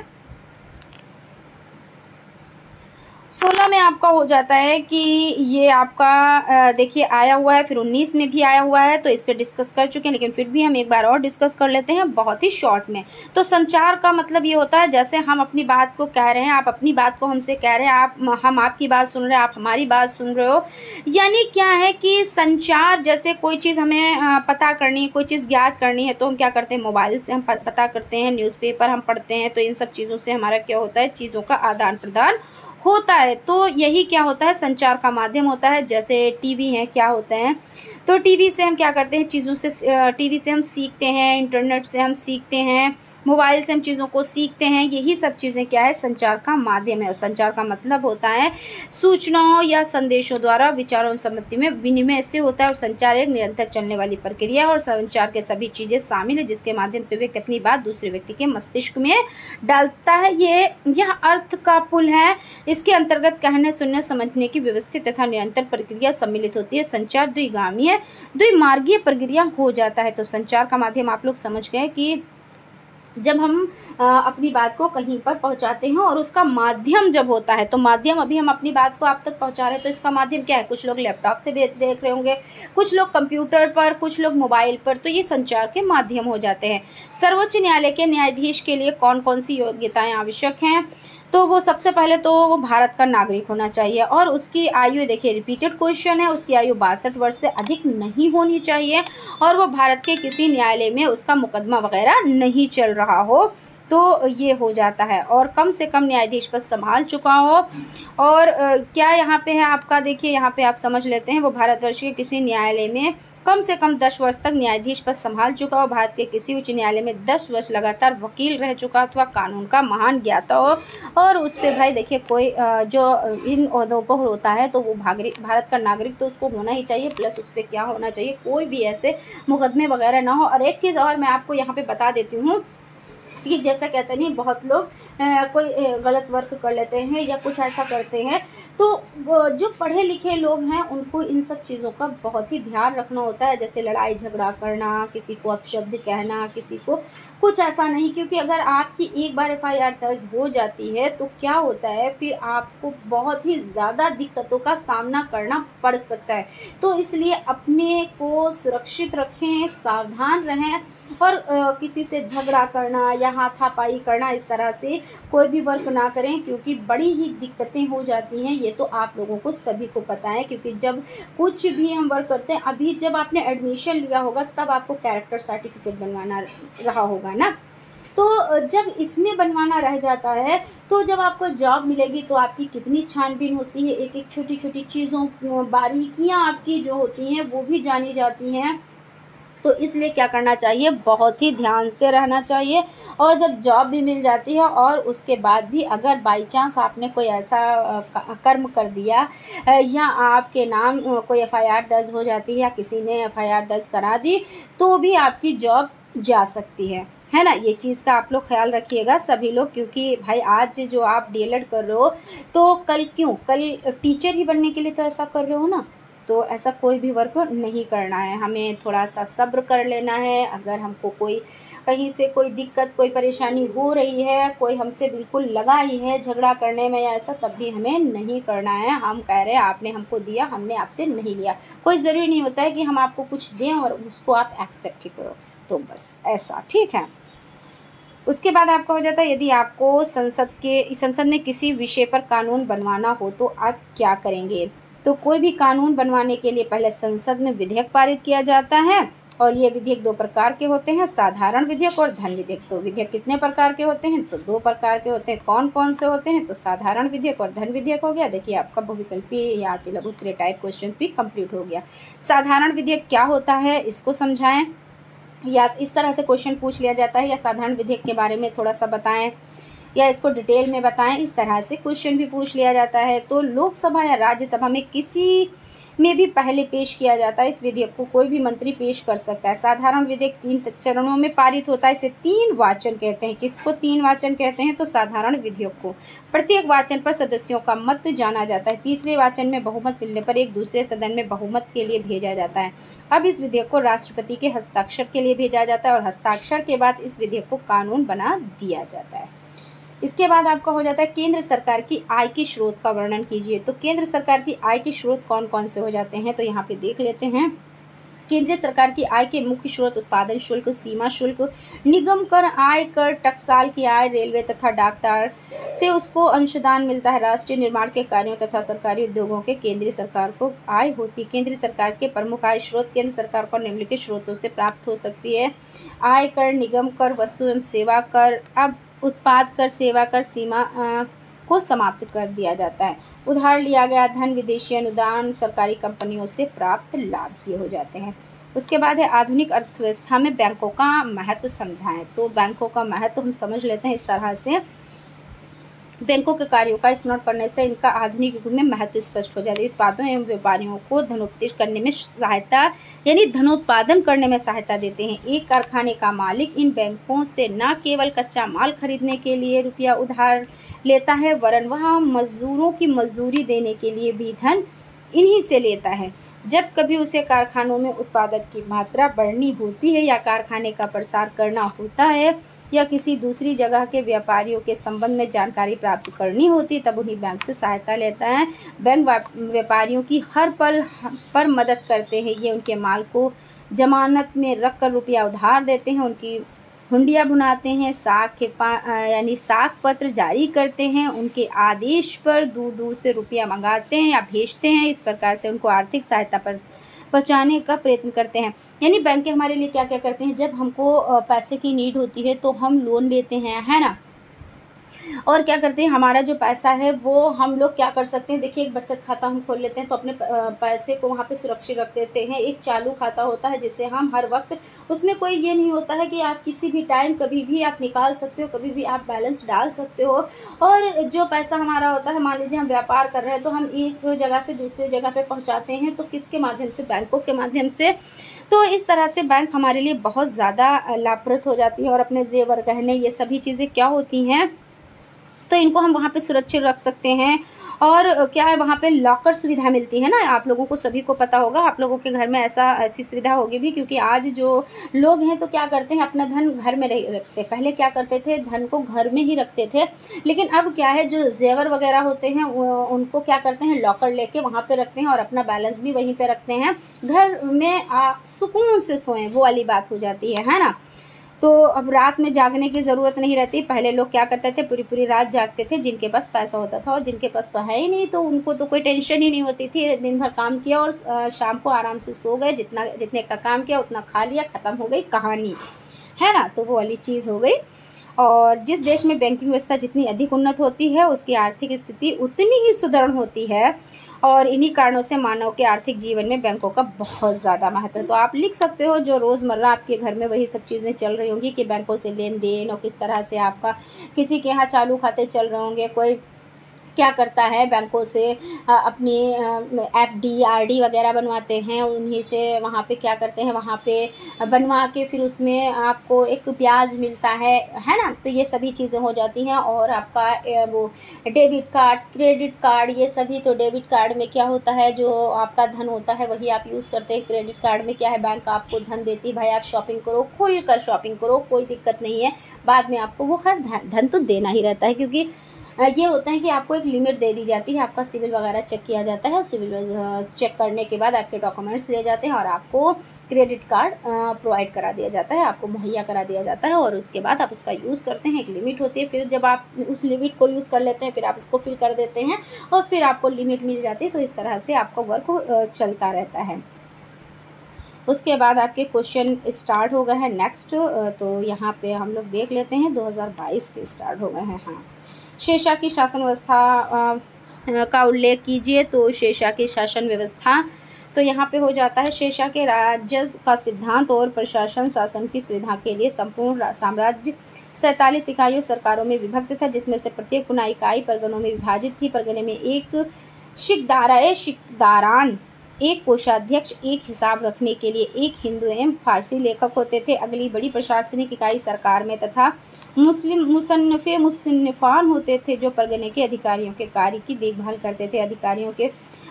16 में आपका हो जाता है कि ये आपका देखिए आया हुआ है, फिर 19 में भी आया हुआ है, तो इस पर डिस्कस कर चुके हैं, लेकिन फिर भी हम एक बार और डिस्कस कर लेते हैं बहुत ही शॉर्ट में। तो संचार का मतलब ये होता है, जैसे हम अपनी बात को कह रहे हैं, आप अपनी बात को हमसे कह रहे हैं, हम आपकी बात सुन रहे हैं, आप हमारी बात सुन रहे हो, यानी क्या है कि संचार, जैसे कोई चीज़ हमें पता करनी है, कोई चीज़ ज्ञात करनी है, तो हम क्या करते हैं, मोबाइल से हम पता करते हैं, न्यूज़पेपर हम पढ़ते हैं, तो इन सब चीज़ों से हमारा क्या होता है, चीज़ों का आदान प्रदान होता है। तो यही क्या होता है, संचार का माध्यम होता है। जैसे टीवी है, क्या होते हैं, तो टीवी से हम क्या करते हैं, चीज़ों से टीवी से हम सीखते हैं, इंटरनेट से हम सीखते हैं, मोबाइल से हम चीज़ों को सीखते हैं, यही सब चीज़ें क्या है, संचार का माध्यम है। और संचार का मतलब होता है सूचनाओं या संदेशों द्वारा विचारों सम्मति में विनिमय से होता है। और संचार एक निरंतर चलने वाली प्रक्रिया है, और संचार के सभी चीज़ें शामिल है, जिसके माध्यम से व्यक्ति अपनी बात दूसरे व्यक्ति के मस्तिष्क में डालता है। यह अर्थ का पुल है, इसके अंतर्गत कहने, सुनने, समझने की व्यवस्थित तथा निरंतर प्रक्रिया सम्मिलित होती है। संचार द्विगामी द्विमार्गीय प्रक्रिया हो जाता है। तो संचार का माध्यम आप लोग समझ गए कि जब हम अपनी बात को कहीं पर पहुंचाते हैं, और उसका माध्यम जब होता है, तो माध्यम अभी हम अपनी बात को आप तक पहुंचा रहे हैं, तो इसका माध्यम क्या है, कुछ लोग लैपटॉप से देख रहे होंगे, कुछ लोग कंप्यूटर पर, कुछ लोग मोबाइल पर, तो ये संचार के माध्यम हो जाते हैं। सर्वोच्च न्यायालय के न्यायाधीश के लिए कौन कौन सी योग्यताएं आवश्यक हैं, तो वो सबसे पहले तो वो भारत का नागरिक होना चाहिए, और उसकी आयु, देखिए रिपीटेड क्वेश्चन है, उसकी आयु 62 वर्ष से अधिक नहीं होनी चाहिए, और वो भारत के किसी न्यायालय में उसका मुकदमा वगैरह नहीं चल रहा हो, तो ये हो जाता है। और कम से कम न्यायाधीश पद संभाल चुका हो। और क्या यहाँ पे है आपका, देखिए यहाँ पे आप समझ लेते हैं, वो भारतवर्ष के किसी न्यायालय में कम से कम 10 वर्ष तक न्यायाधीश पद संभाल चुका हो, भारत के किसी उच्च न्यायालय में 10 वर्ष लगातार वकील रह चुका अथवा कानून का महान ज्ञाता हो। और उस पर भाई देखिए कोई जो इन ओहदों पर होता है तो वो भारत का नागरिक तो उसको होना ही चाहिए, प्लस उस पर क्या होना चाहिए, कोई भी ऐसे मुकदमे वगैरह ना हो। और एक चीज़ और मैं आपको यहाँ पे बता देती हूँ कि जैसा कहते नहीं, बहुत लोग कोई गलत वर्क कर लेते हैं या कुछ ऐसा करते हैं, तो जो पढ़े लिखे लोग हैं उनको इन सब चीज़ों का बहुत ही ध्यान रखना होता है। जैसे लड़ाई झगड़ा करना, किसी को अपशब्द कहना, किसी को कुछ ऐसा नहीं, क्योंकि अगर आपकी एक बार FIR दर्ज हो जाती है तो क्या होता है, फिर आपको बहुत ही ज़्यादा दिक्कतों का सामना करना पड़ सकता है। तो इसलिए अपने को सुरक्षित रखें, सावधान रहें, और किसी से झगड़ा करना या हाथापाई करना, इस तरह से कोई भी वर्क ना करें, क्योंकि बड़ी ही दिक्कतें हो जाती हैं। ये तो आप लोगों को सभी को पता है, क्योंकि जब कुछ भी हम वर्क करते हैं, अभी जब आपने एडमिशन लिया होगा तब आपको कैरेक्टर सर्टिफिकेट बनवाना रहा होगा ना, तो जब इसमें बनवाना रह जाता है तो जब आपको जॉब मिलेगी तो आपकी कितनी छानबीन होती है, एक एक छोटी छोटी चीज़ों, बारीकियाँ आपकी जो होती हैं वो भी जानी जाती हैं। तो इसलिए क्या करना चाहिए, बहुत ही ध्यान से रहना चाहिए। और जब जॉब भी मिल जाती है और उसके बाद भी अगर बाई चांस आपने कोई ऐसा कर्म कर दिया या आपके नाम कोई FIR दर्ज हो जाती है या किसी ने FIR दर्ज करा दी, तो भी आपकी जॉब जा सकती है ना। ये चीज़ का आप लोग ख्याल रखिएगा सभी लोग, क्योंकि भाई आज जो आप DLED कर रहे हो तो कल टीचर ही बनने के लिए तो ऐसा कर रहे हो ना, तो ऐसा कोई भी वर्क नहीं करना है। हमें थोड़ा सा सब्र कर लेना है। अगर हमको कोई कहीं से कोई दिक्कत, कोई परेशानी हो रही है, कोई हमसे बिल्कुल लगा ही है झगड़ा करने में या ऐसा, तब भी हमें नहीं करना है। हम कह रहे हैं आपने हमको दिया, हमने आपसे नहीं लिया। कोई ज़रूरी नहीं होता है कि हम आपको कुछ दें और उसको आप एक्सेप्ट ही करो, तो बस ऐसा, ठीक है। उसके बाद आपका हो जाता है, यदि आपको संसद में किसी विषय पर कानून बनवाना हो तो आप क्या करेंगे। तो कोई भी कानून बनवाने के लिए पहले संसद में विधेयक पारित किया जाता है, और ये विधेयक 2 प्रकार के होते हैं, साधारण विधेयक और धन विधेयक। तो विधेयक कितने प्रकार के होते हैं, तो 2 प्रकार के होते हैं। कौन कौन से होते हैं, तो साधारण विधेयक और धन विधेयक हो गया। देखिए आपका बहुविकल्पीय या अति लघु उत्तरीय टाइप क्वेश्चन भी कंप्लीट हो गया। साधारण विधेयक क्या होता है इसको समझाएं, या इस तरह से क्वेश्चन पूछ लिया जाता है, या साधारण विधेयक के बारे में थोड़ा सा बताएं, या इसको डिटेल में बताएं, इस तरह से क्वेश्चन भी पूछ लिया जाता है। तो लोकसभा या राज्यसभा में किसी में भी पहले पेश किया जाता है। इस विधेयक को कोई भी मंत्री पेश कर सकता है। साधारण विधेयक 3 चरणों में पारित होता है। इसे 3 वाचन कहते हैं। किसको 3 वाचन कहते हैं, तो साधारण विधेयक को। प्रत्येक वाचन पर सदस्यों का मत जाना जाता है। तीसरे वाचन में बहुमत मिलने पर एक दूसरे सदन में बहुमत के लिए भेजा जाता है। अब इस विधेयक को राष्ट्रपति के हस्ताक्षर के लिए भेजा जाता है, और हस्ताक्षर के बाद इस विधेयक को कानून बना दिया जाता है। इसके बाद आपका हो जाता है, केंद्र सरकार की आय के स्रोत का वर्णन कीजिए। तो केंद्र सरकार की आय के स्रोत कौन कौन से हो जाते हैं, तो यहाँ पे देख लेते हैं। केंद्रीय सरकार की आय के मुख्य स्रोत उत्पादन शुल्क, सीमा शुल्क, निगम कर, आय कर, टकसाल की आय, रेलवे तथा डाकतार से उसको अंशदान मिलता है। राष्ट्रीय निर्माण के कार्यों तथा सरकारी उद्योगों के केंद्रीय सरकार को आय होती है। केंद्रीय सरकार के प्रमुख आय स्रोत केंद्र सरकार को निम्नलिखित स्रोतों से प्राप्त हो सकती है। आय कर, निगम कर, वस्तु एवं सेवा कर, अब उत्पाद कर, सेवा कर, सीमा को समाप्त कर दिया जाता है। उधार लिया गया धन, विदेशी अनुदान, सरकारी कंपनियों से प्राप्त लाभ ये हो जाते हैं। उसके बाद है आधुनिक अर्थव्यवस्था में बैंकों का महत्व समझाएं। तो बैंकों का महत्व हम समझ लेते हैं इस तरह से। बैंकों के कार्यों का स्मरण करने से इनका आधुनिक युग में महत्व स्पष्ट हो जाता है। उत्पादों एवं व्यापारियों को धनोत्पादन करने में सहायता, यानी धनोत्पादन करने में सहायता देते हैं। एक कारखाने का मालिक इन बैंकों से न केवल कच्चा माल खरीदने के लिए रुपया उधार लेता है, वरन वह मजदूरों की मजदूरी देने के लिए भी धन इन्हीं से लेता है। जब कभी उसे कारखानों में उत्पादन की मात्रा बढ़नी होती है या कारखाने का प्रसार करना होता है या किसी दूसरी जगह के व्यापारियों के संबंध में जानकारी प्राप्त करनी होती है, तब उन्हीं बैंक से सहायता लेता है। बैंक व्यापारियों की हर पल पर मदद करते हैं। ये उनके माल को जमानत में रख कर रुपया उधार देते हैं, उनकी हुंडियाँ भुनाते हैं, यानी साख पत्र जारी करते हैं, उनके आदेश पर दूर दूर से रुपया मंगाते हैं या भेजते हैं। इस प्रकार से उनको आर्थिक सहायता बचाने का प्रयत्न करते हैं। यानी बैंक हमारे लिए क्या क्या करते हैं, जब हमको पैसे की नीड होती है तो हम लोन लेते हैं, है ना। और क्या करते हैं, हमारा जो पैसा है वो हम लोग क्या कर सकते हैं, देखिए एक बचत खाता हम खोल लेते हैं तो अपने पैसे को वहाँ पे सुरक्षित रख देते हैं। एक चालू खाता होता है जिससे हम हर वक्त, उसमें कोई ये नहीं होता है कि आप किसी भी टाइम कभी भी आप निकाल सकते हो, कभी भी आप बैलेंस डाल सकते हो। और जो पैसा हमारा होता है, मान लीजिए हम व्यापार कर रहे हैं तो हम एक जगह से दूसरी जगह पे पहुँचाते हैं, तो किसके माध्यम से, बैंकों के माध्यम से। तो इस तरह से बैंक हमारे लिए बहुत ज़्यादा लाभप्रद हो जाती है। और अपने जेवर गहने ये सभी चीज़ें क्या होती हैं, तो इनको हम वहाँ पे सुरक्षित रख सकते हैं। और क्या है, वहाँ पे लॉकर सुविधा मिलती है ना, आप लोगों को सभी को पता होगा, आप लोगों के घर में ऐसी सुविधा होगी भी, क्योंकि आज जो लोग हैं तो क्या करते हैं, अपना धन घर में नहीं रखते। पहले क्या करते थे, धन को घर में ही रखते थे, लेकिन अब क्या है, जो जेवर वगैरह होते हैं उनको क्या करते हैं, लॉकर लेके वहाँ पे रखते हैं और अपना बैलेंस भी वहीं पे रखते हैं। घर में सुकून से सोएं, वो वाली बात हो जाती है ना। तो अब रात में जागने की ज़रूरत नहीं रहती। पहले लोग क्या करते थे, पूरी पूरी रात जागते थे, जिनके पास पैसा होता था, और जिनके पास तो है ही नहीं तो उनको तो कोई टेंशन ही नहीं होती थी। दिन भर काम किया और शाम को आराम से सो गए, जितने का काम किया उतना खा लिया, ख़त्म हो गई कहानी, है ना। तो वो वाली चीज़ हो गई। और जिस देश में बैंकिंग व्यवस्था जितनी अधिक उन्नत होती है, उसकी आर्थिक स्थिति उतनी ही सुदृढ़ होती है। और इन्हीं कारणों से मानव के आर्थिक जीवन में बैंकों का बहुत ज़्यादा महत्व है। तो आप लिख सकते हो, जो रोज़मर्रा आपके घर में वही सब चीज़ें चल रही होंगी कि बैंकों से लेन देन, और किस तरह से आपका किसी के यहाँ चालू खाते चल रहे होंगे, कोई क्या करता है बैंकों से अपनी FD RD वगैरह बनवाते हैं, उन्हीं से वहाँ पे क्या करते हैं, वहाँ पे बनवा के फिर उसमें आपको एक ब्याज मिलता है ना। तो ये सभी चीज़ें हो जाती हैं। और आपका वो डेबिट कार्ड, क्रेडिट कार्ड, ये सभी, तो डेबिट कार्ड में क्या होता है, जो आपका धन होता है वही आप यूज़ करते हैं। क्रेडिट कार्ड में क्या है, बैंक आपको धन देती है, भाई आप शॉपिंग करो, खुल कर शॉपिंग करो, कोई दिक्कत नहीं है। बाद में आपको वो खैर धन तो देना ही रहता है, क्योंकि ये होता है कि आपको एक लिमिट दे दी जाती है, आपका सिविल वगैरह चेक किया जाता है, सिविल चेक करने के बाद आपके डॉक्यूमेंट्स लिए जाते हैं और आपको क्रेडिट कार्ड प्रोवाइड करा दिया जाता है, आपको मुहैया करा दिया जाता है। और उसके बाद आप उसका यूज़ करते हैं, एक लिमिट होती है। फिर जब आप उस लिमिट को यूज़ कर लेते हैं, फिर आप उसको फिल कर देते हैं और फिर आपको लिमिट मिल जाती है। तो इस तरह से आपका वर्क चलता रहता है। उसके बाद आपके क्वेश्चन स्टार्ट हो गए हैं नेक्स्ट। तो यहाँ पे हम लोग देख लेते हैं, 2022 के स्टार्ट हो गए हैं। हाँ, शेषा की शासन व्यवस्था का उल्लेख कीजिए। तो शेषा की शासन व्यवस्था, तो यहाँ पे हो जाता है, शेषा के राज्य का सिद्धांत और प्रशासन शासन की सुविधा के लिए संपूर्ण साम्राज्य 47 इकाइयों सरकारों में विभक्त था, जिसमें से प्रत्येक पुनः इकाई परगनों में विभाजित थी। परगने में एक शिकदारान, एक कोषाध्यक्ष, एक हिसाब रखने के लिए एक हिंदू एवं फारसी लेखक होते थे। अगली बड़ी प्रशासनिक इकाई सरकार में तथा मुसन्निफान होते थे, जो परगने के अधिकारियों के कार्य की देखभाल करते थे। अधिकारियों के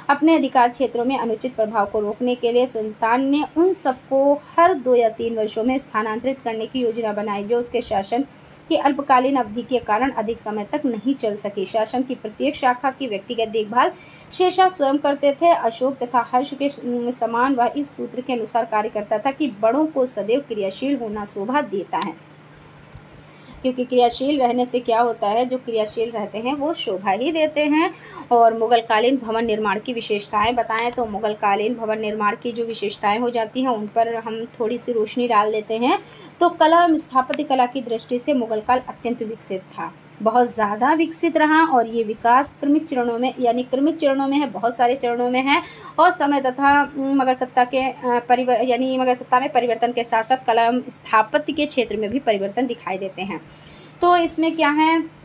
अपने अधिकार क्षेत्रों में अनुचित प्रभाव को रोकने के लिए सुल्तान ने उन सबको हर 2 या 3 वर्षों में स्थानांतरित करने की योजना बनाई, जो उसके शासन की अल्पकालीन अवधि के कारण अधिक समय तक नहीं चल सकी। शासन की प्रत्येक शाखा की व्यक्तिगत देखभाल शेषा स्वयं करते थे। अशोक तथा हर्ष के समान वह इस सूत्र के अनुसार कार्य करता था कि बड़ों को सदैव क्रियाशील होना शोभा देता है, क्योंकि क्रियाशील रहने से क्या होता है, जो क्रियाशील रहते हैं वो शोभा ही देते हैं। और मुगलकालीन भवन निर्माण की विशेषताएं बताएं। तो मुगलकालीन भवन निर्माण की जो विशेषताएं हो जाती हैं, उन पर हम थोड़ी सी रोशनी डाल देते हैं। तो कला, स्थापत्य कला की दृष्टि से मुगल काल अत्यंत विकसित था, बहुत ज़्यादा विकसित रहा। और ये विकास क्रमिक चरणों में, यानी क्रमिक चरणों में है, बहुत सारे चरणों में है। और समय तथा मुगल सत्ता में परिवर्तन के साथ साथ कला स्थापत्य के क्षेत्र में भी परिवर्तन दिखाई देते हैं। तो इसमें क्या है,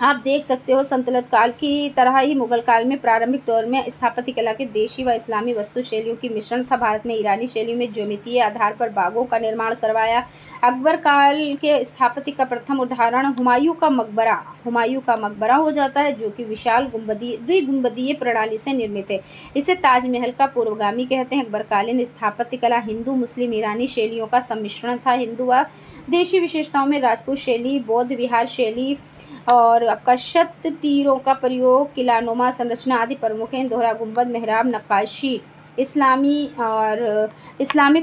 आप देख सकते हो, संतलत काल की तरह ही मुगल काल में प्रारंभिक दौर में स्थापत्य कला के देशी व इस्लामी वस्तु शैलियों की मिश्रण था। भारत में ईरानी शैली में ज्योमितीय आधार पर बागों का निर्माण करवाया। अकबर काल के स्थापत्य का प्रथम उदाहरण हुमायूं का मकबरा हो जाता है, जो कि विशाल द्विगुंबदीय प्रणाली से निर्मित है। इसे ताजमहल का पूर्वगामी कहते हैं। अकबरकालीन स्थापत्य कला हिंदू, मुस्लिम, ईरानी शैलियों का सम्मिश्रण था। हिंदू व देशी विशेषताओं में राजपूत शैली, बौद्ध विहार शैली और आपका शत तीरों का प्रयोग, किलानुमा संरचना आदि प्रमुख हैं। दोहरा गुंबद, मेहराब, नक्काशी, इस्लामिक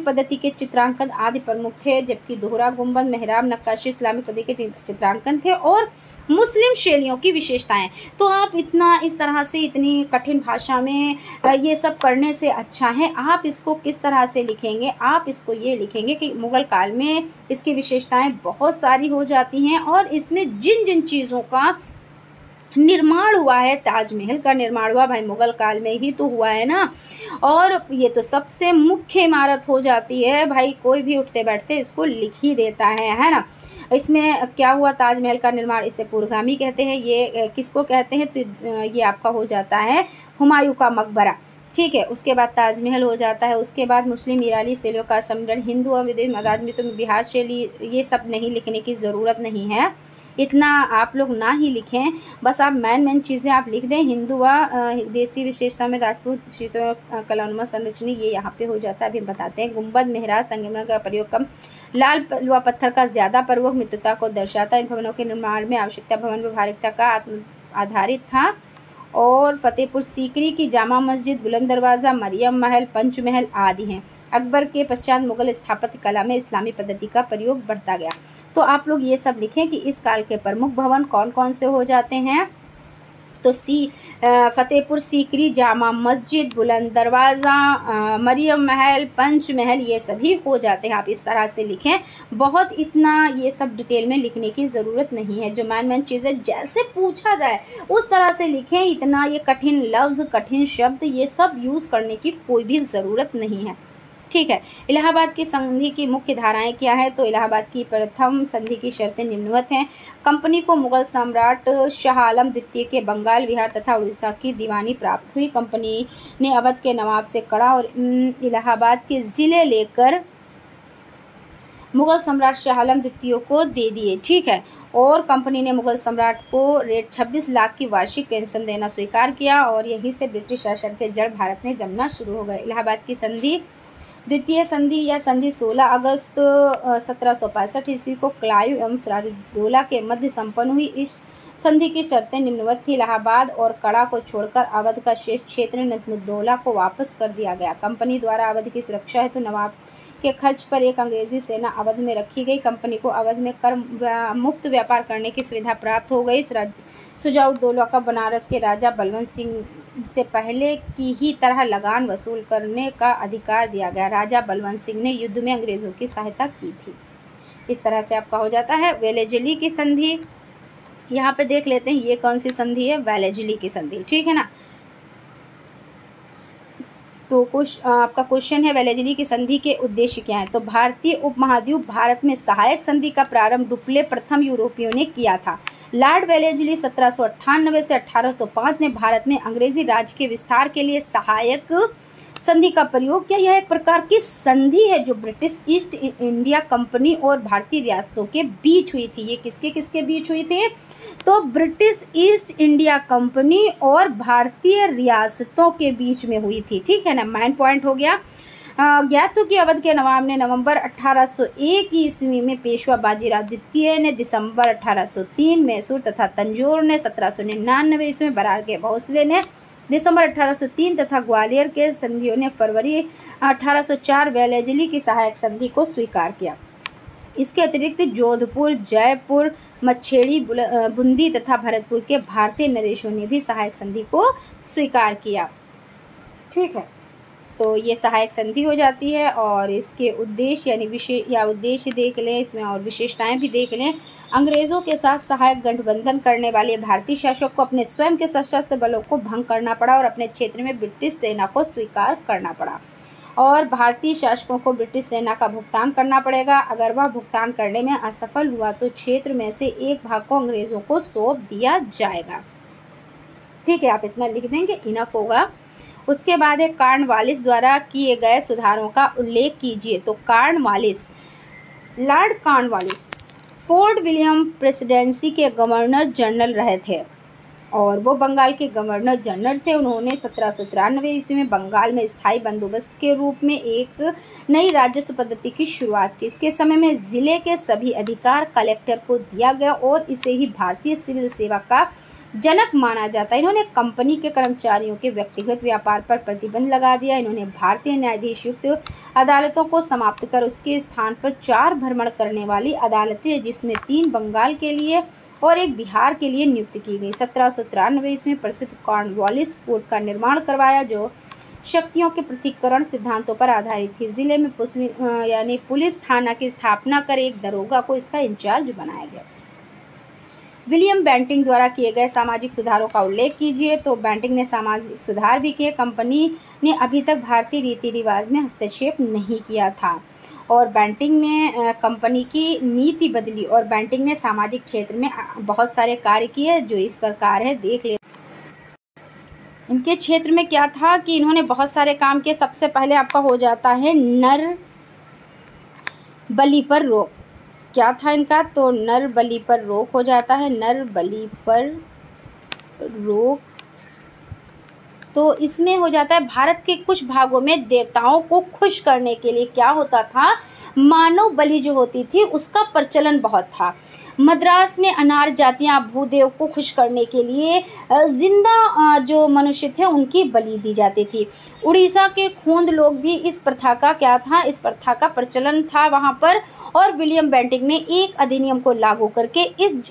पद्धति के चित्रांकन आदि प्रमुख थे, जबकि दोहरा गुंबद, मेहराब, नक्काशी इस्लामिक पद्धति के चित्रांकन थे। और मुस्लिम शैलियों की विशेषताएं। तो आप इतना इस तरह से इतनी कठिन भाषा में ये सब करने से अच्छा है आप इसको किस तरह से लिखेंगे, आप इसको ये लिखेंगे कि मुग़ल काल में इसकी विशेषताएं बहुत सारी हो जाती हैं और इसमें जिन जिन चीज़ों का निर्माण हुआ है, ताजमहल का निर्माण हुआ भाई मुग़ल काल में ही तो हुआ है ना, और ये तो सबसे मुख्य इमारत हो जाती है भाई, कोई भी उठते बैठते इसको लिख ही देता है ना। इसमें क्या हुआ, ताजमहल का निर्माण, इसे पूर्वगामी कहते हैं। ये किसको कहते हैं, तो ये आपका हो जाता है हुमायूं का मकबरा, ठीक है। उसके बाद ताजमहल हो जाता है। उसके बाद मुस्लिम ईरानी शैलियों का सम्मिलन, हिंदू और विदेश राजनीति में बिहार शैली, ये सब नहीं लिखने की ज़रूरत नहीं है, इतना आप लोग ना ही लिखें, बस आप मेन चीज़ें आप लिख दें। हिंदू व देसी विशेषता में राजपूत शीतों कलानुमा संरचना, ये यहाँ पे हो जाता है। अभी हम बताते हैं। गुंबद, मेहराज, संगमरमर का प्रयोग कम, लाल व पत्थर का ज़्यादा प्रयोग मित्रता को दर्शाता है। इन भवनों के निर्माण में आवश्यकता भवन व्यवहारिकता का आधारित था। और फतेहपुर सीकरी की जामा मस्जिद, बुलंद दरवाज़ा, मरियम महल, पंचमहल आदि हैं। अकबर के पश्चात मुग़ल स्थापत्य कला में इस्लामी पद्धति का प्रयोग बढ़ता गया। तो आप लोग ये सब लिखें कि इस काल के प्रमुख भवन कौन कौन से हो जाते हैं, तो फतेहपुर सीकरी, जामा मस्जिद, बुलंद दरवाज़ा, मरियम महल, पंचमहल, ये सभी हो जाते हैं। आप इस तरह से लिखें, बहुत इतना ये सब डिटेल में लिखने की ज़रूरत नहीं है। जो मेन चीज़ें जैसे पूछा जाए उस तरह से लिखें, इतना ये कठिन लफ्ज़, कठिन शब्द ये सब यूज़ करने की कोई भी ज़रूरत नहीं है, ठीक है। इलाहाबाद की संधि की मुख्य धाराएं क्या है, तो इलाहाबाद की प्रथम संधि की शर्तें निम्नवत हैं। कंपनी को मुग़ल सम्राट शाह आलम द्वितीय के बंगाल, बिहार तथा उड़ीसा की दीवानी प्राप्त हुई। कंपनी ने अवध के नवाब से कड़ा और इलाहाबाद के ज़िले लेकर मुग़ल सम्राट शाह आलम द्वितीय को दे दिए, ठीक है। और कंपनी ने मुग़ल सम्राट को रेट 26 लाख की वार्षिक पेंशन देना स्वीकार किया और यहीं से ब्रिटिश शासन के जड़ भारत में जमना शुरू हो गए। इलाहाबाद की संधि, द्वितीय संधि या संधि 16 अगस्त 1765 ईस्वी को क्लाइव एवं सिराजुद्दौला के मध्य संपन्न हुई। इस संधि की शर्तें निम्नवत थी। इलाहाबाद और कड़ा को छोड़कर अवध का शेष क्षेत्र नजमुद्दौला को वापस कर दिया गया। कंपनी द्वारा अवध की सुरक्षा हेतु नवाब के खर्च पर एक अंग्रेजी सेना अवध में रखी गई। कंपनी को अवध में कर मुफ्त व्यापार करने की सुविधा प्राप्त हो गई। सिराजुद्दौला का बनारस के राजा बलवंत सिंह से पहले की ही तरह लगान वसूल करने का अधिकार दिया गया। राजा बलवंत सिंह ने युद्ध में अंग्रेज़ों की सहायता की थी। इस तरह से आपका हो जाता है। वेलेजली की संधि, यहाँ पे देख लेते हैं ये कौन सी संधि है, वेलेजली की संधि, ठीक है ना। तो आपका क्वेश्चन है वेलेजली की संधि के उद्देश्य क्या है, तो भारतीय उपमहाद्वीप भारत में सहायक संधि का प्रारंभ डुप्ले प्रथम यूरोपियों ने किया था। लॉर्ड वेलेजली 1798 से 1805 ने भारत में अंग्रेजी राज के विस्तार के लिए सहायक संधि का प्रयोग किया। यह एक प्रकार की संधि है जो ब्रिटिश ईस्ट इंडिया कंपनी और भारतीय रियासतों के बीच हुई थी। ये किसके किसके बीच हुई थी, तो ब्रिटिश ईस्ट इंडिया कंपनी और भारतीय रियासतों के बीच में हुई थी, ठीक है ना। मेन पॉइंट हो गया। ज्ञात हो कि अवध के नवाब ने नवंबर 1801 ईस्वी में, पेशवा बाजीराव द्वितीय ने दिसंबर 1803, मैसूर तथा तंजौर ने 1799 ईस्वी में, बरार के भोसले ने दिसंबर 1803 तथा ग्वालियर के संधियों ने फरवरी 1804 वेलेजली की सहायक संधि को स्वीकार किया। इसके अतिरिक्त जोधपुर, जयपुर, मच्छेड़ी, बूंदी तथा भरतपुर के भारतीय नरेशों ने भी सहायक संधि को स्वीकार किया, ठीक है। तो ये सहायक संधि हो जाती है और इसके उद्देश्य यानी उद्देश्य देख लें, इसमें और विशेषताएं भी देख लें। अंग्रेज़ों के साथ सहायक गठबंधन करने वाले भारतीय शासक को अपने स्वयं के सशस्त्र बलों को भंग करना पड़ा और अपने क्षेत्र में ब्रिटिश सेना को स्वीकार करना पड़ा, और भारतीय शासकों को ब्रिटिश सेना का भुगतान करना पड़ेगा। अगर वह भुगतान करने में असफल हुआ तो क्षेत्र में से एक भाग को अंग्रेज़ों को सौंप दिया जाएगा, ठीक है। आप इतना लिख देंगे, इनफ होगा। उसके बाद एक कॉर्नवालिस द्वारा किए गए सुधारों का उल्लेख कीजिए। तो Cornwallis, Lord Cornwallis fort William presidency के गवर्नर जनरल रहे थे और वो बंगाल के गवर्नर जनरल थे। उन्होंने 1793 ईस्वी में बंगाल में स्थायी बंदोबस्त के रूप में एक नई राजस्व पद्धति की शुरुआत की। इसके समय में ज़िले के सभी अधिकार कलेक्टर को दिया गया और इसे ही भारतीय सिविल सेवा का जनक माना जाता है। इन्होंने कंपनी के कर्मचारियों के व्यक्तिगत व्यापार पर प्रतिबंध लगा दिया। इन्होंने भारतीय न्यायाधीश युक्त अदालतों को समाप्त कर उसके स्थान पर 4 भ्रमण करने वाली अदालतें, जिसमें 3 बंगाल के लिए और एक बिहार के लिए नियुक्त की गई। 1793 ईस्वी में प्रसिद्ध कॉर्नवालिस कोड का निर्माण करवाया जो शक्तियों के पृथक्करण सिद्धांतों पर आधारित थी। जिले में पुलिस थाना की स्थापना कर एक दरोगा को इसका इंचार्ज बनाया गया। विलियम बेंटिंक द्वारा किए गए सामाजिक सुधारों का उल्लेख कीजिए। तो बेंटिंक ने सामाजिक सुधार भी किए। कंपनी ने अभी तक भारतीय रीति रिवाज में हस्तक्षेप नहीं किया था और बेंटिंक ने कंपनी की नीति बदली और बेंटिंक ने सामाजिक क्षेत्र में बहुत सारे कार्य किए जो इस प्रकार है, देख ले। इनके क्षेत्र में क्या था कि इन्होंने बहुत सारे काम किए। सबसे पहले आपका हो जाता है नर बलि पर रोक। क्या था इनका? तो नर बलि पर रोक हो जाता है, नर बलि पर रोक। तो इसमें हो जाता है भारत के कुछ भागों में देवताओं को खुश करने के लिए क्या होता था, मानव बलि जो होती थी उसका प्रचलन बहुत था। मद्रास में अनार जातियाँ भूदेव को खुश करने के लिए जिंदा जो मनुष्य थे उनकी बलि दी जाती थी। उड़ीसा के खोंद लोग भी इस प्रथा का क्या था, इस प्रथा का प्रचलन था वहाँ पर। और विलियम बेंटिंक ने एक अधिनियम को लागू करके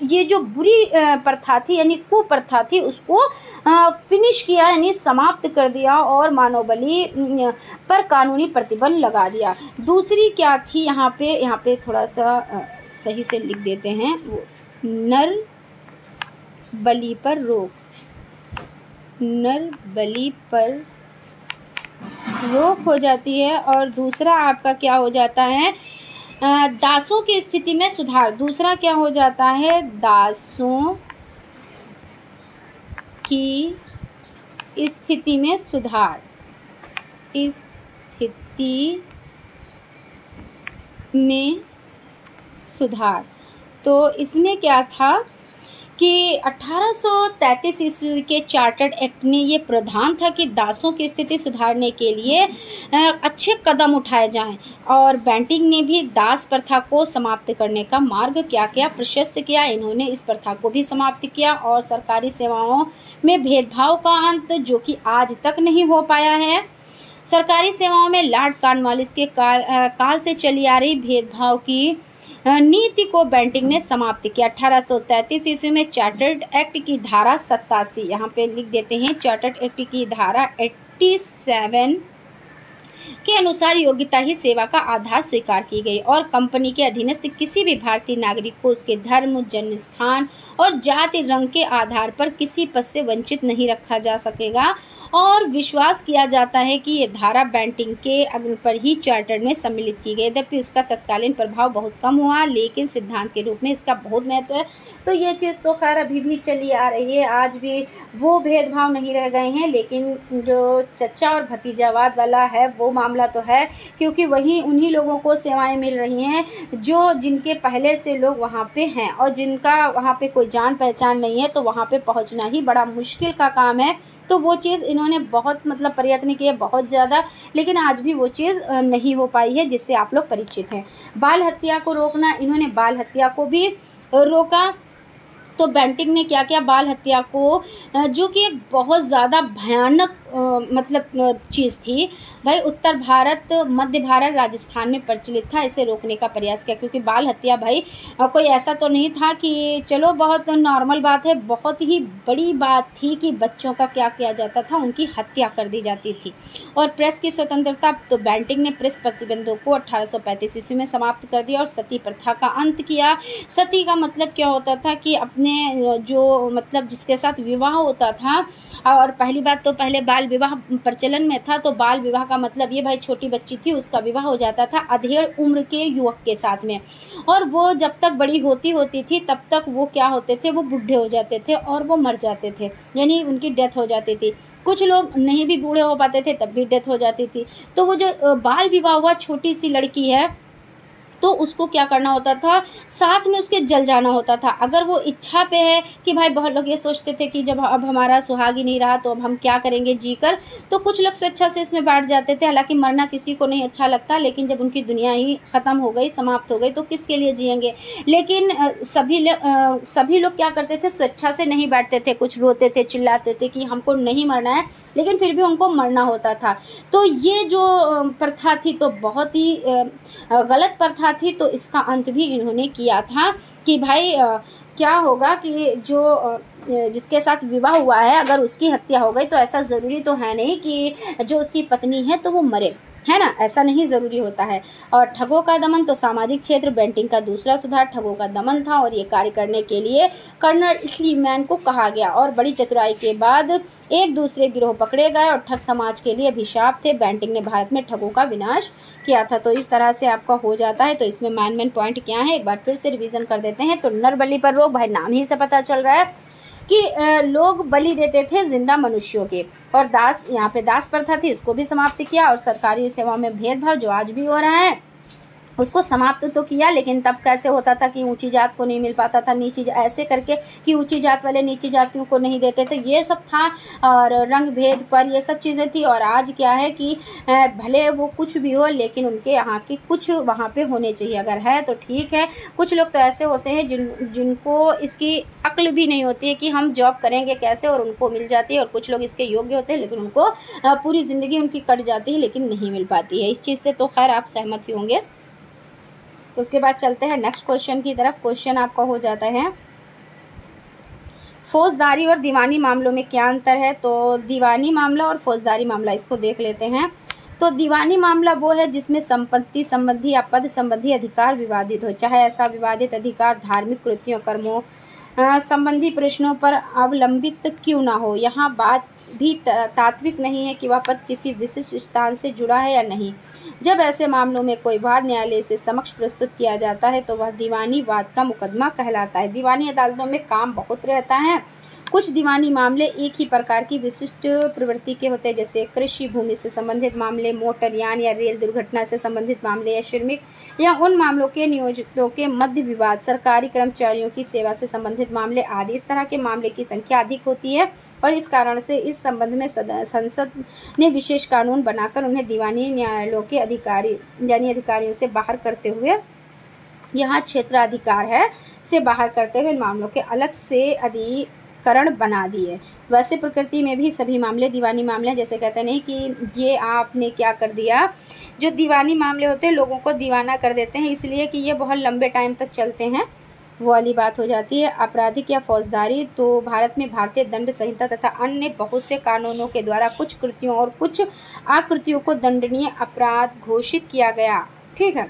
ये जो बुरी प्रथा थी यानी कुप्रथा थी उसको फिनिश किया यानी समाप्त कर दिया और मानव बलि पर कानूनी प्रतिबंध लगा दिया। दूसरी क्या थी यहाँ पे थोड़ा सा सही से लिख देते हैं, वो नर बलि पर रोक, नर बलि पर रोक हो जाती है। और दूसरा आपका क्या हो जाता है, दासों की स्थिति में सुधार। दूसरा क्या हो जाता है, दासों की स्थिति में सुधार, स्थिति में सुधार। तो इसमें क्या था कि 1833 ईस्वी के चार्टर्ड एक्ट ने ये प्रावधान था कि दासों की स्थिति सुधारने के लिए अच्छे कदम उठाए जाएं और बेंटिंक ने भी दास प्रथा को समाप्त करने का मार्ग क्या किया, प्रशस्त किया। इन्होंने इस प्रथा को भी समाप्त किया और सरकारी सेवाओं में भेदभाव का अंत जो कि आज तक नहीं हो पाया है। सरकारी सेवाओं में लॉर्ड कॉर्नवालिस के काल से चली आ रही भेदभाव की नीति को बेंटिंक ने समाप्त किया। 1833 ईस्वी में चार्टर्ड एक्ट की धारा 87, यहाँ पे लिख देते हैं, चार्टर्ड एक्ट की धारा 87 के अनुसार योग्यता ही सेवा का आधार स्वीकार की गई और कंपनी के अधीनस्थ किसी भी भारतीय नागरिक को उसके धर्म, जन्म स्थान और जाति, रंग के आधार पर किसी पद से वंचित नहीं रखा जा सकेगा। और विश्वास किया जाता है कि ये धारा बेंटिंक के अग्र पर ही चार्टर में सम्मिलित की गई। यद्यपि उसका तत्कालीन प्रभाव बहुत कम हुआ लेकिन सिद्धांत के रूप में इसका बहुत महत्व है। तो ये चीज़ तो खैर अभी भी चली आ रही है, आज भी वो भेदभाव नहीं रह गए हैं, लेकिन जो चचा और भतीजावाद वाला है वो मामला तो है, क्योंकि वहीं उन्हीं लोगों को सेवाएं मिल रही हैं जो जिनके पहले से लोग वहाँ पे हैं और जिनका वहाँ पे कोई जान पहचान नहीं है तो वहाँ पे पहुँचना ही बड़ा मुश्किल का काम है। तो वो चीज़ इन्होंने बहुत प्रयत्न किए बहुत ज़्यादा, लेकिन आज भी वो चीज़ नहीं हो पाई है जिससे आप लोग परिचित हैं। बाल हत्या को रोकना, इन्होंने बाल हत्या को भी रोका। तो बेंटिंक ने क्या किया, बाल हत्या को जो कि एक बहुत ज़्यादा भयानक चीज़ थी भाई, उत्तर भारत, मध्य भारत, राजस्थान में प्रचलित था, इसे रोकने का प्रयास किया। क्योंकि बाल हत्या भाई कोई ऐसा तो नहीं था कि चलो बहुत नॉर्मल बात है, बहुत ही बड़ी बात थी कि बच्चों का क्या किया जाता था, उनकी हत्या कर दी जाती थी। और प्रेस की स्वतंत्रता, तो बेंटिंक ने प्रेस प्रतिबंधों को 1835 ईस्वी में समाप्त कर दिया और सती प्रथा का अंत किया। सती का मतलब क्या होता था कि अपने जो जिसके साथ विवाह होता था, और पहली बात तो पहले बाल विवाह प्रचलन में था, तो बाल विवाह का मतलब ये भाई छोटी बच्ची थी उसका विवाह हो जाता था अधेड़ उम्र के युवक के साथ में, और वो जब तक बड़ी होती थी तब तक वो क्या होते थे, वो बूढ़े हो जाते थे और वो मर जाते थे, यानी उनकी डेथ हो जाती थी। कुछ लोग नहीं भी बूढ़े हो पाते थे तब भी डेथ हो जाती थी। तो वो जो बाल विवाह हुआ, छोटी सी लड़की है तो उसको क्या करना होता था, साथ में उसके जल जाना होता था। अगर वो इच्छा पे है कि भाई, बहुत लोग ये सोचते थे कि जब अब हमारा सुहाग ही नहीं रहा तो अब हम क्या करेंगे जीकर, तो कुछ लोग स्वेच्छा से इसमें बैठ जाते थे। हालांकि मरना किसी को नहीं अच्छा लगता, लेकिन जब उनकी दुनिया ही ख़त्म हो गई, समाप्त हो गई, तो किसके लिए जिएंगे। लेकिन सभी लोग क्या करते थे, स्वेच्छा से नहीं बैठते थे, कुछ रोते थे, चिल्लाते थे कि हमको नहीं मरना है, लेकिन फिर भी उनको मरना होता था। तो ये जो प्रथा थी तो बहुत ही गलत प्रथा थी। तो इसका अंत भी इन्होंने किया था कि भाई क्या होगा कि जो जिसके साथ विवाह हुआ है अगर उसकी हत्या हो गई तो ऐसा ज़रूरी तो है नहीं कि जो उसकी पत्नी है तो वो मरे, है ना, ऐसा नहीं ज़रूरी होता है। और ठगों का दमन तो सामाजिक क्षेत्र बेंटिंग का दूसरा सुधार ठगों का दमन था और ये कार्य करने के लिए कर्नल स्लीमैन को कहा गया और बड़ी चतुराई के बाद एक दूसरे गिरोह पकड़े गए और ठग समाज के लिए अभिशाप थे। बेंटिंग ने भारत में ठगों का विनाश किया था। तो इस तरह से आपका हो जाता है। तो इसमें मेन पॉइंट क्या है एक बार फिर से रिविज़न कर देते हैं। तो नर बलि पर रोक, भाई नाम ही से पता चल रहा है कि लोग बलि देते थे जिंदा मनुष्यों के, और दास, यहाँ पे दास प्रथा थी, इसको भी समाप्त किया। और सरकारी सेवा में भेदभाव जो आज भी हो रहा है उसको समाप्त तो किया, लेकिन तब कैसे होता था कि ऊंची जात को नहीं मिल पाता था, नीची ऐसे करके कि ऊंची जात वाले नीची जातियों को नहीं देते, तो ये सब था। और रंग भेद पर ये सब चीज़ें थी। और आज क्या है कि भले वो कुछ भी हो लेकिन उनके यहाँ की कुछ वहाँ पे होने चाहिए, अगर है तो ठीक है। कुछ लोग तो ऐसे होते हैं जिनको इसकी अक्ल भी नहीं होती है कि हम जॉब करेंगे कैसे, और उनको मिल जाती है। और कुछ लोग इसके योग्य होते हैं लेकिन उनको पूरी ज़िंदगी उनकी कट जाती है लेकिन नहीं मिल पाती है। इस चीज़ से तो खैर आप सहमत ही होंगे। उसके बाद चलते हैं नेक्स्ट क्वेश्चन की तरफ। क्वेश्चन आपका हो जाता है फौजदारी और दीवानी मामलों में क्या अंतर है। तो दीवानी मामला और फौजदारी मामला, इसको देख लेते हैं। तो दीवानी मामला वो है जिसमें संपत्ति संबंधी या पद संबंधी अधिकार विवादित हो, चाहे ऐसा विवादित अधिकार धार्मिक कृत्यों कर्मों संबंधी प्रश्नों पर अवलंबित क्यों ना हो। यहाँ बात भी तात्विक नहीं है कि वह पद किसी विशिष्ट स्थान से जुड़ा है या नहीं। जब ऐसे मामलों में कोई वाद न्यायालय से समक्ष प्रस्तुत किया जाता है तो वह दीवानी वाद का मुकदमा कहलाता है। दीवानी अदालतों में काम बहुत रहता है। कुछ दीवानी मामले एक ही प्रकार की विशिष्ट प्रवृत्ति के होते हैं, जैसे कृषि भूमि से संबंधित मामले, मोटरयान या रेल दुर्घटना से संबंधित मामले, या श्रमिक या उन मामलों के नियोजितों के मध्य विवाद, सरकारी कर्मचारियों की सेवा से संबंधित मामले आदि। इस तरह के मामले की संख्या अधिक होती है और इस कारण से इस संबंध में संसद ने विशेष कानून बनाकर उन्हें दीवानी न्यायालयों के अधिकारियों से बाहर करते हुए, यहाँ क्षेत्राधिकार है से बाहर करते हुए मामलों के अलग से अधिकरण बना दिए। वैसे प्रकृति में भी सभी मामले दीवानी मामले हैं। जैसे कहते नहीं कि ये आपने क्या कर दिया, जो दीवानी मामले होते हैं लोगों को दीवाना कर देते हैं इसलिए कि ये बहुत लंबे टाइम तक चलते हैं, वो वाली बात हो जाती है। आपराधिक या फौजदारी, तो भारत में भारतीय दंड संहिता तथा अन्य बहुत से कानूनों के द्वारा कुछ कृत्यों और कुछ आकृतियों को दंडनीय अपराध घोषित किया गया। ठीक है,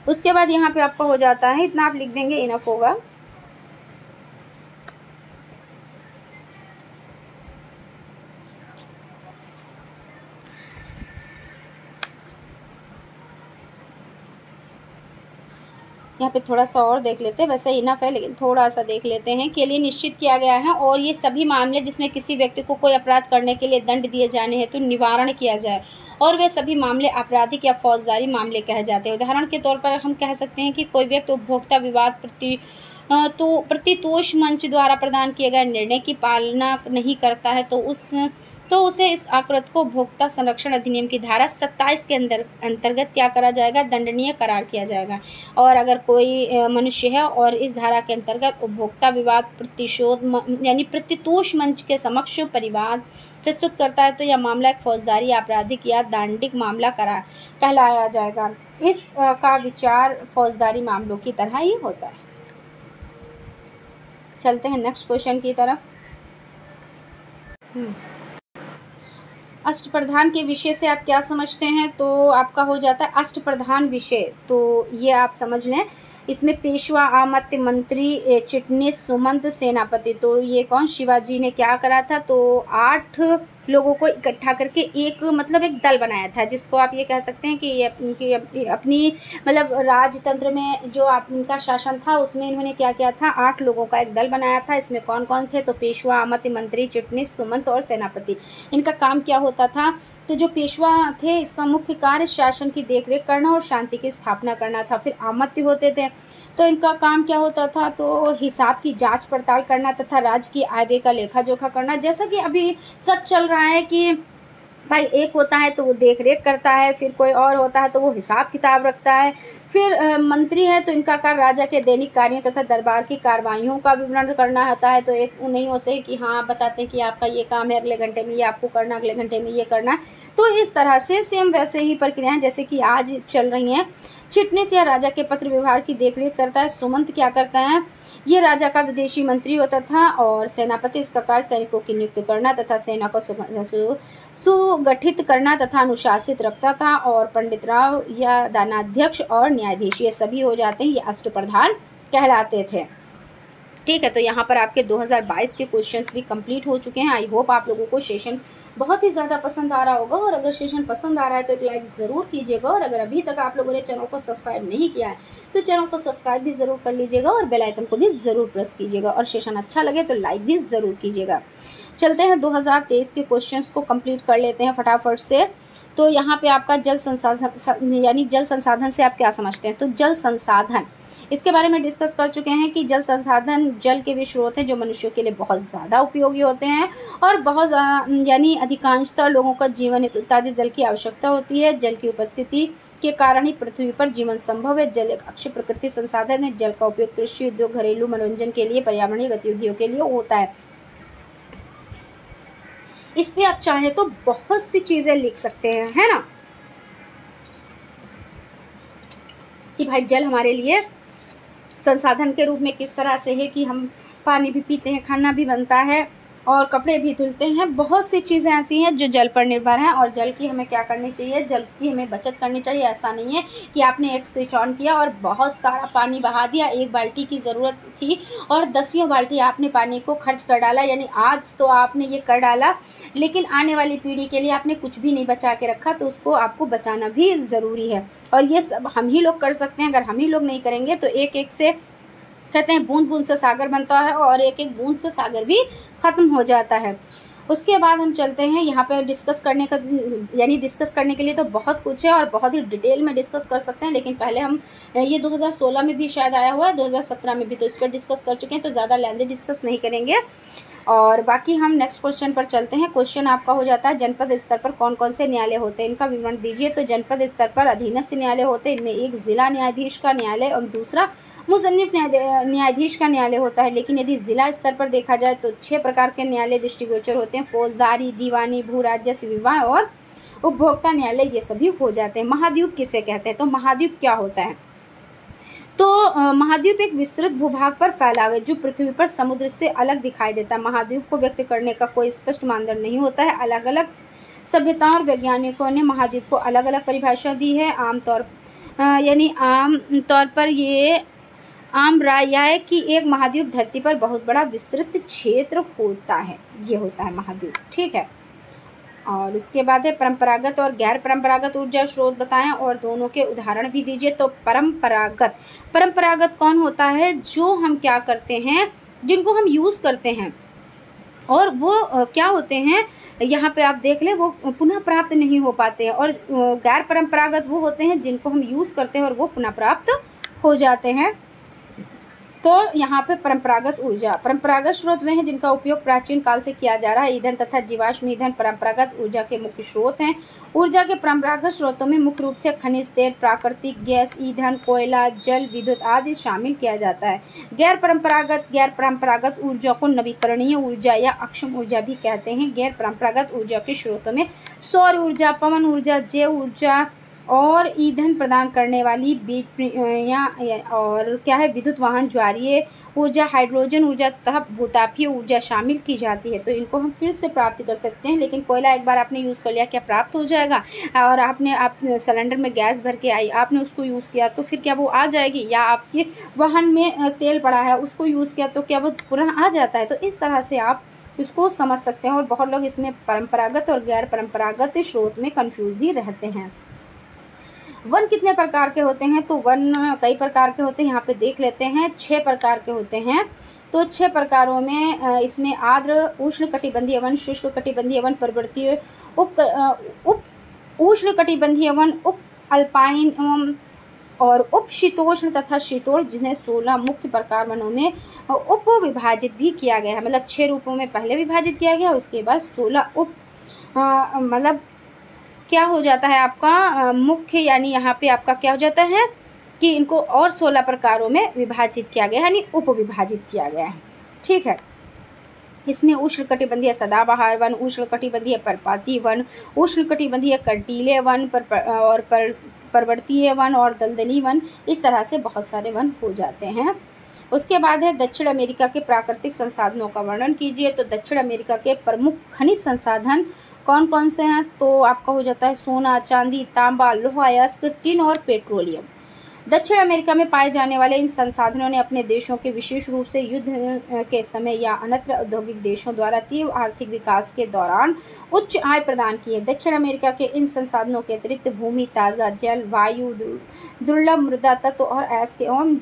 उसके बाद यहाँ पे आपका हो जाता है, इतना आप लिख देंगे इनफ होगा। यहाँ पे थोड़ा सा और देख लेते हैं, वैसे इनफ है लेकिन थोड़ा सा देख लेते हैं। के लिए निश्चित किया गया है और ये सभी मामले जिसमें किसी व्यक्ति को कोई अपराध करने के लिए दंड दिए जाने हेतु निवारण किया जाए, और वे सभी मामले आपराधिक या फौजदारी मामले कहे जाते हैं। उदाहरण के तौर पर हम कह सकते हैं कि कोई व्यक्ति उपभोक्ता विवाद प्रतितोष मंच द्वारा प्रदान किए गए निर्णय की पालना नहीं करता है तो उसे इस आकृत को उपभोक्ता संरक्षण अधिनियम की धारा 27 के अंतर्गत क्या करा जाएगा, दंडनीय करार किया जाएगा। और अगर कोई मनुष्य है और इस धारा के अंतर्गत उपभोक्ता विवाद प्रतितोष मंच के समक्ष परिवाद प्रस्तुत करता है तो यह मामला एक फौजदारी, आपराधिक या दंडिक मामला कहलाया जाएगा। इस का विचार फौजदारी मामलों की तरह ही होता है। चलते हैं नेक्स्ट क्वेश्चन की तरफ। अष्टप्रधान के विषय से आप क्या समझते हैं, तो आपका हो जाता है अष्टप्रधान विषय। तो ये आप समझ लें, इसमें पेशवा, आमत्य, मंत्री, चिटनीस, सुमंत, सेनापति। तो ये कौन, शिवाजी ने क्या करा था, तो 8 लोगों को इकट्ठा करके एक मतलब एक दल बनाया था, जिसको आप ये कह सकते हैं कि ये अपनी मतलब राजतंत्र में जो इनका शासन था उसमें इन्होंने क्या किया था, 8 लोगों का एक दल बनाया था। इसमें कौन कौन थे, तो पेशवा, आमत्य, मंत्री, चिटनीस, सुमंत और सेनापति। इनका काम क्या होता था, तो जो पेशवा थे इसका मुख्य कार्य शासन की देखरेख करना और शांति की स्थापना करना था। फिर आमत्य होते थे, तो इनका काम क्या होता था, तो हिसाब की जांच पड़ताल करना तथा राज्य की आय व्यय का लेखा जोखा करना। जैसा कि अभी सब चल रहा है कि भाई एक होता है तो वो देख रेख करता है, फिर कोई और होता है तो वो हिसाब किताब रखता है, फिर मंत्री है तो इनका कार्य राजा के दैनिक कार्यों तथा दरबार की कार्रवाइयों का विवरण करना होता है। तो एक नहीं होते कि हाँ बताते हैं कि आपका ये काम है, अगले घंटे में ये आपको करना, अगले घंटे में ये करना। तो इस तरह से सेम वैसे ही प्रक्रियाएं जैसे कि आज चल रही हैं। चिटनीस या राजा के पत्र व्यवहार की देखरेख करता है। सुमंत क्या करता है, ये राजा का विदेशी मंत्री होता था। और सेनापति इसका कार्य सैनिकों की नियुक्ति करना तथा सेना को सुगठित करना तथा अनुशासित रखता था। और पंडित राव या दानाध्यक्ष और न्यायाधीश ये सभी हो जाते हैं, ये अष्टप्रधान कहलाते थे। ठीक है, तो यहाँ पर आपके 2022 के क्वेश्चंस भी कंप्लीट हो चुके हैं। आई होप आप लोगों को सेशन बहुत ही ज़्यादा पसंद आ रहा होगा, और अगर सेशन पसंद आ रहा है तो एक लाइक ज़रूर कीजिएगा। और अगर अभी तक आप लोगों ने चैनल को सब्सक्राइब नहीं किया है तो चैनल को सब्सक्राइब भी ज़रूर कर लीजिएगा और बेल आइकन को भी ज़रूर प्रेस कीजिएगा। और सेशन अच्छा लगे तो लाइक भी ज़रूर कीजिएगा। चलते हैं 2023 के क्वेश्चंस को कंप्लीट कर लेते हैं फटाफट से। तो यहाँ पे आपका जल संसाधन यानी जल संसाधन से आप क्या समझते हैं, तो जल संसाधन इसके बारे में डिस्कस कर चुके हैं कि जल संसाधन जल के वे स्रोत हैं जो मनुष्यों के लिए बहुत ज़्यादा उपयोगी होते हैं और बहुत यानी अधिकांशतः लोगों का जीवन हेतु ताज़े जल की आवश्यकता होती है। जल की उपस्थिति के कारण ही पृथ्वी पर जीवन संभव है। जल एक अक्षय प्रकृति संसाधन है। जल का उपयोग कृषि उद्योग, घरेलू मनोरंजन के लिए, पर्यावरणीय गतिविधियों के लिए होता है। इस पे आप चाहें तो बहुत सी चीज़ें लिख सकते हैं, है ना, कि भाई जल हमारे लिए संसाधन के रूप में किस तरह से है कि हम पानी भी पीते हैं, खाना भी बनता है और कपड़े भी धुलते हैं। बहुत सी चीज़ें ऐसी हैं जो जल पर निर्भर हैं और जल की हमें क्या करनी चाहिए, जल की हमें बचत करनी चाहिए। ऐसा नहीं है कि आपने एक स्विच ऑन किया और बहुत सारा पानी बहा दिया, एक बाल्टी की ज़रूरत थी और दसियों बाल्टी आपने पानी को खर्च कर डाला। यानी आज तो आपने ये कर डाला लेकिन आने वाली पीढ़ी के लिए आपने कुछ भी नहीं बचा के रखा, तो उसको आपको बचाना भी ज़रूरी है। और ये सब हम ही लोग कर सकते हैं। अगर हम ही लोग नहीं करेंगे तो एक एक से कहते हैं बूंद बूंद से सागर बनता है और एक एक बूंद से सागर भी ख़त्म हो जाता है। उसके बाद हम चलते हैं यहाँ पर डिस्कस करने का, यानी डिस्कस करने के लिए तो बहुत कुछ है और बहुत ही डिटेल में डिस्कस कर सकते हैं। लेकिन पहले हम ये 2016 में भी शायद आया हुआ है, 2017 में भी, तो इस पर डिस्कस कर चुके हैं, तो ज़्यादा लेंथी डिस्कस नहीं करेंगे। और बाकी हम नेक्स्ट क्वेश्चन पर चलते हैं। क्वेश्चन आपका हो जाता है जनपद स्तर पर कौन कौन से न्यायालय होते हैं, इनका विवरण दीजिए। तो जनपद स्तर पर अधीनस्थ न्यायालय होते हैं। इनमें एक जिला न्यायाधीश का न्यायालय और दूसरा मुसन्निफ न्यायाधीश का न्यायालय होता है। लेकिन यदि जिला स्तर पर देखा जाए तो 6 प्रकार के न्यायालय दृष्टिगोचर होते हैं। फौजदारी, दीवानी, भू राजस्व विवाह और उपभोक्ता न्यायालय ये सभी हो जाते हैं। महाद्वीप किसे कहते हैं, तो महाद्वीप क्या होता है, तो महाद्वीप एक विस्तृत भूभाग पर फैला हुआ है जो पृथ्वी पर समुद्र से अलग दिखाई देता है। महाद्वीप को व्यक्त करने का कोई स्पष्ट मानदंड नहीं होता है। अलग अलग सभ्यताओं और वैज्ञानिकों ने महाद्वीप को अलग अलग परिभाषा दी है। आम तौर पर ये आम राय यह है कि एक महाद्वीप धरती पर बहुत बड़ा विस्तृत क्षेत्र होता है, ये होता है महाद्वीप। ठीक है, और उसके बाद है परंपरागत और गैर परंपरागत ऊर्जा स्रोत बताएं और दोनों के उदाहरण भी दीजिए। तो परंपरागत कौन होता है, जो हम क्या करते हैं, जिनको हम यूज़ करते हैं और वो क्या होते हैं, यहाँ पे आप देख लें, वो पुनः प्राप्त नहीं हो पाते हैं। और गैर परंपरागत वो होते हैं जिनको हम यूज़ करते हैं और वो पुनः प्राप्त हो जाते हैं। तो यहाँ पे परंपरागत ऊर्जा, परंपरागत स्रोत वे हैं जिनका उपयोग प्राचीन काल से किया जा रहा है। ईंधन तथा जीवाश्म ईंधन परंपरागत ऊर्जा के मुख्य स्रोत हैं। ऊर्जा के परंपरागत स्रोतों में मुख्य रूप से खनिज तेल, प्राकृतिक गैस, ईंधन, कोयला, जल विद्युत आदि शामिल किया जाता है। गैर परंपरागत ऊर्जा को नवीकरणीय ऊर्जा या अक्षम ऊर्जा भी कहते हैं। गैर परंपरागत ऊर्जा के स्रोतों में सौर ऊर्जा, पवन ऊर्जा, जैव ऊर्जा और ईंधन प्रदान करने वाली बैटरी और क्या है, विद्युत वाहन, ज्वारीय ऊर्जा, हाइड्रोजन ऊर्जा तथा भूतापीय ऊर्जा शामिल की जाती है। तो इनको हम फिर से प्राप्त कर सकते हैं। लेकिन कोयला एक बार आपने यूज़ कर लिया, क्या प्राप्त हो जाएगा? और आप सिलेंडर में गैस भर के आई, आपने उसको यूज़ किया तो फिर क्या वो आ जाएगी? या आपके वाहन में तेल पड़ा है, उसको यूज़ किया तो क्या वो पुनः आ जाता है? तो इस तरह से आप इसको समझ सकते हैं। और बहुत लोग इसमें परंपरागत और गैर परंपरागत स्रोत में कन्फ्यूज ही रहते हैं। वन कितने प्रकार के होते हैं, तो वन कई प्रकार के होते हैं। यहाँ पे देख लेते हैं, 6 प्रकार के होते हैं। तो 6 प्रकारों में इसमें आर्द्र उष्ण कटिबंधीय वन, शुष्क कटिबंधीय वन, पर्वतीय उप उष्ण कटिबंधीय वन, उप अल्पाइन और उप शीतोष्ण तथा शीतोष्ण, जिन्हें 16 मुख्य प्रकार वनों में उप विभाजित भी किया गया है। मतलब 6 रूपों में पहले विभाजित किया गया, उसके बाद 16 उप मतलब क्या हो जाता है आपका मुख्य, यानी यहाँ पे आपका क्या हो जाता है कि इनको और 16 प्रकारों में विभाजित किया गया है, यानी उप विभाजित किया गया है। ठीक है, इसमें उष्णकटिबंधीय सदाबहार वन, उष्णकटिबंधीय पर्णपाती वन, उष्णकटिबंधीय कंटीले वन, पर्वतीय वन और दलदली वन, इस तरह से बहुत सारे वन हो जाते हैं। उसके बाद है दक्षिण अमेरिका के प्राकृतिक संसाधनों का वर्णन कीजिए। तो दक्षिण अमेरिका के प्रमुख खनिज संसाधन कौन कौन से हैं? तो आपका हो जाता है सोना, चांदी, तांबा, लोहा, अयस्क, टिन और पेट्रोलियम। दक्षिण अमेरिका में पाए जाने वाले इन संसाधनों ने अपने देशों के विशेष रूप से युद्ध के समय या अन्य औद्योगिक देशों द्वारा तीव्र आर्थिक विकास के दौरान उच्च आय प्रदान की है। दक्षिण अमेरिका के इन संसाधनों के अतिरिक्त भूमि, ताज़ा जल, वायु, दुर्लभ मृदा तत्व और अयस्क एवं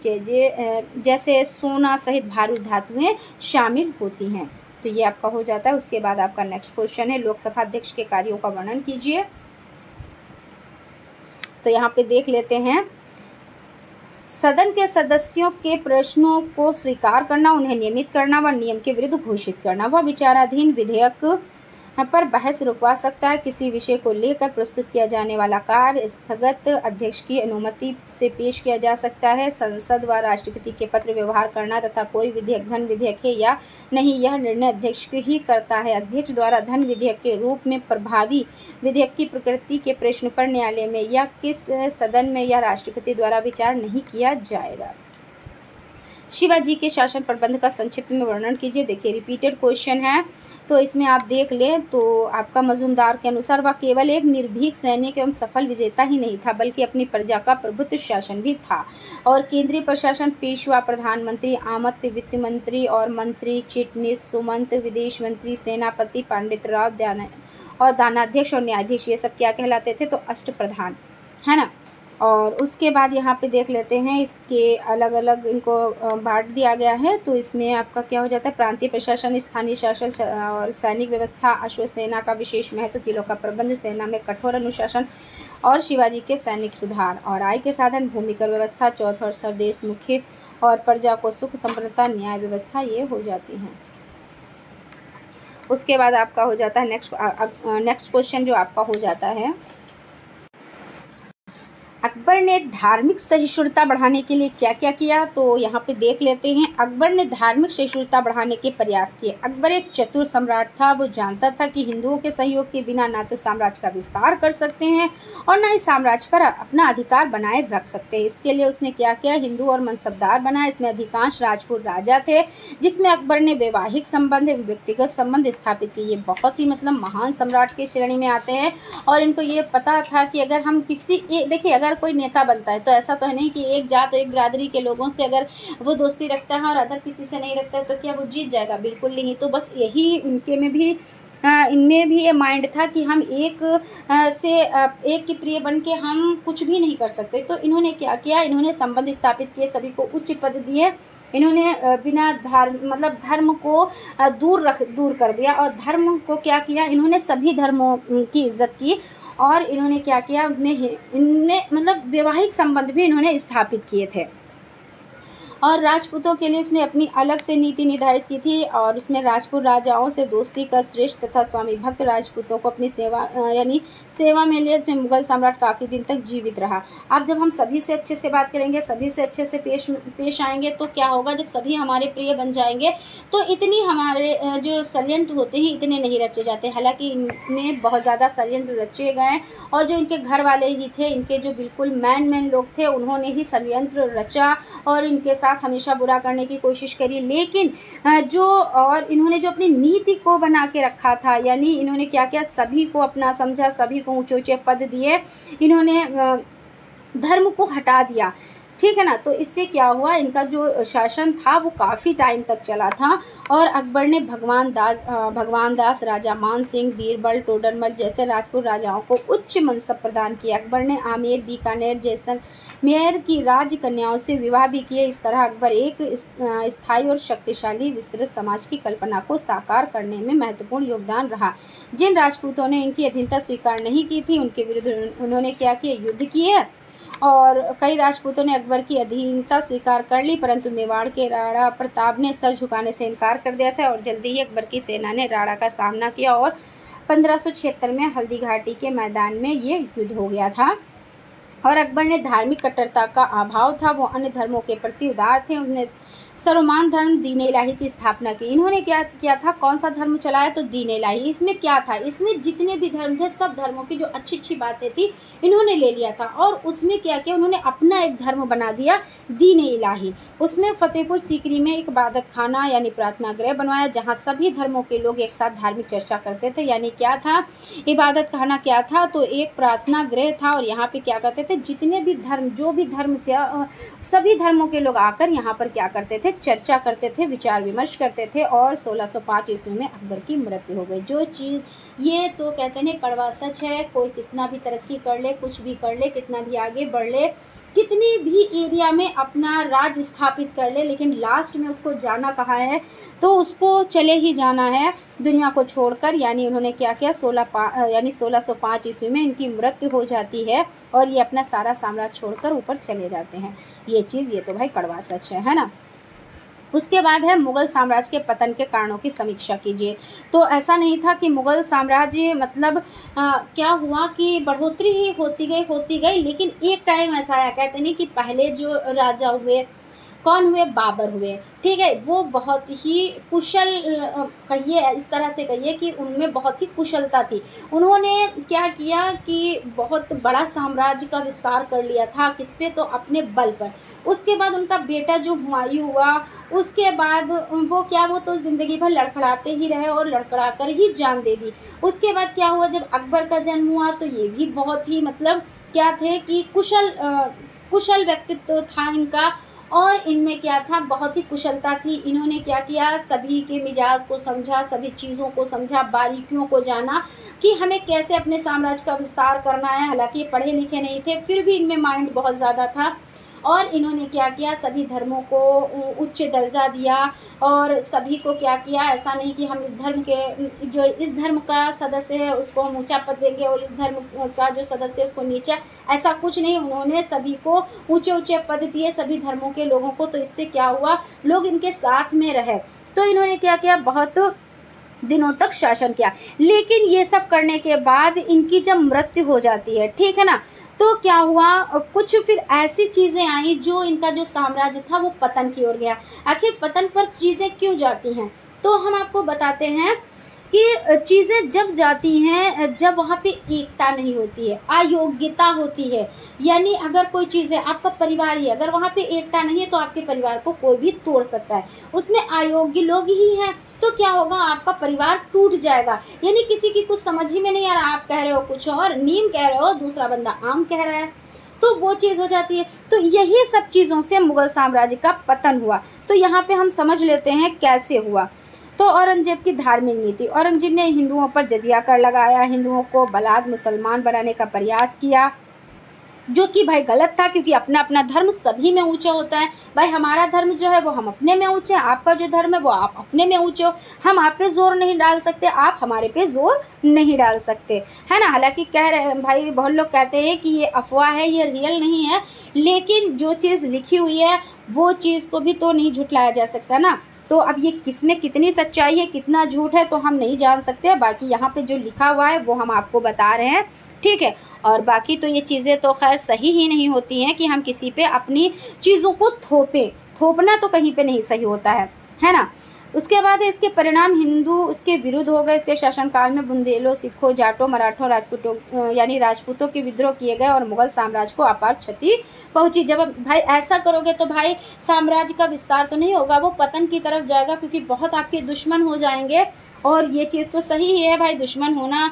जैसे सोना सहित भारी धातुएं शामिल होती हैं। तो ये आपका हो जाता है। उसके बाद आपका नेक्स्ट क्वेश्चन है लोकसभा अध्यक्ष के कार्यों का वर्णन कीजिए। तो यहाँ पे देख लेते हैं, सदन के सदस्यों के प्रश्नों को स्वीकार करना, उन्हें नियमित करना व नियम के विरुद्ध घोषित करना। वह विचाराधीन विधेयक पर बहस रुकवा सकता है। किसी विषय को लेकर प्रस्तुत किया जाने वाला कार्य स्थगत अध्यक्ष की अनुमति से पेश किया जा सकता है। संसद व राष्ट्रपति के पत्र व्यवहार करना तथा कोई विधेयक धन विधेयक है या नहीं, यह निर्णय अध्यक्ष ही करता है। अध्यक्ष द्वारा धन विधेयक के रूप में प्रभावी विधेयक की प्रकृति के प्रश्न पर न्यायालय में या किस सदन में या राष्ट्रपति द्वारा विचार नहीं किया जाएगा। शिवाजी के शासन प्रबंध का संक्षिप्त में वर्णन कीजिए। देखिए रिपीटेड क्वेश्चन है, तो इसमें आप देख लें। तो आपका मजूमदार के अनुसार वह केवल एक निर्भीक सैनिक एवं सफल विजेता ही नहीं था, बल्कि अपनी प्रजा का प्रभुत्व शासन भी था। और केंद्रीय प्रशासन, पेशवा, प्रधानमंत्री, आमत, वित्त मंत्री और मंत्री, चिटनीस, सुमंत, विदेश मंत्री, सेनापति, पंडित राव और दानाध्यक्ष और न्यायाधीश, ये सब क्या कहलाते थे? तो अष्टप्रधान, है ना। और उसके बाद यहाँ पे देख लेते हैं, इसके अलग अलग इनको बांट दिया गया है। तो इसमें आपका क्या हो जाता है? प्रांतीय प्रशासन, स्थानीय शासन और सैनिक व्यवस्था, अश्वसेना का विशेष महत्व, किलों का प्रबंध, सेना में कठोर अनुशासन और शिवाजी के सैनिक सुधार और आय के साधन, भूमिकर व्यवस्था, चौथ और सरदेश मुख्य और प्रजा को सुख संपन्नता, न्याय व्यवस्था, ये हो जाती हैं। उसके बाद आपका हो जाता है नेक्स्ट क्वेश्चन जो आपका हो जाता है, अकबर ने धार्मिक सहिष्णुता बढ़ाने के लिए क्या क्या किया? तो यहाँ पे देख लेते हैं। अकबर ने धार्मिक सहिष्णुता बढ़ाने के प्रयास किए। अकबर एक चतुर सम्राट था। वो जानता था कि हिंदुओं के सहयोग के बिना ना तो साम्राज्य का विस्तार कर सकते हैं और ना ही साम्राज्य पर अपना अधिकार बनाए रख सकते हैं। इसके लिए उसने क्या किया? हिंदू और मनसबदार बनाए। इसमें अधिकांश राजपूत राजा थे, जिसमें अकबर ने वैवाहिक संबंध एवं व्यक्तिगत संबंध स्थापित किए। ये बहुत ही मतलब महान सम्राट की श्रेणी में आते हैं। और इनको ये पता था कि अगर हम देखिए अगर कोई नेता बनता है तो ऐसा तो है नहीं कि एक जात एक बिरादरी के लोगों से अगर वो दोस्ती रखता है और अदर किसी से नहीं रखता है तो क्या वो जीत जाएगा? बिल्कुल नहीं। तो बस यही इनमें भी ये माइंड था कि हम एक के प्रिय बन के हम कुछ भी नहीं कर सकते। तो इन्होंने क्या किया? इन्होंने संबंध स्थापित किए, सभी को उच्च पद दिए। इन्होंने बिना धर्म को दूर कर दिया। और धर्म को क्या किया? इन्होंने सभी धर्मों की इज्जत की। और इन्होंने क्या किया? इनमें मतलब वैवाहिक संबंध भी इन्होंने स्थापित किए थे। और राजपूतों के लिए उसने अपनी अलग से नीति निर्धारित की थी। और उसमें राजपूत राजाओं से दोस्ती का श्रेष्ठ तथा स्वामी भक्त राजपूतों को अपनी सेवा में लिए। इसमें मुगल सम्राट काफ़ी दिन तक जीवित रहा। अब जब हम सभी से अच्छे से बात करेंगे, सभी से अच्छे से पेश आएंगे तो क्या होगा? जब सभी हमारे प्रिय बन जाएंगे तो इतनी हमारे जो षड्यंत्र होते हैं इतने नहीं रचे जाते। हालांकि इनमें बहुत ज़्यादा षड्यंत्र रचे गए और जो इनके घर वाले ही थे, इनके जो बिल्कुल मैन लोग थे, उन्होंने ही षड्यंत्र रचा और इनके साथ हमेशा बुरा करने की कोशिश करी। लेकिन इन्होंने जो अपनी नीति को बना के रखा था, यानी इन्होंने क्या किया? सभी को अपना समझा, सभी को ऊंचे ऊंचे पद दिए। इन्होंने धर्म को हटा दिया, ठीक है ना। तो इससे क्या हुआ? इनका जो शासन था वो काफ़ी टाइम तक चला था। और अकबर ने भगवान दास, राजा मान सिंह, बीरबल, टोडरमल जैसे राजपूत राजाओं को उच्च मनसब प्रदान किया। अकबर ने आमेर, बीकानेर, जैसलमेर की राज कन्याओं से विवाह भी किए। इस तरह अकबर एक स्थायी और शक्तिशाली विस्तृत समाज की कल्पना को साकार करने में महत्वपूर्ण योगदान रहा। जिन राजपूतों ने इनकी अधीनता स्वीकार नहीं की थी, उनके विरुद्ध उन्होंने क्या किया? युद्ध किए। और कई राजपूतों ने अकबर की अधीनता स्वीकार कर ली, परंतु मेवाड़ के राणा प्रताप ने सर झुकाने से इनकार कर दिया था। और जल्दी ही अकबर की सेना ने राणा का सामना किया और 1576 में हल्दी घाटी के मैदान में ये युद्ध हो गया था। और अकबर ने धार्मिक कट्टरता का अभाव था, वो अन्य धर्मों के प्रति उदार थे। उन्हें सर्वमान्य धर्म दीन इलाही की स्थापना की। इन्होंने क्या किया था, कौन सा धर्म चलाया, तो दीन इलाही। इसमें क्या था, इसमें जितने भी धर्म थे सब धर्मों की जो अच्छी अच्छी बातें थी इन्होंने ले लिया था और उसमें क्या किया, उन्होंने अपना एक धर्म बना दिया, दीन इलाही। उसमें फतेहपुर सीकरी में एक इबादत खाना यानी प्रार्थना गृह बनवाया जहाँ सभी धर्मों के लोग एक साथ धार्मिक चर्चा करते थे। यानी क्या था, इबादत खाना क्या था, तो एक प्रार्थना गृह था और यहाँ पे क्या करते थे, जितने भी धर्म, जो भी धर्म थे, सभी धर्मों के लोग आकर यहाँ पर क्या करते थे, चर्चा करते थे, विचार विमर्श करते थे। और 1605 ईस्वी में अकबर की मृत्यु हो गई। जो चीज़ ये तो कहते हैं कड़वा सच है, कोई कितना भी तरक्की कर ले, कुछ भी कर ले, कितना भी आगे बढ़ ले, कितनी भी एरिया में अपना राज स्थापित कर ले, लेकिन लास्ट में उसको जाना कहाँ है, तो उसको चले ही जाना है दुनिया को छोड़कर। यानी उन्होंने क्या किया, 1605 ईस्वी में इनकी मृत्यु हो जाती है और ये अपना सारा साम्राज्य छोड़कर ऊपर चले जाते हैं। ये चीज़ ये तो भाई कड़वा सच है ना। उसके बाद है मुग़ल साम्राज्य के पतन के कारणों की समीक्षा कीजिए। तो ऐसा नहीं था कि मुग़ल साम्राज्य मतलब क्या हुआ कि बढ़ोतरी ही होती गई, लेकिन एक टाइम ऐसा आया, कहते नहीं कि पहले जो राजा हुए कौन हुए, बाबर हुए, ठीक है, वो बहुत ही कुशल, कहिए इस तरह से कहिए कि उनमें बहुत ही कुशलता थी। उन्होंने क्या किया कि बहुत बड़ा साम्राज्य का विस्तार कर लिया था, किस पे, तो अपने बल पर। उसके बाद उनका बेटा जो हुमायूं हुआ, उसके बाद वो तो ज़िंदगी भर लड़खड़ाते ही रहे और लड़खड़ा कर ही जान दे दी। उसके बाद क्या हुआ, जब अकबर का जन्म हुआ तो ये भी बहुत ही मतलब क्या थे कि कुशल व्यक्तित्व था इनका और इनमें क्या था, बहुत ही कुशलता थी। इन्होंने क्या किया, सभी के मिजाज को समझा, सभी चीज़ों को समझा, बारीकियों को जाना कि हमें कैसे अपने साम्राज्य का विस्तार करना है। हालांकि ये पढ़े लिखे नहीं थे, फिर भी इनमें माइंड बहुत ज़्यादा था और इन्होंने क्या किया, सभी धर्मों को उच्च दर्जा दिया और सभी को क्या किया, ऐसा नहीं कि हम इस धर्म का सदस्य है उसको हम ऊंचा पद देंगे और इस धर्म का जो सदस्य है उसको नीचा, ऐसा कुछ नहीं। उन्होंने सभी को ऊंचे पद दिए, सभी धर्मों के लोगों को। तो इससे क्या हुआ, लोग इनके साथ में रहे। तो इन्होंने क्या किया, बहुत दिनों तक शासन किया। लेकिन ये सब करने के बाद इनकी जब मृत्यु हो जाती है, ठीक है ना, तो क्या हुआ, कुछ फिर ऐसी चीज़ें आई जो इनका जो साम्राज्य था वो पतन की ओर गया। आखिर पतन पर चीज़ें क्यों जाती हैं, तो हम आपको बताते हैं कि चीज़ें जब जाती हैं जब वहाँ पे एकता नहीं होती है, अयोग्यता होती है। यानी अगर कोई चीज़ है, आपका परिवार ही, अगर वहाँ पे एकता नहीं है तो आपके परिवार को कोई भी तोड़ सकता है। उसमें अयोग्य लोग ही हैं तो क्या होगा, आपका परिवार टूट जाएगा। यानी किसी की कुछ समझ ही में नहीं आ रहा, आप कह रहे हो कुछ और, नीम कह रहे हो, दूसरा बंदा आम कह रहा है, तो वो चीज़ हो जाती है। तो यही सब चीज़ों से मुग़ल साम्राज्य का पतन हुआ। तो यहाँ पे हम समझ लेते हैं कैसे हुआ। तो औरंगजेब की धार्मिक नीति, औरंगजेब ने हिंदुओं पर जजिया कर लगाया, हिंदुओं को बलात् मुसलमान बनाने का प्रयास किया, जो कि भाई गलत था, क्योंकि अपना अपना धर्म सभी में ऊंचा होता है। भाई हमारा धर्म जो है वो हम अपने में ऊंचे, आपका जो धर्म है वो आप अपने में ऊंचे हो। हम आप पे जोर नहीं डाल सकते, आप हमारे पे जोर नहीं डाल सकते, है ना। हालांकि कह रहे हैं भाई, बहुत लोग कहते हैं कि ये अफवाह है, ये रियल नहीं है, लेकिन जो चीज़ लिखी हुई है वो चीज़ को भी तो नहीं झुठलाया जा सकता ना। तो अब ये किसमें कितनी सच्चाई है, कितना झूठ है, तो हम नहीं जान सकते। बाकी यहाँ पे जो लिखा हुआ है वो हम आपको बता रहे हैं, ठीक है। और बाकी तो ये चीज़ें तो खैर सही ही नहीं होती हैं कि हम किसी पे अपनी चीज़ों को थोपना तो कहीं पे नहीं सही होता है ना। उसके बाद इसके हिंदू उसके विरुद्ध हो गए। इसके शासनकाल में बुंदेलों, सिखों, जाटों, मराठों, राजपूतों के विद्रोह किए गए और मुग़ल साम्राज्य को अपार क्षति पहुंची। जब भाई ऐसा करोगे तो भाई साम्राज्य का विस्तार तो नहीं होगा, वो पतन की तरफ जाएगा, क्योंकि बहुत आपके दुश्मन हो जाएंगे। और ये चीज़ तो सही ही है भाई, दुश्मन होना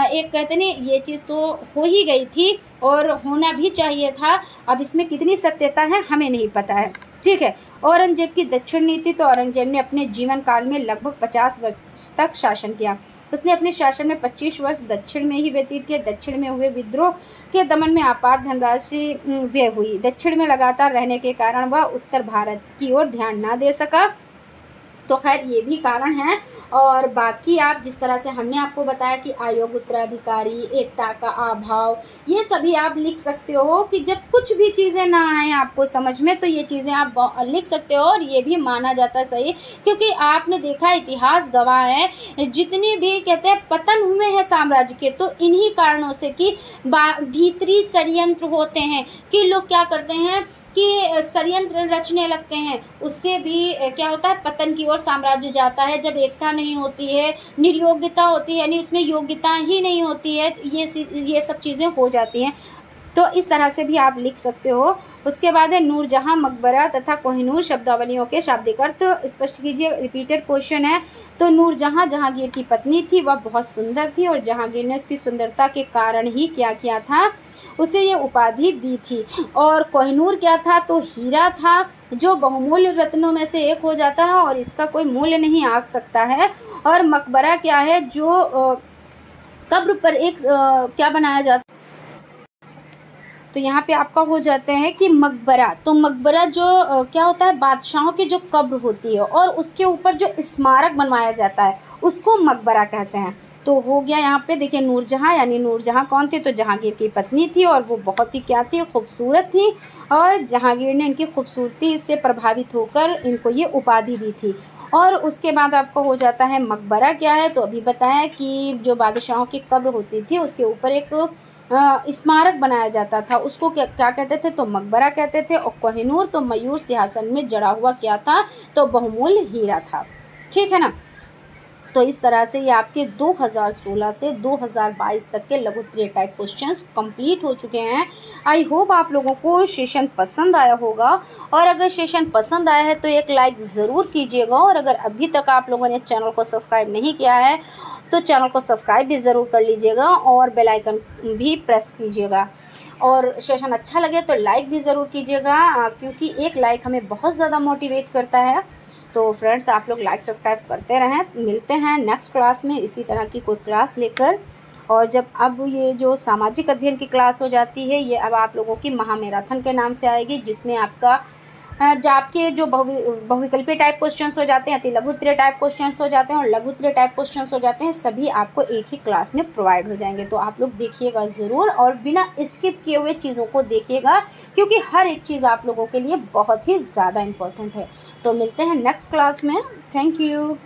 एक कहते नहीं, ये चीज़ तो हो ही गई थी और होना भी चाहिए था। अब इसमें कितनी सत्यता है हमें नहीं पता है, ठीक है। औरंगजेब की दक्षिण नीति, तो औरंगजेब ने अपने जीवन काल में लगभग 50 वर्ष तक शासन किया। उसने अपने शासन में 25 वर्ष दक्षिण में ही व्यतीत किए। दक्षिण में हुए विद्रोह के दमन में अपार धनराशि व्यय हुई। दक्षिण में लगातार रहने के कारण वह उत्तर भारत की ओर ध्यान ना दे सका, तो खैर ये भी कारण है। और बाकी आप जिस तरह से हमने आपको बताया कि अयोग्य उत्तराधिकारी, एकता का अभाव, ये सभी आप लिख सकते हो कि जब कुछ भी चीज़ें ना आए आपको समझ में, तो ये चीज़ें आप लिख सकते हो और ये भी माना जाता है सही, क्योंकि आपने देखा इतिहास गवाह है जितने भी कहते हैं पतन हुए हैं साम्राज्य के, तो इन्हीं कारणों से कि भीतरी षड्यंत्र होते हैं कि लोग क्या करते हैं कि षड्यंत्र रचने लगते हैं, उससे भी क्या होता है, पतन की ओर साम्राज्य जाता है। जब एकता नहीं होती है, निर्योग्यता होती है, यानी उसमें योग्यता ही नहीं होती है, ये सब चीज़ें हो जाती हैं। तो इस तरह से भी आप लिख सकते हो। उसके बाद है नूरजहां, मकबरा तथा कोहिनूर शब्दावलियों के शाब्दिक अर्थ स्पष्ट कीजिए। रिपीटेड क्वेश्चन है। तो नूरजहां जहांगीर की पत्नी थी, वह बहुत सुंदर थी और जहांगीर ने उसकी सुंदरता के कारण ही क्या किया था, उसे ये उपाधि दी थी। और कोहिनूर क्या था, तो हीरा था, जो बहुमूल्य रत्नों में से एक हो जाता है और इसका कोई मूल्य नहीं आंक सकता है। और मकबरा क्या है, जो कब्र पर एक क्या बनाया जाता, तो यहाँ पे आपका हो जाते हैं कि मकबरा। तो मकबरा जो क्या होता है, बादशाहों की जो कब्र होती है और उसके ऊपर जो स्मारक बनवाया जाता है उसको मकबरा कहते हैं। तो हो गया यहाँ पे देखिए नूरजहां, यानी नूरजहां कौन थी, तो जहांगीर की पत्नी थी और वो बहुत ही क्या थी, खूबसूरत थी। और जहांगीर ने इनकी खूबसूरती से प्रभावित होकर इनको ये उपाधि दी थी। और उसके बाद आपको हो जाता है मकबरा क्या है, तो अभी बताया कि जो बादशाहों की कब्र होती थी उसके ऊपर एक स्मारक बनाया जाता था, उसको क्या क्या कहते थे, तो मकबरा कहते थे। और कोहिनूर तो मयूर सिंहासन में जड़ा हुआ क्या था, तो बहुमूल्य हीरा था। ठीक है ना। तो इस तरह से ये आपके 2016 से 2022 तक के लघु उत्तरीय टाइप क्वेश्चंस कंप्लीट हो चुके हैं। आई होप आप लोगों को सेशन पसंद आया होगा, और अगर सेशन पसंद आया है तो एक लाइक ज़रूर कीजिएगा। और अगर अभी तक आप लोगों ने चैनल को सब्सक्राइब नहीं किया है तो चैनल को सब्सक्राइब भी ज़रूर कर लीजिएगा और बेल आइकन भी प्रेस कीजिएगा। और सेशन अच्छा लगे तो लाइक भी ज़रूर कीजिएगा, क्योंकि एक लाइक हमें बहुत ज़्यादा मोटिवेट करता है। तो फ्रेंड्स, आप लोग लाइक सब्सक्राइब करते रहें। मिलते हैं नेक्स्ट क्लास में इसी तरह की कोई क्लास लेकर। और जब अब ये जो सामाजिक अध्ययन की क्लास हो जाती है, ये अब आप लोगों की महामैराथन के नाम से आएगी, जिसमें आपका आपके जो बहुविकल्पीय टाइप क्वेश्चंस हो जाते हैं, अति लघु उत्तरीय टाइप क्वेश्चंस हो जाते हैं और लघु उत्तरीय टाइप क्वेश्चंस हो जाते हैं, सभी आपको एक ही क्लास में प्रोवाइड हो जाएंगे। तो आप लोग देखिएगा ज़रूर और बिना स्किप किए हुए चीज़ों को देखिएगा, क्योंकि हर एक चीज़ आप लोगों के लिए बहुत ही ज़्यादा इम्पोर्टेंट है। तो मिलते हैं नेक्स्ट क्लास में। Thank you.